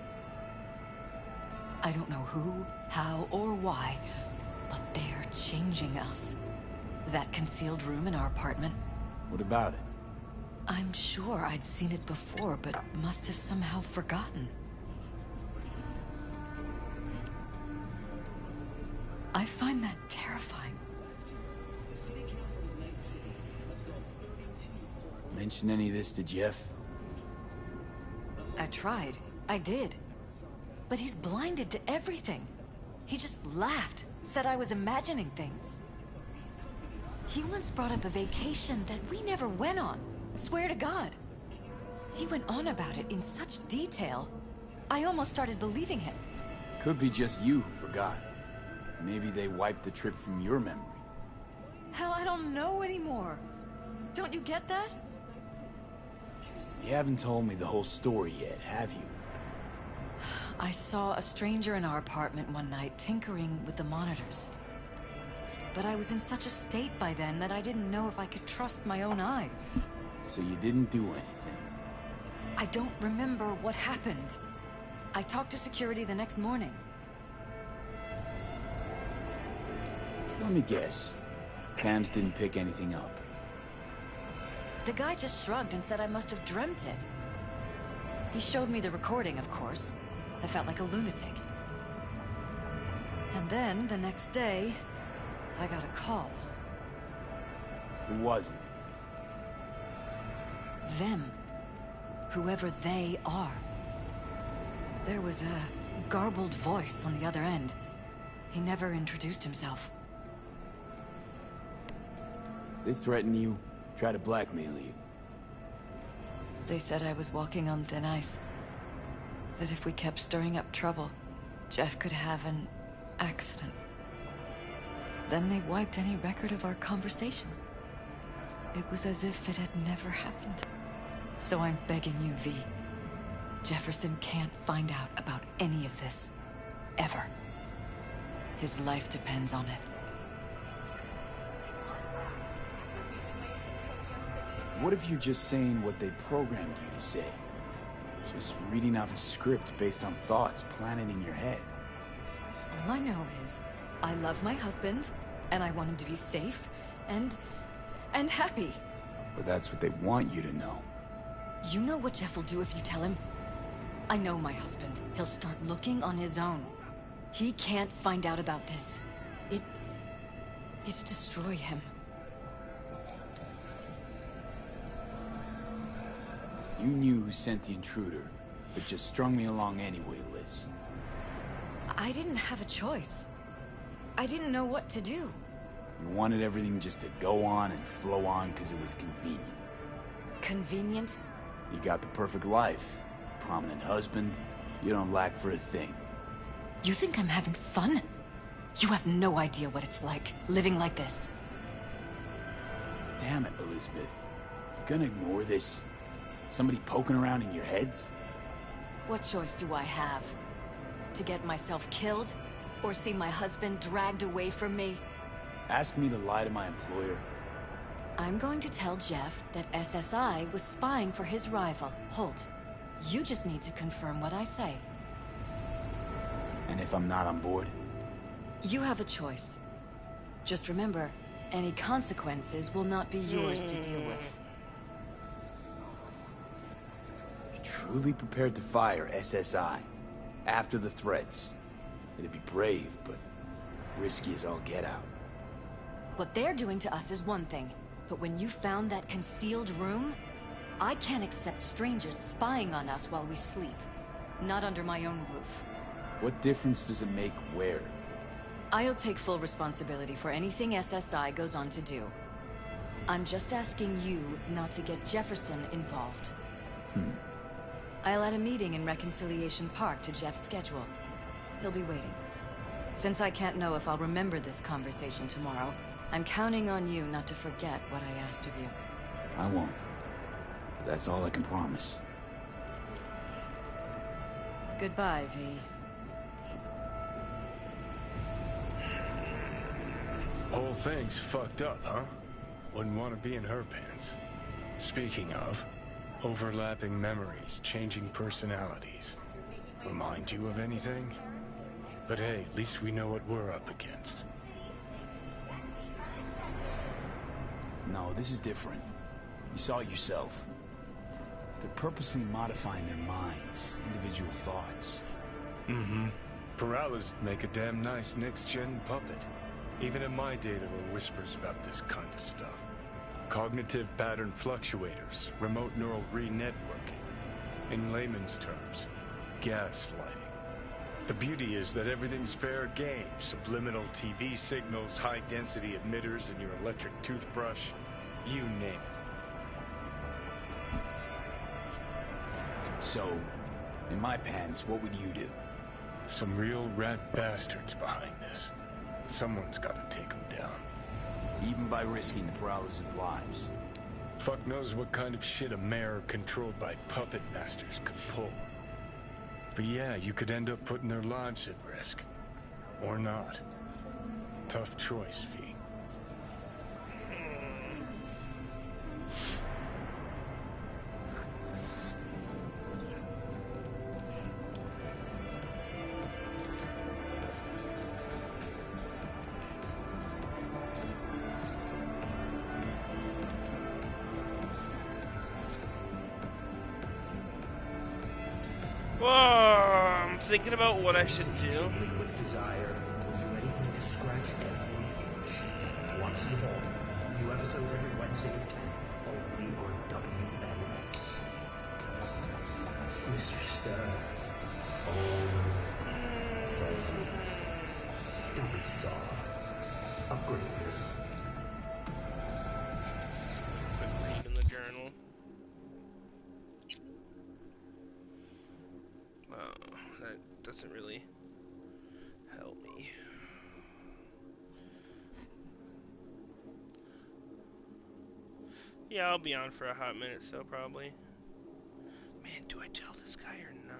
I don't know who, how, or why, but they're changing us. That concealed room in our apartment. What about it? I'm sure I'd seen it before, but must have somehow forgotten. I find that terrifying. Mention any of this to Jeff? I tried. I did. But he's blinded to everything. He just laughed, said I was imagining things. He once brought up a vacation that we never went on. Swear to God. He went on about it in such detail, I almost started believing him. Could be just you who forgot. Maybe they wiped the trip from your memory. Hell, I don't know anymore. Don't you get that? You haven't told me the whole story yet, have you? I saw a stranger in our apartment one night tinkering with the monitors. But I was in such a state by then that I didn't know if I could trust my own eyes. So you didn't do anything? I don't remember what happened. I talked to security the next morning. Let me guess. Cams didn't pick anything up. The guy just shrugged and said I must have dreamt it. He showed me the recording, of course. I felt like a lunatic. And then, the next day, I got a call. Who was it? Them. Whoever they are. There was a garbled voice on the other end. He never introduced himself. They threaten you, try to blackmail you. They said I was walking on thin ice. That if we kept stirring up trouble, Jeff could have an accident. Then they wiped any record of our conversation. It was as if it had never happened. So I'm begging you, V. Jefferson can't find out about any of this. Ever. His life depends on it. What if you're just saying what they programmed you to say? Just reading off a script based on thoughts planted in your head. All I know is, I love my husband, and I want him to be safe, and happy. But that's what they want you to know. You know what Jeff will do if you tell him? I know my husband. He'll start looking on his own. He can't find out about this. It'd destroy him. You knew who sent the intruder, but just strung me along anyway, Liz. I didn't have a choice. I didn't know what to do. You wanted everything just to go on and flow on because it was convenient. Convenient? You got the perfect life. Prominent husband. You don't lack for a thing. You think I'm having fun? You have no idea what it's like, living like this. Damn it, Elizabeth. You gonna ignore this? Somebody poking around in your heads? What choice do I have? To get myself killed? Or see my husband dragged away from me? Ask me to lie to my employer. I'm going to tell Jeff that SSI was spying for his rival, Holt. You just need to confirm what I say. And if I'm not on board? You have a choice. Just remember, any consequences will not be yours to deal with. You're truly prepared to fire SSI after the threats. It'd be brave, but risky as all get out. What they're doing to us is one thing, but when you found that concealed room, I can't accept strangers spying on us while we sleep. Not under my own roof. What difference does it make where? I'll take full responsibility for anything SSI goes on to do. I'm just asking you not to get Jefferson involved. I'll add a meeting in Reconciliation Park to Jeff's schedule. He'll be waiting. Since I can't know if I'll remember this conversation tomorrow, I'm counting on you not to forget what I asked of you. I won't. But that's all I can promise. Goodbye, V. Whole thing's fucked up, huh? Wouldn't want to be in her pants. Speaking of, overlapping memories, changing personalities. Remind you of anything? But hey, at least we know what we're up against. No, this is different. You saw it yourself. They're purposely modifying their minds, individual thoughts. Mm-hmm. Paralysis make a damn nice next-gen puppet. Even in my day, there were whispers about this kind of stuff. Cognitive pattern fluctuators, remote neural re-networking. In layman's terms, gaslighting. The beauty is that everything's fair game. Subliminal TV signals, high-density emitters in your electric toothbrush. You name it. So, in my pants, what would you do? Some real rat bastards behind this. Someone's got to take them down. Even by risking the paralysis lives. Fuck knows what kind of shit a mayor controlled by puppet masters could pull. But yeah, you could end up putting their lives at risk. Or not. Tough choice, V. Whoa, I'm thinking about what I should do. With desire, we'll do anything to scratch every itch. Once and all, new episodes every Wednesday at 10, only on WNX. Mr. Stern. Don't be soft. Upgrade here. Read in the journal. That doesn't really help me. Yeah, I'll be on for a hot minute, so probably. Man, do I tell this guy or not?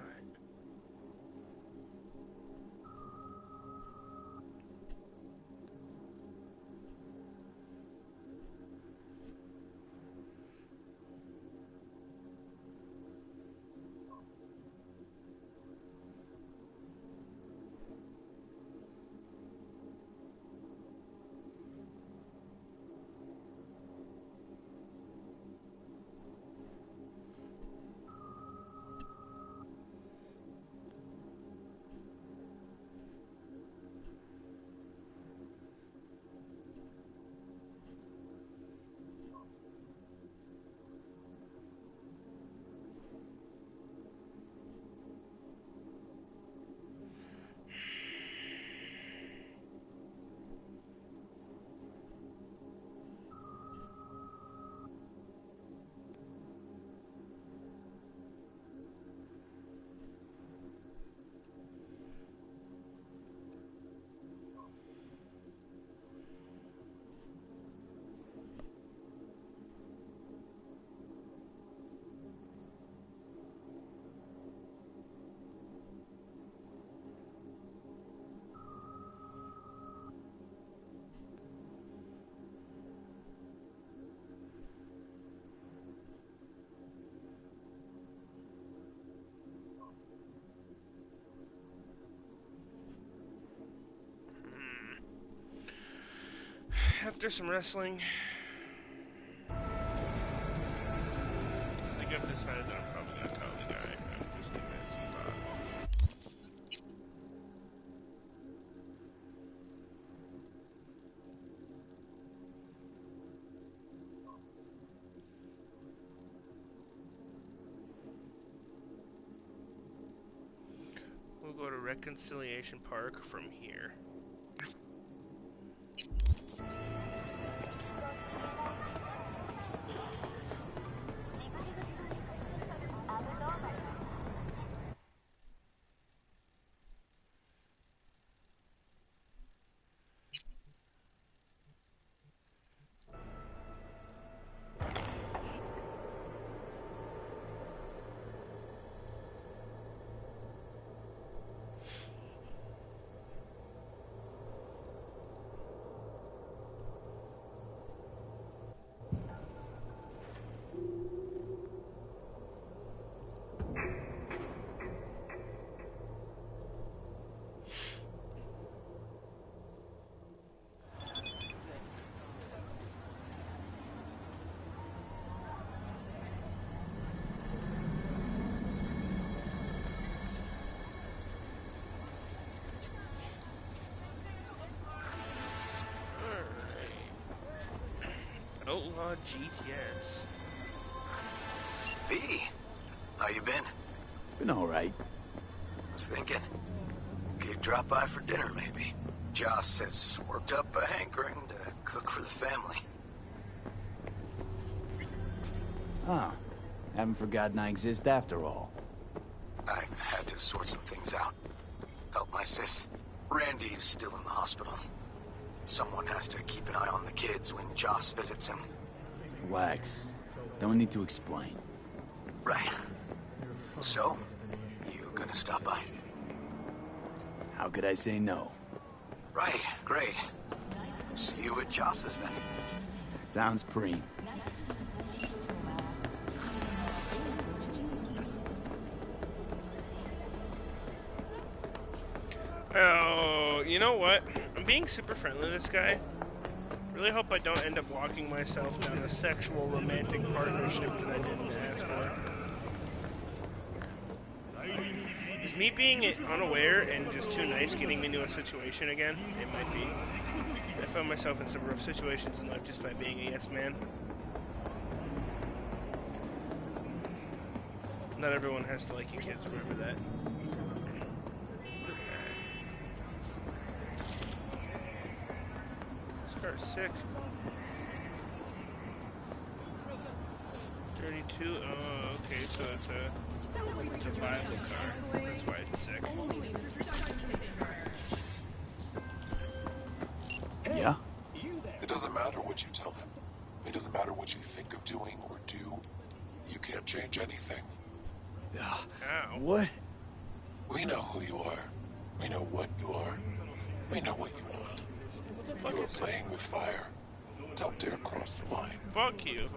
After some wrestling, I think I've decided that I'm probably going to tell the guy. I'm just giving it some thought. We'll go to Reconciliation Park from here. Outlaw GTS. B, how you been? Been alright. Was thinking, could drop by for dinner maybe. Joss has worked up a hankering to cook for the family. Ah, haven't forgotten I exist after all. I had to sort some things out. Help my sis. Randy's still in the hospital. Someone has to keep an eye on the kids when Joss visits him. Relax. Don't need to explain. Right. So, you gonna stop by? How could I say no? Right, great. See you at Joss's then. Sounds preem. Oh, you know what? I'm being super friendly with this guy. Really hope I don't end up walking myself down a sexual romantic partnership that I didn't ask for. Me being unaware and just too nice getting me into a situation again, it might be. I found myself in some rough situations in life just by being a yes man. Not everyone has to like you, kids, remember that. This car's sick. 32, oh, okay, so it's a viable car. That's why it's sick. Yeah? It doesn't matter what you tell him. It doesn't matter what you think of doing or do. You can't change anything. Ow. What? We know who you are. We know what you are. We know what you want. You are playing with fire. Don't dare cross the line. Fuck you.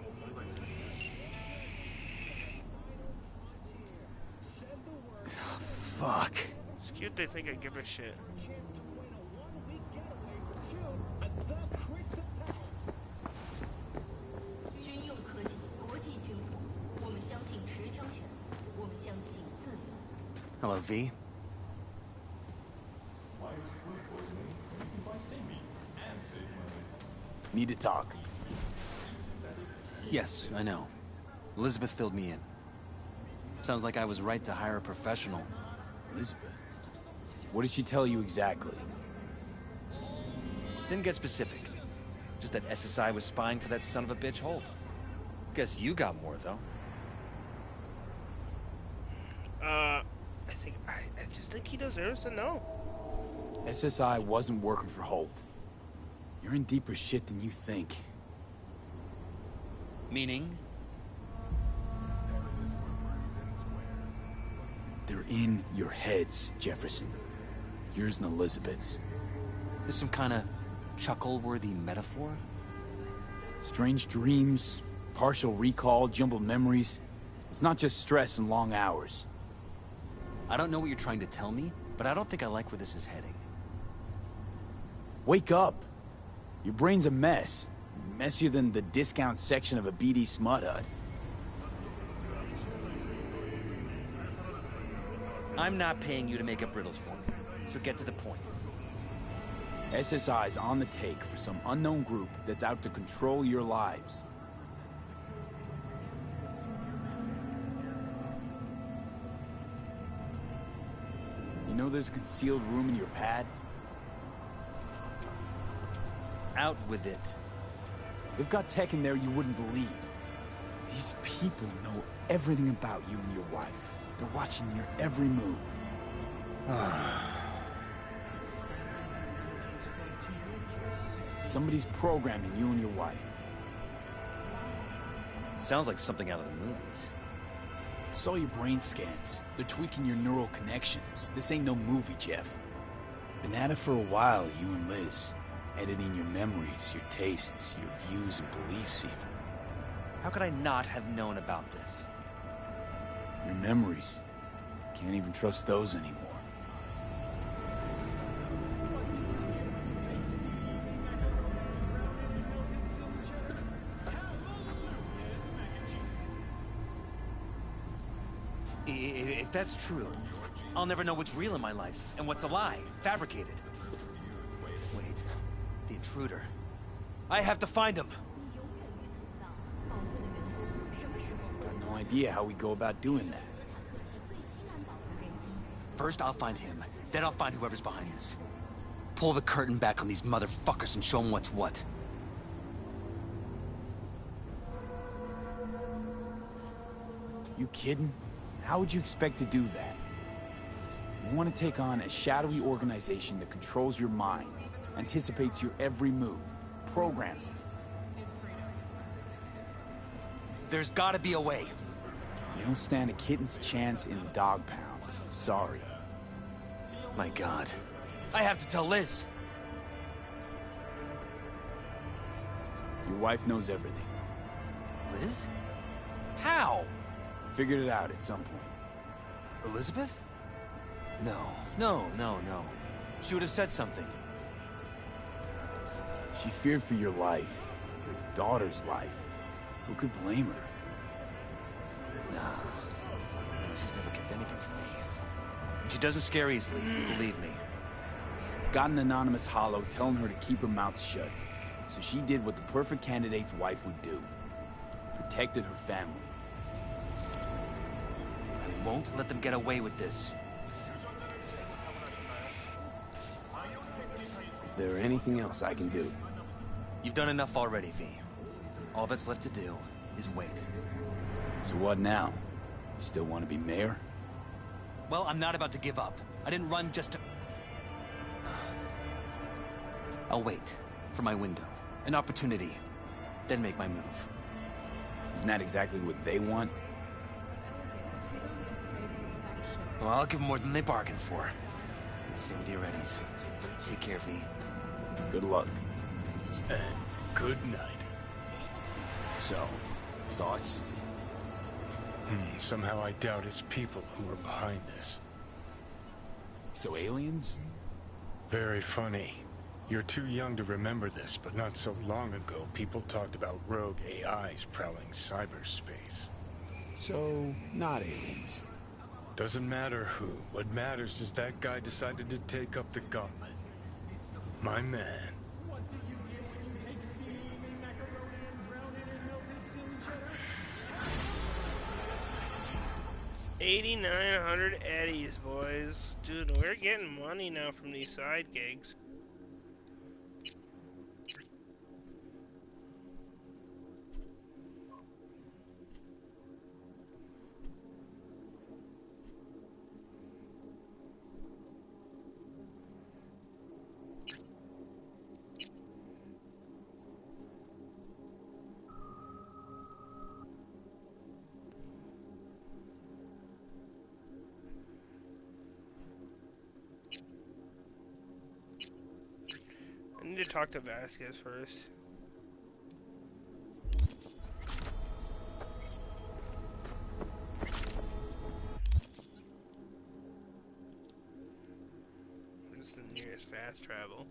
Fuck. It's cute they think I give a shit. Hello, V. Need to talk. Yes, I know. Elizabeth filled me in. Sounds like I was right to hire a professional. Elizabeth? What did she tell you exactly? Didn't get specific. Just that SSI was spying for that son of a bitch Holt. Guess you got more, though. I just think he deserves to know. SSI wasn't working for Holt. You're in deeper shit than you think. Meaning? They're in your heads, Jefferson. Yours and Elizabeth's. This some kind of chuckle-worthy metaphor? Strange dreams, partial recall, jumbled memories. It's not just stress and long hours. I don't know what you're trying to tell me, but I don't think I like where this is heading. Wake up! Your brain's a mess. Messier than the discount section of a BD smut hut. I'm not paying you to make up riddles for me, so get to the point. SSI's on the take for some unknown group that's out to control your lives. You know there's a concealed room in your pad? Out with it. They've got tech in there you wouldn't believe. These people know everything about you and your wife. They're watching your every move. Somebody's programming you and your wife. Sounds like something out of the movies. Saw your brain scans. They're tweaking your neural connections. This ain't no movie, Jeff. Been at it for a while, you and Liz. Editing your memories, your tastes, your views and beliefs even. How could I not have known about this? Your memories. Can't even trust those anymore. If that's true, I'll never know what's real in my life and what's a lie, fabricated. Wait, the intruder. I have to find him. Got no idea how we go about doing that. First, I'll find him. Then I'll find whoever's behind this. Pull the curtain back on these motherfuckers and show them what's what. You kidding? How would you expect to do that? You want to take on a shadowy organization that controls your mind, anticipates your every move, programs it. There's gotta be a way. You don't stand a kitten's chance in the dog pound. Sorry. My God. I have to tell Liz. Your wife knows everything. Liz? How? Figured it out at some point. Elizabeth? No. She would have said something. She feared for your life. Your daughter's life. Who could blame her? No, she's never kept anything from me. She doesn't scare easily, believe me. Got an anonymous holo telling her to keep her mouth shut. So she did what the perfect candidate's wife would do. Protected her family. I won't let them get away with this. Is there anything else I can do? You've done enough already, V. All that's left to do is wait. So what now? You still want to be mayor? Well, I'm not about to give up. I didn't run just to... I'll wait for my window, an opportunity, then make my move. Isn't that exactly what they want? Well, I'll give them more than they bargained for. Same with your Eddies. Take care, V. Good luck. And good night. So, thoughts? Somehow I doubt it's people who are behind this. So aliens? Very funny. You're too young to remember this, but not so long ago, people talked about rogue AIs prowling cyberspace. So, not aliens. Doesn't matter who. What matters is that guy decided to take up the gauntlet. My man. 8,900 eddies, boys. Dude, we're getting money now from these side gigs. I need to talk to Vasquez first. Where's the nearest fast travel?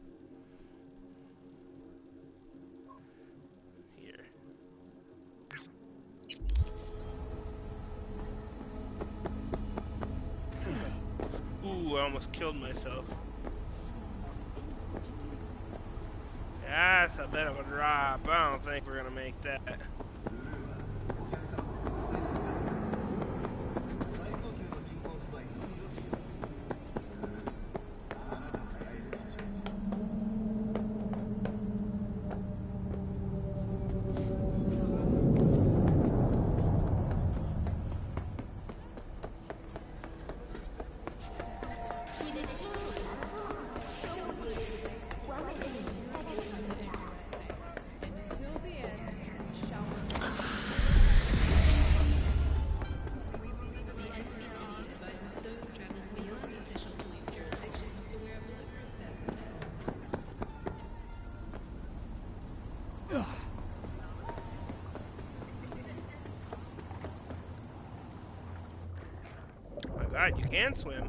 Here. Ooh, I almost killed myself. That's a bit of a drop. I don't think we're gonna make that. You can swim.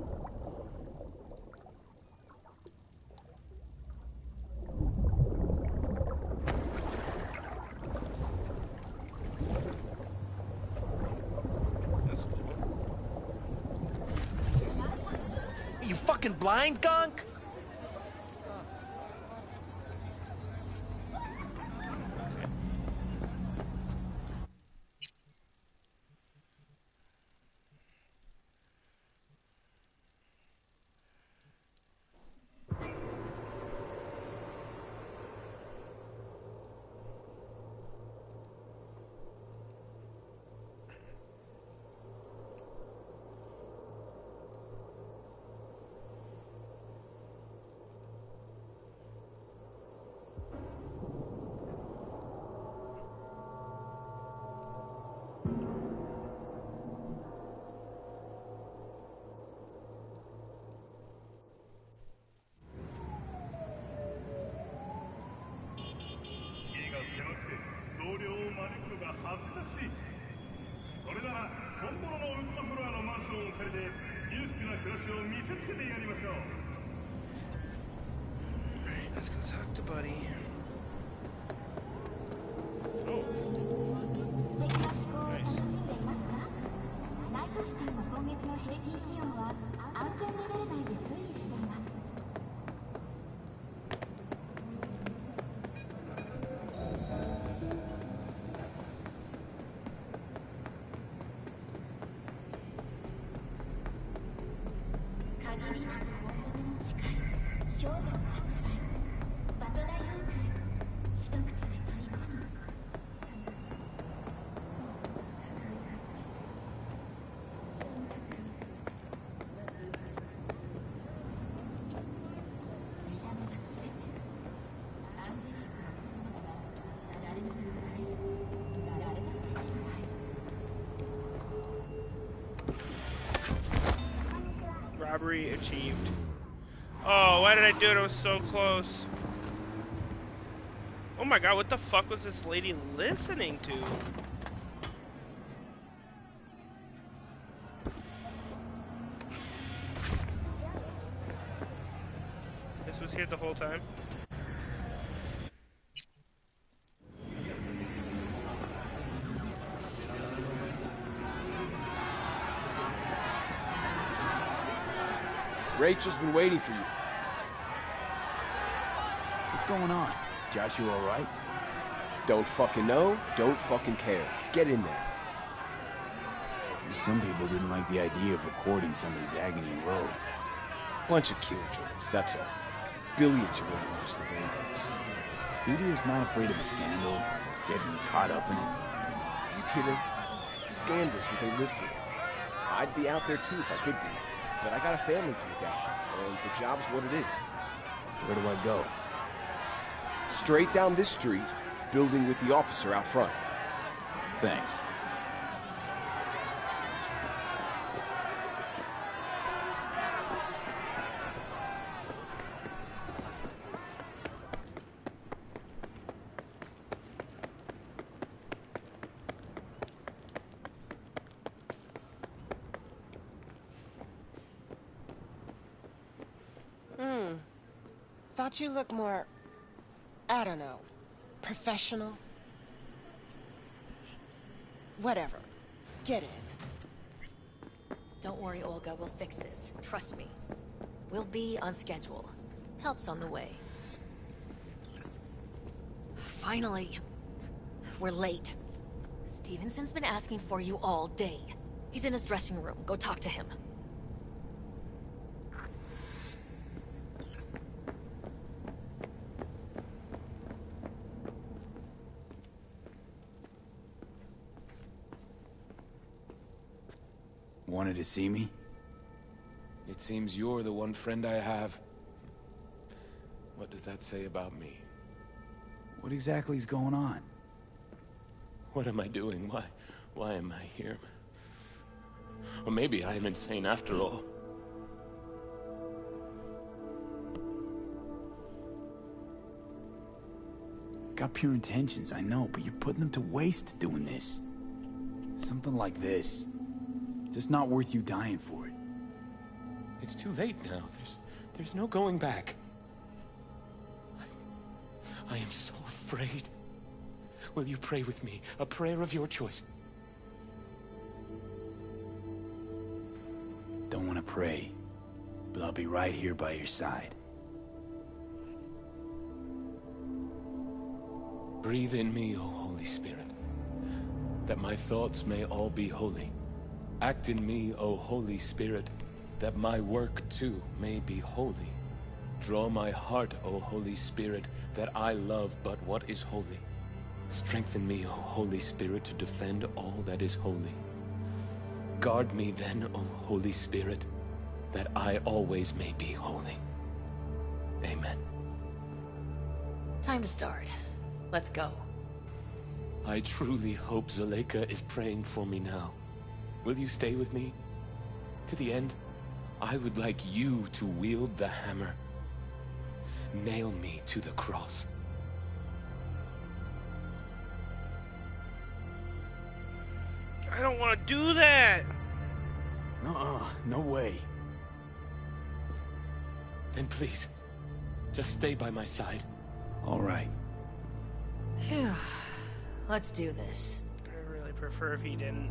That's cool. Are you fucking blind, Gunk? Let's go talk to Buddy. Oh. Nice. Robbery achieved. Oh, why did I do it? I was so close. Oh my god, what the fuck was this lady listening to? This was here the whole time? Rachel's been waiting for you. What's going on? Joshua all right? Don't fucking know, don't fucking care. Get in there. Some people didn't like the idea of recording somebody's agony in road. Bunch of killjoys, that's all. Billions are gonna watch the Bandits. Studio's not afraid of a scandal, getting caught up in it. Are you kidding? Scandal's what they live for. I'd be out there too if I could be. But I got a family to look after, and the job's what it is. Where do I go? Straight down this street, building with the officer out front. Thanks. Thought you looked more, I don't know, professional? Whatever. Get in. Don't worry, Olga. We'll fix this. Trust me. We'll be on schedule. Help's on the way. Finally. We're late. Stevenson's been asking for you all day. He's in his dressing room. Go talk to him. Wanted to see me? It seems you're the one friend I have. What does that say about me? What exactly is going on? What am I doing? Why am I here? Or maybe I am insane after all. Got pure intentions, I know, but you're putting them to waste doing this. Something like this. Just not worth you dying for it. It's too late now. There's no going back. I am so afraid. Will you pray with me? A prayer of your choice. Don't want to pray, but I'll be right here by your side. Breathe in me, O Holy Spirit, that my thoughts may all be holy. Act in me, O Holy Spirit, that my work too may be holy. Draw my heart, O Holy Spirit, that I love but what is holy. Strengthen me, O Holy Spirit, to defend all that is holy. Guard me then, O Holy Spirit, that I always may be holy. Amen. Time to start. Let's go. I truly hope Zuleika is praying for me now. Will you stay with me? To the end, I would like you to wield the hammer. Nail me to the cross. I don't want to do that! No way. Then please, just stay by my side. All right. Phew. Let's do this. I really prefer if he didn't.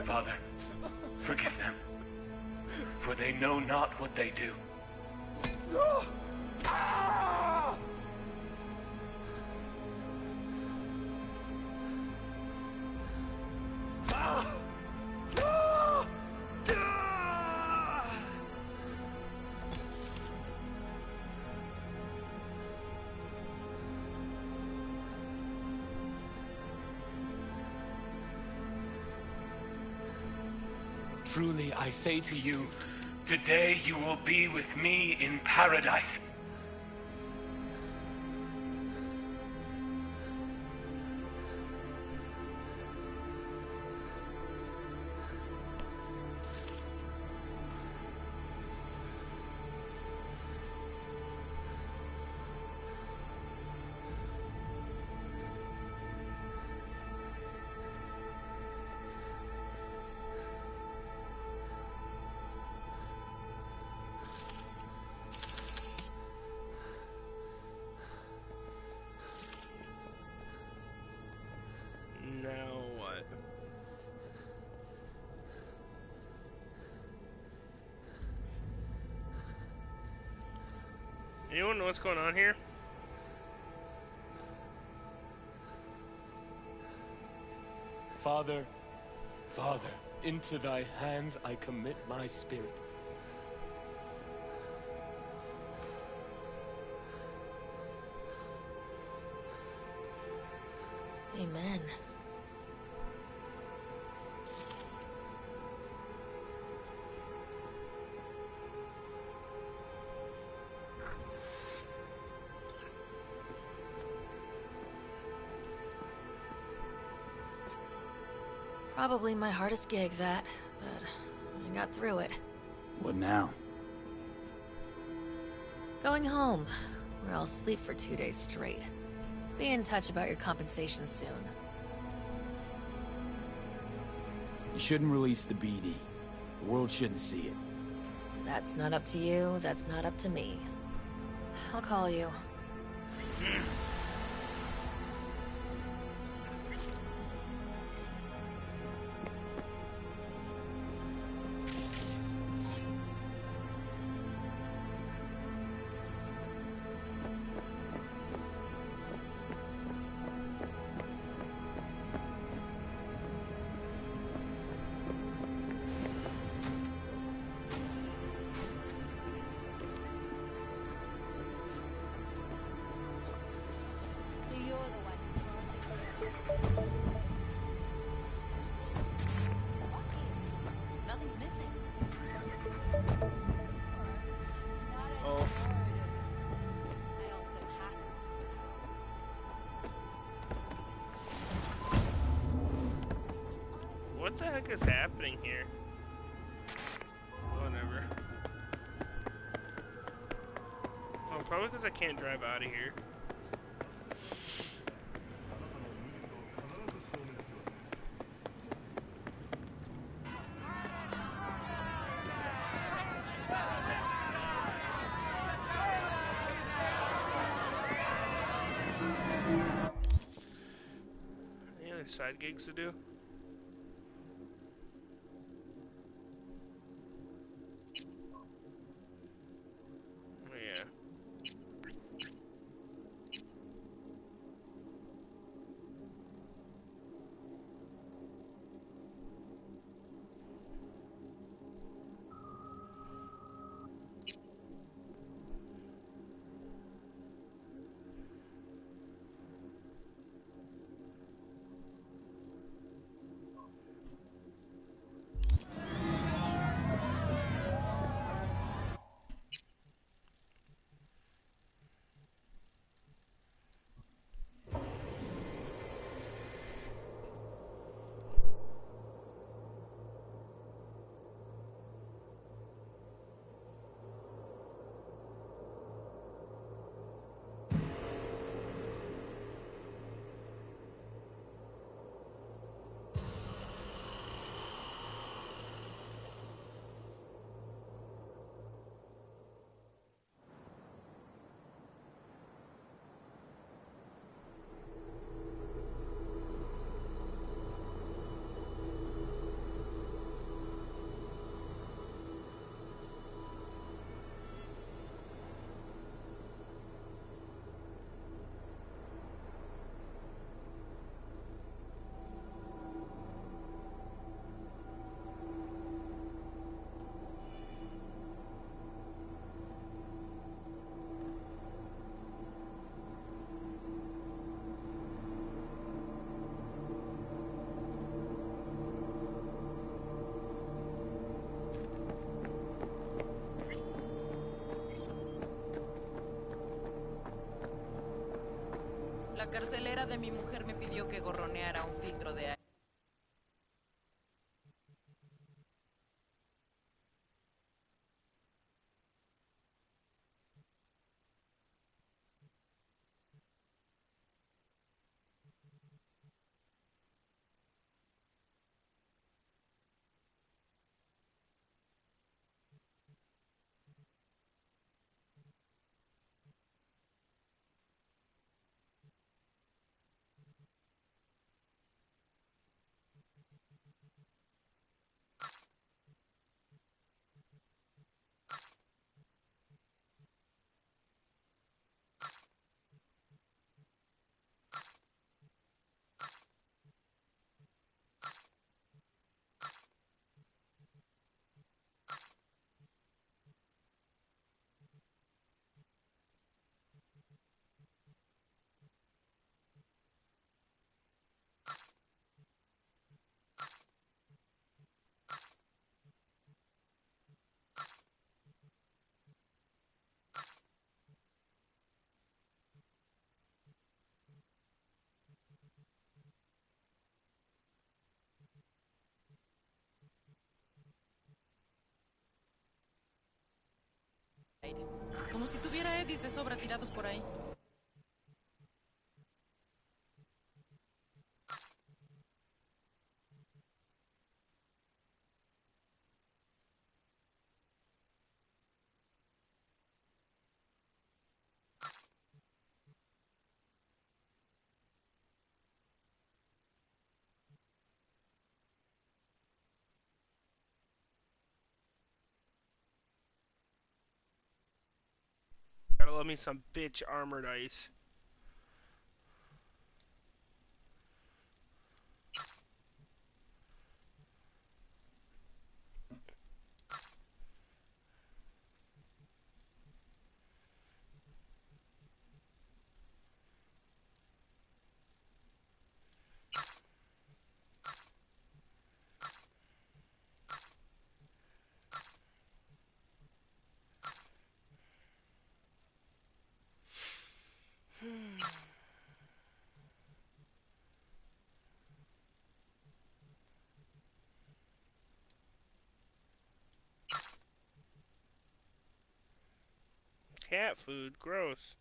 Father, forgive them, for they know not what they do. Truly, I say to you, today you will be with me in paradise. Now what? Anyone know what's going on here? Father, Father, into thy hands I commit my spirit. Amen. Probably my hardest gig, that, but I got through it. What now? Going home, where I'll sleep for 2 days straight. Be in touch about your compensation soon. You shouldn't release the BD. The world shouldn't see it. That's not up to you, that's not up to me. I'll call you. Nothing's missing. Oh. What the heck is happening here? Whatever. Oh, probably because I can't drive out of here. Any other side gigs to do? Oh, yeah. La carcelera de mi mujer me pidió que gorroneara un filtro de aire. Como si tuviera eddies de sobra tirados por ahí. Gotta love me some bitch armored ice. Cat food, gross.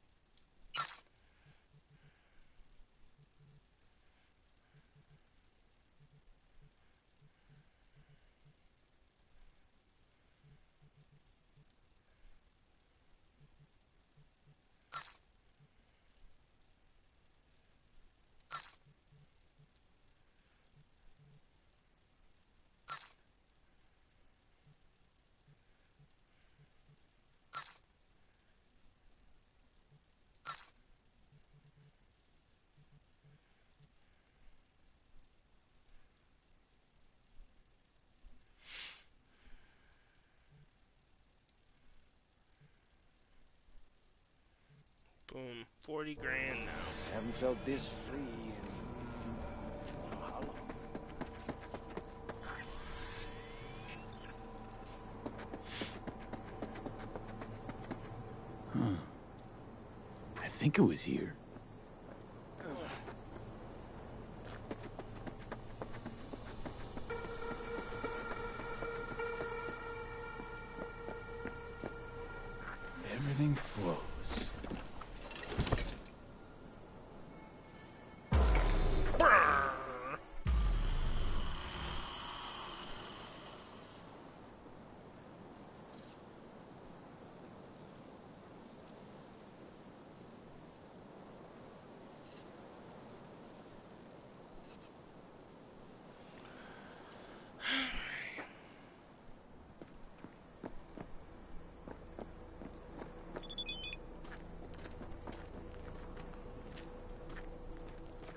Boom, 40 grand now. Haven't felt this free in how long? Huh. I think it was here. Everything flows.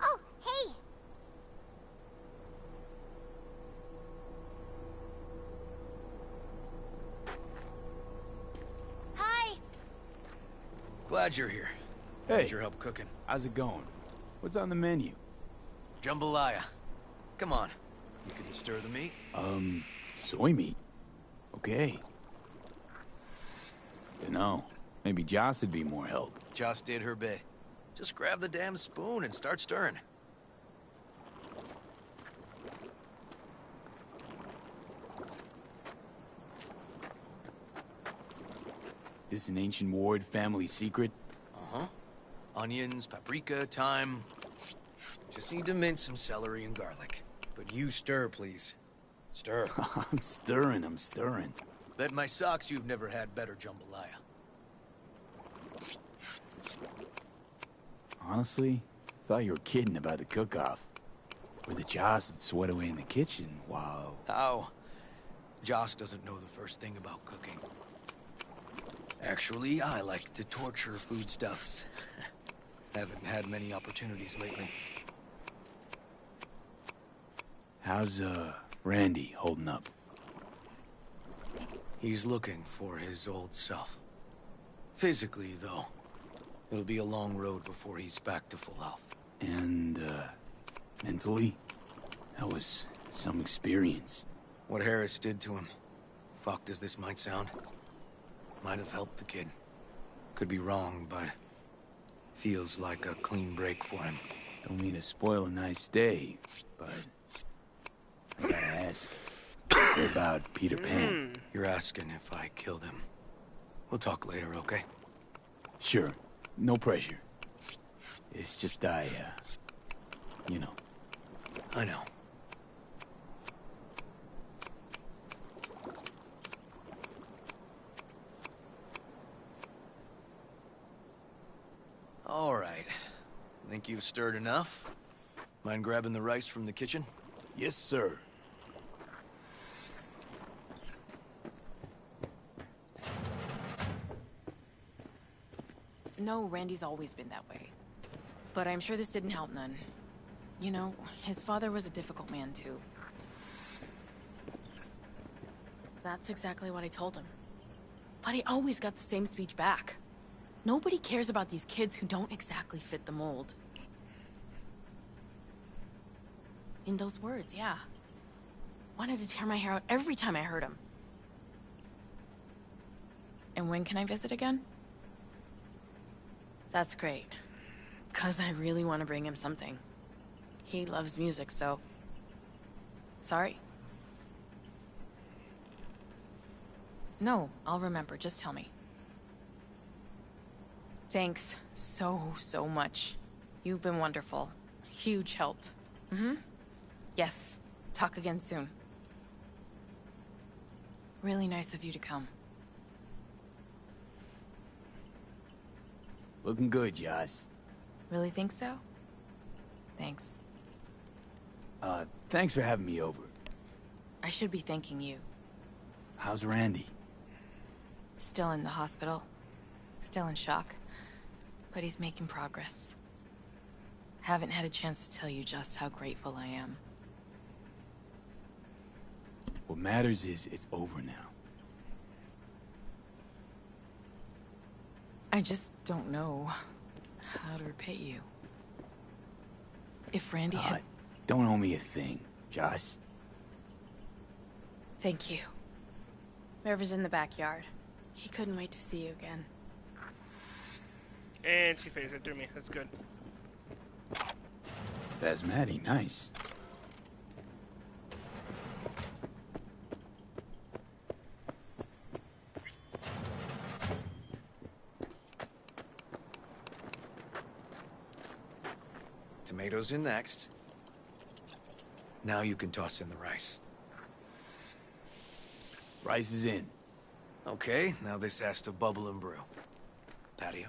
Oh, hey! Hi! Glad you're here. Hey. Need your help cooking. How's it going? What's on the menu? Jambalaya. Come on. You can stir the meat? Soy meat. Okay. Dunno. Maybe Joss would be more help. Joss did her bit. Just grab the damn spoon and start stirring. This an ancient Ward family secret? Uh-huh. Onions, paprika, thyme. Just need to mince some celery and garlic. But you stir, please. Stir. I'm stirring. Bet my socks you've never had better jambalaya. Honestly, thought you were kidding about the cook-off. Where the Joss would sweat away in the kitchen, while... How? Joss doesn't know the first thing about cooking. Actually, I like to torture foodstuffs. Haven't had many opportunities lately. How's, Randy holding up? He's looking for his old self. Physically, though. It'll be a long road before he's back to full health. And, mentally? That was some experience. What Harris did to him, fucked as this might sound, might have helped the kid. Could be wrong, but feels like a clean break for him. Don't mean to spoil a nice day, but I gotta ask. What about Peter Pan? You're asking if I killed him. We'll talk later, okay? Sure. No pressure. It's just you know. I know. All right. Think you've stirred enough? Mind grabbing the rice from the kitchen? Yes, sir. No, Randy's always been that way. But I'm sure this didn't help none. You know, his father was a difficult man, too. That's exactly what I told him. But he always got the same speech back. Nobody cares about these kids who don't exactly fit the mold. In those words, yeah. Wanted to tear my hair out every time I heard him. And when can I visit again? That's great. 'Cause I really want to bring him something. He loves music, so... Sorry? No, I'll remember. Just tell me. Thanks so much. You've been wonderful. Huge help. Mm-hmm. Yes. Talk again soon. Really nice of you to come. Looking good, Joss. Really think so? Thanks. Thanks for having me over. I should be thanking you. How's Randy? Still in the hospital. Still in shock. But he's making progress. Haven't had a chance to tell you just how grateful I am. What matters is it's over now. I just don't know how to repay you. If Randy had... Don't owe me a thing, Joss. Thank you. Merva's in the backyard. He couldn't wait to see you again. And she phased it through me. That's good. Basmati, nice. Tomatoes in next. Now you can toss in the rice. Rice is in. Okay, now this has to bubble and brew. Patio.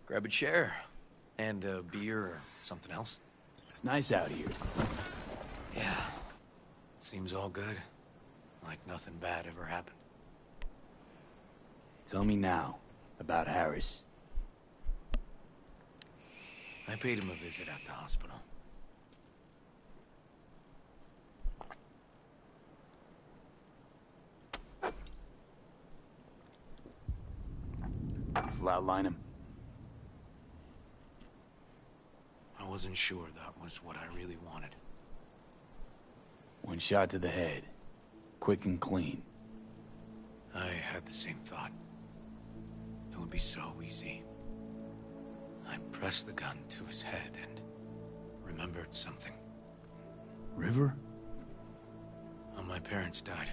Grab a chair. And a beer or something else. It's nice out here. Yeah. Seems all good. Like nothing bad ever happened. Tell me now about Harris. I paid him a visit at the hospital. You flatline him? I wasn't sure that was what I really wanted. One shot to the head. quick and clean. I had the same thought. It would be so easy. I pressed the gun to his head and remembered something. River? When my parents died.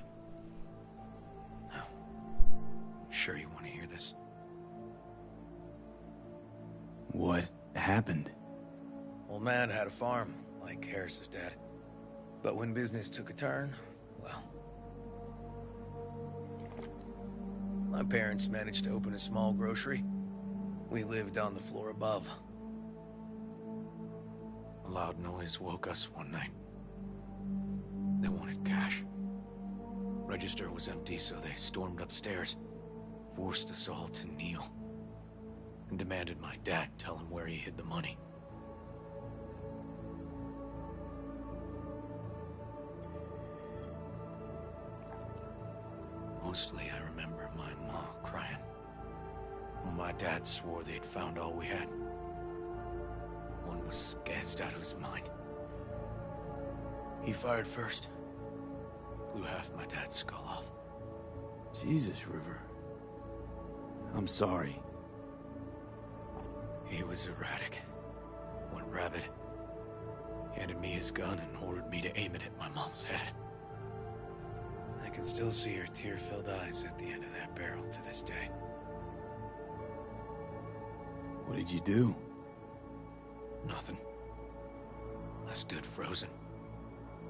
Now, sure you want to hear this? What happened? Old man had a farm, like Harris's dad. But when business took a turn, well... my parents managed to open a small grocery. We lived on the floor above. A loud noise woke us one night. They wanted cash. Register was empty, so they stormed upstairs, forced us all to kneel, and demanded my dad tell him where he hid the money. Mostly, I remember my mom crying. When my dad swore they'd found all we had. One was gassed out of his mind. He fired first. Blew half my dad's skull off. Jesus, River. I'm sorry. He was erratic. Went rabid. Handed me his gun and ordered me to aim it at my mom's head. I can still see her tear-filled eyes at the end of that barrel to this day. What did you do? Nothing. I stood frozen.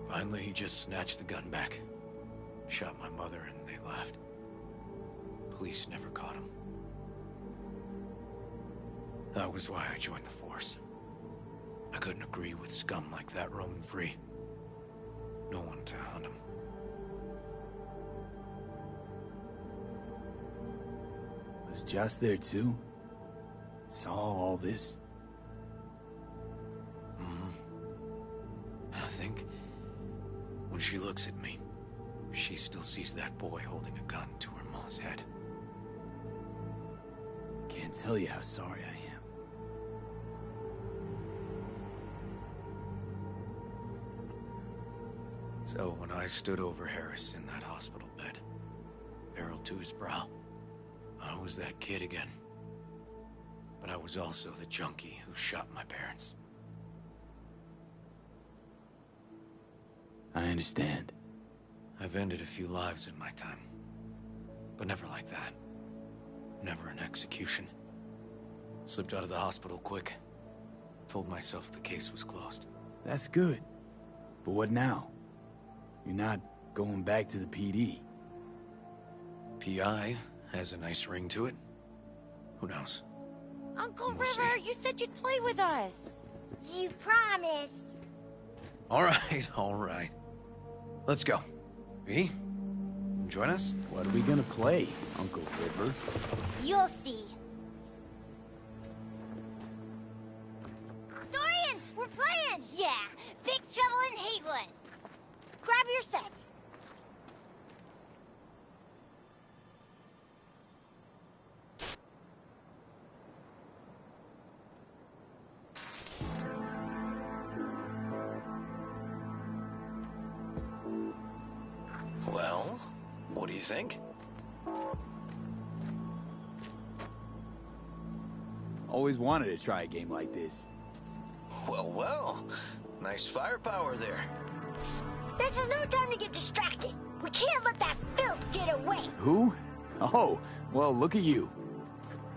Finally, he just snatched the gun back. Shot my mother and they left. Police never caught him. That was why I joined the force. I couldn't agree with scum like that roaming free. No one to hunt him. Was Joss there too? Saw all this? I think when she looks at me, she still sees that boy holding a gun to her mom's head. Can't tell you how sorry I am. So when I stood over Harris in that hospital bed, barrel to his brow, I was that kid again. But I was also the junkie who shot my parents. I understand. I've ended a few lives in my time. But never like that. Never an execution. Slipped out of the hospital quick. Told myself the case was closed. That's good. But what now? You're not going back to the PD. PI has a nice ring to it. Who knows? Uncle We'll River, you said you'd play with us. You promised. All right. Let's go. V, join us? What are we gonna play, Uncle River? You'll see. Dorian, we're playing! Yeah, Big Trouble in Haywood. Grab your set. Well, what do you think? Always wanted to try a game like this. Well. Nice firepower there. This is no time to get distracted. We can't let that filth get away. Who? Oh, well, look at you.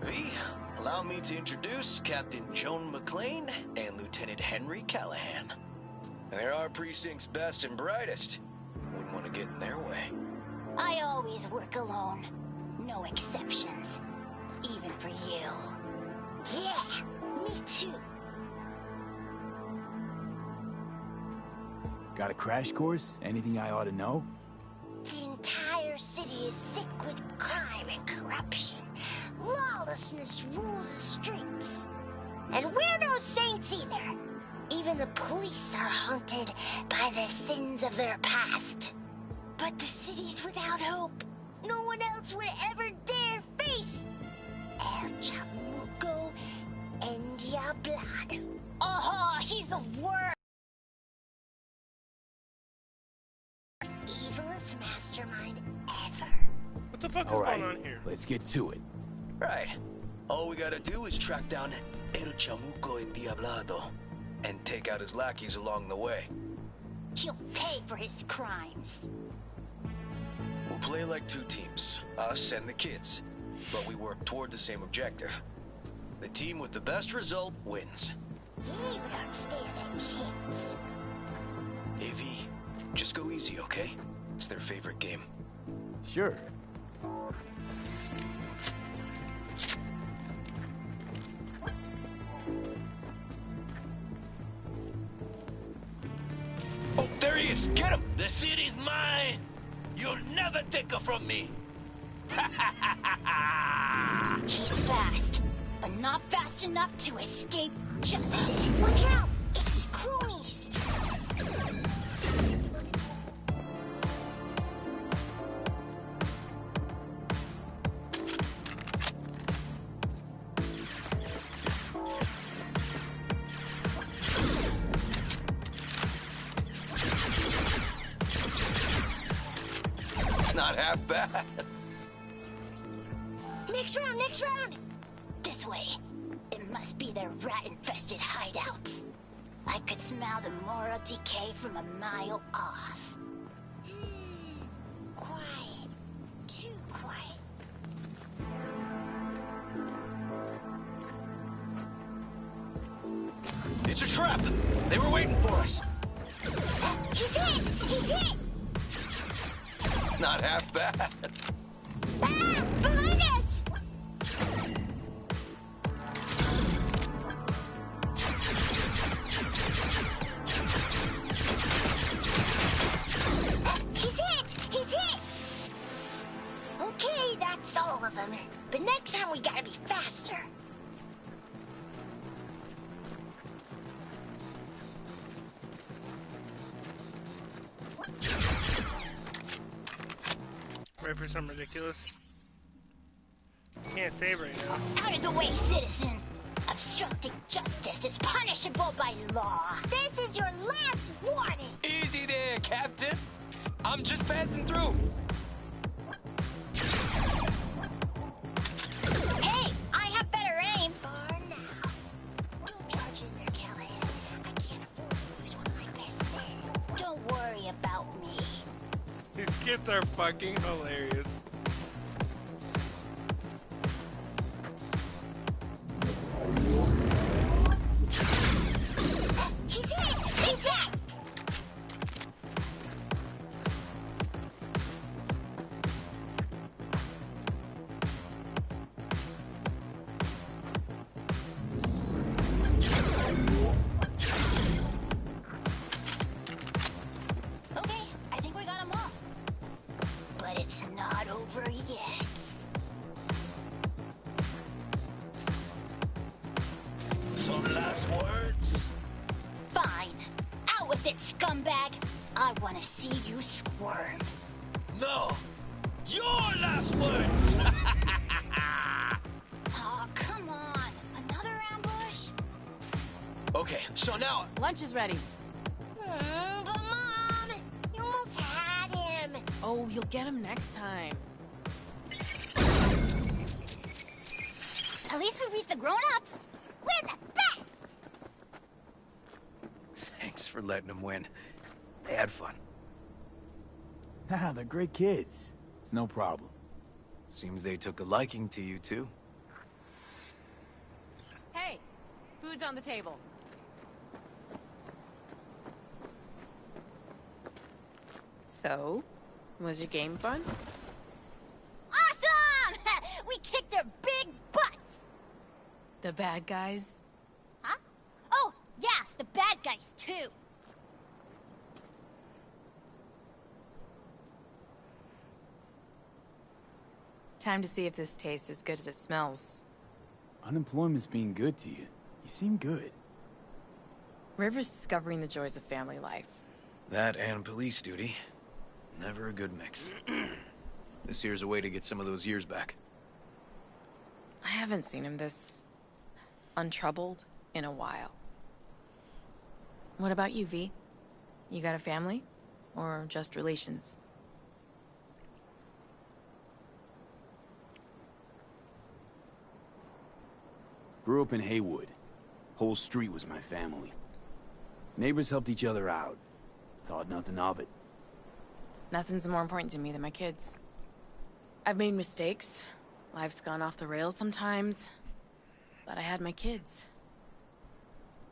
V, allow me to introduce Captain Joan McClane and Lieutenant Henry Callahan. They're our precinct's best and brightest. Wouldn't want to get in their way. I always work alone. No exceptions. Even for you. Yeah, me too. Got a crash course? Anything I ought to know? The entire city is sick with crime and corruption. Lawlessness rules the streets. And we're no saints either. Even the police are haunted by the sins of their past. But the city's without hope. No one else would ever dare face El Chamuco Endiablado. Oh, he's the worst. Evil is master. mastermind ever. What the fuck is All right, going on here? let's get to it. Right. All we gotta do is track down El Chamuco Endiablado and take out his lackeys along the way. He'll pay for his crimes. We'll play like two teams, us and the kids, but we work toward the same objective. The team with the best result wins. You don't stand a chance. AV, just go easy, okay? It's their favorite game. Sure. Oh, there he is! Get him! The city's mine! You'll never take her from me! He's fast, but not fast enough to escape justice. Watch out! It's his cronies! Not half bad. Next round, next round! This way. It must be their rat-infested hideouts. I could smell the moral decay from a mile off. Quiet. Too quiet. It's a trap! They were waiting for us! He's hit! He's hit! Not half bad. Ah! Behind us! He's hit! He's hit! Okay, that's all of them. But next time we gotta be faster. Ready for something ridiculous? Can't save right now. Out of the way, citizen! Obstructing justice is punishable by law. This is your last warning! Easy there, Captain. I'm just passing through. Hey, I have better aim. For now. Don't charge in there, Callahan. I can't afford to lose one of my best men. Don't worry about me. These kids are fucking hilarious. He's hit! He's hit! Okay, I think we got them all. But it's not over yet. Some last words? Fine. Out with it, scumbag. I want to see you squirm. No! Your last words! Oh, come on. Another ambush? Okay, so now... Lunch is ready. But Mom, you almost had him. Oh, you'll get him next time. At least we beat the grown-ups. We're the best. Thanks for letting them win. They had fun. Haha, they're great kids. It's no problem. Seems they took a liking to you, too. Hey, food's on the table. So, was your game fun? Awesome! We kicked their big butts. The bad guys? Huh? Oh, yeah, the bad guys, too. Time to see if this tastes as good as it smells. Unemployment's being good to you. You seem good. River's discovering the joys of family life. That and police duty. Never a good mix. This here's a way to get some of those years back. I haven't seen him this untroubled in a while. What about you, V? You got a family? Or just relations? Grew up in Haywood. Whole street was my family. Neighbors helped each other out. Thought nothing of it. Nothing's more important to me than my kids. I've made mistakes. Life's gone off the rails sometimes. But I had my kids.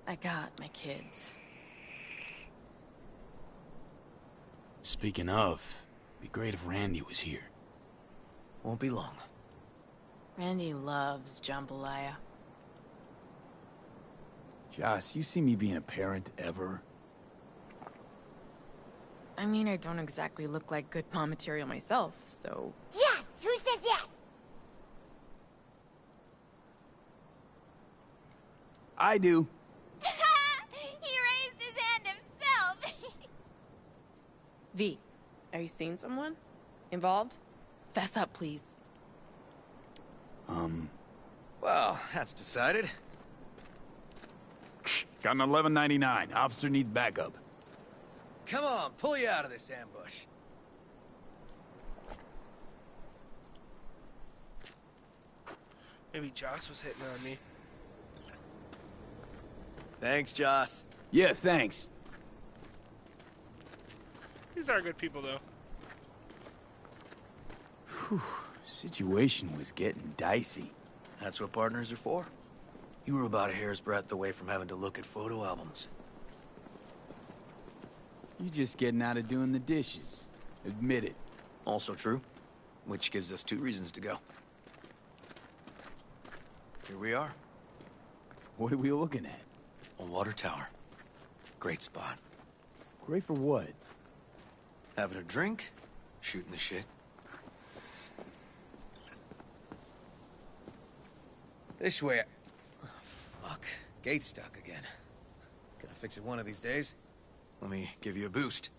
I got my kids. Speaking of, it'd be great if Randy was here. Won't be long. Randy loves jambalaya. Joss, you see me being a parent ever? I mean, I don't exactly look like good mom material myself, so... Yes! Who says yes? I do. He raised his hand himself. V, are you seeing someone? Involved? Fess up, please. Well, that's decided. Got an 1199. Officer needs backup. Come on, pull you out of this ambush. Maybe Joss was hitting on me. Thanks, Joss. Yeah, thanks. These are good people, though. Whew. Situation was getting dicey. That's what partners are for. You were about a hair's breadth away from having to look at photo albums. You just getting out of doing the dishes. Admit it. Also true. Which gives us 2 reasons to go. Here we are. What are we looking at? A water tower. Great spot. Great for what? Having a drink, shooting the shit. This way. Oh, fuck. Gate's stuck again. Gonna fix it one of these days. Let me give you a boost.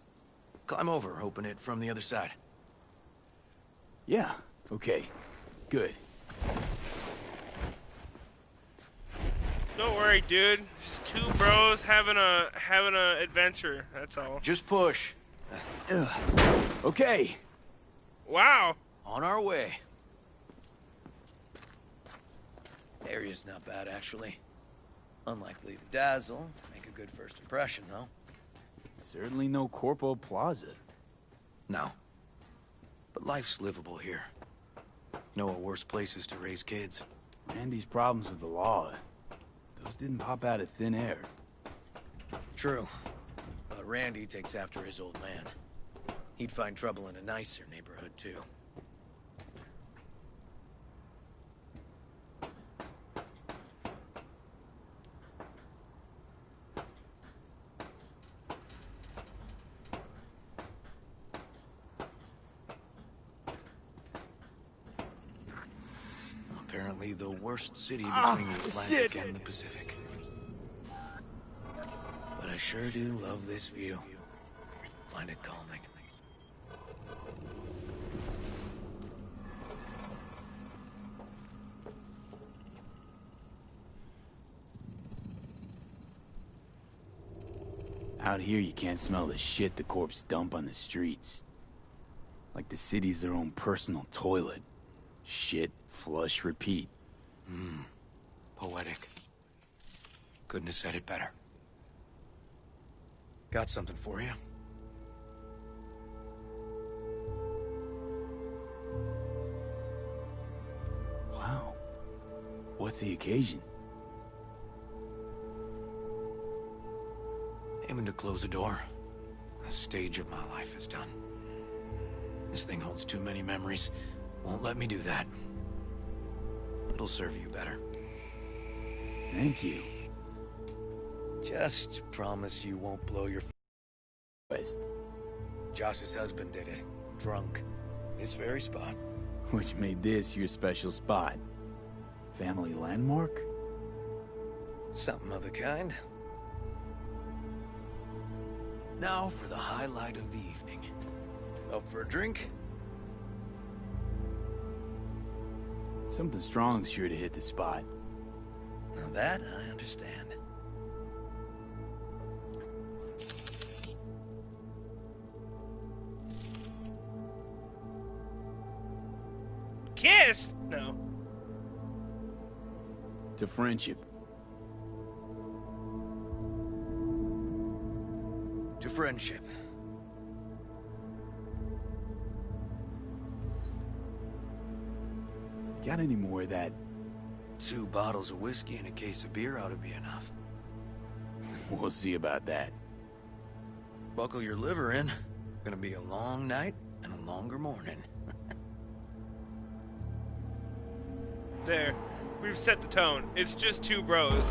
Climb over, open it from the other side. Yeah, okay. Good. Don't worry, dude. Just 2 bros having a adventure. That's all. Just push. Okay. Wow. On our way. Area's not bad, actually. Unlikely to dazzle. Make a good first impression, though. Certainly no Corpo Plaza. No. But life's livable here. Know of worse places to raise kids. Randy's problems with the law. Those didn't pop out of thin air. True. But Randy takes after his old man. He'd find trouble in a nicer neighborhood, too. Apparently the worst city between the Atlantic and the Pacific. But I sure do love this view. Find it calming. Out here you can't smell the shit the corpse dump on the streets. Like the city's their own personal toilet. Shit, flush, repeat. Poetic. Couldn't have said it better. Got something for you. Wow. What's the occasion? Aiming to close the door. The stage of my life is done. This thing holds too many memories. Won't let me do that. It'll serve you better. Thank you. Just promise you won't blow your West. Josh's husband did it. Drunk. This very spot. Which made this your special spot. Family landmark? Something of the kind. Now for the highlight of the evening. Up for a drink? Something strong's sure to hit the spot. Now that I understand. Kiss? No. to friendship. To friendship. Got any more of that? 2 bottles of whiskey and a case of beer ought to be enough. We'll see about that. Buckle your liver in. Gonna be a long night and a longer morning. There. We've set the tone. It's just 2 bros.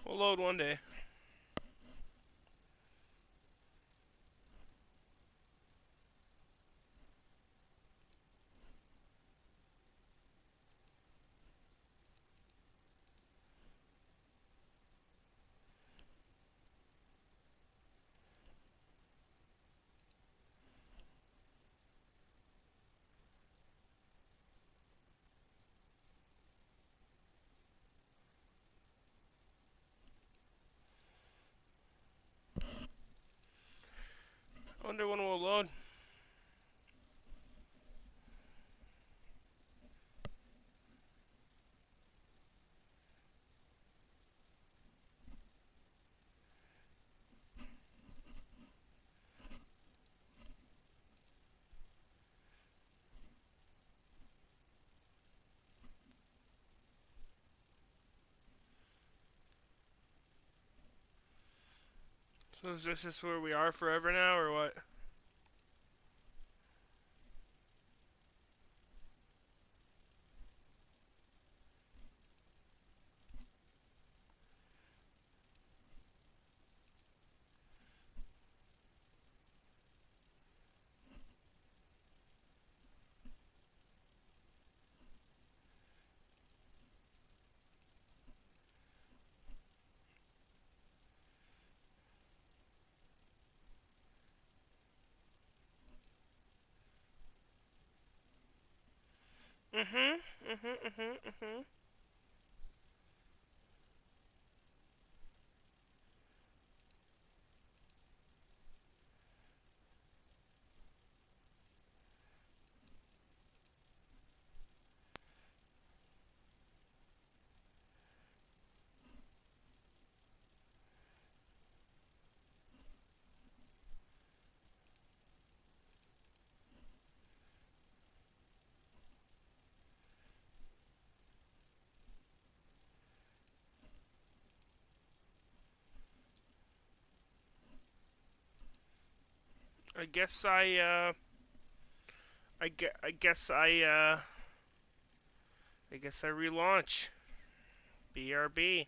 We'll load one day. I wonder when we'll load. So is this just where we are forever now, or what? Mm-hmm. I guess I guess I relaunch. BRB.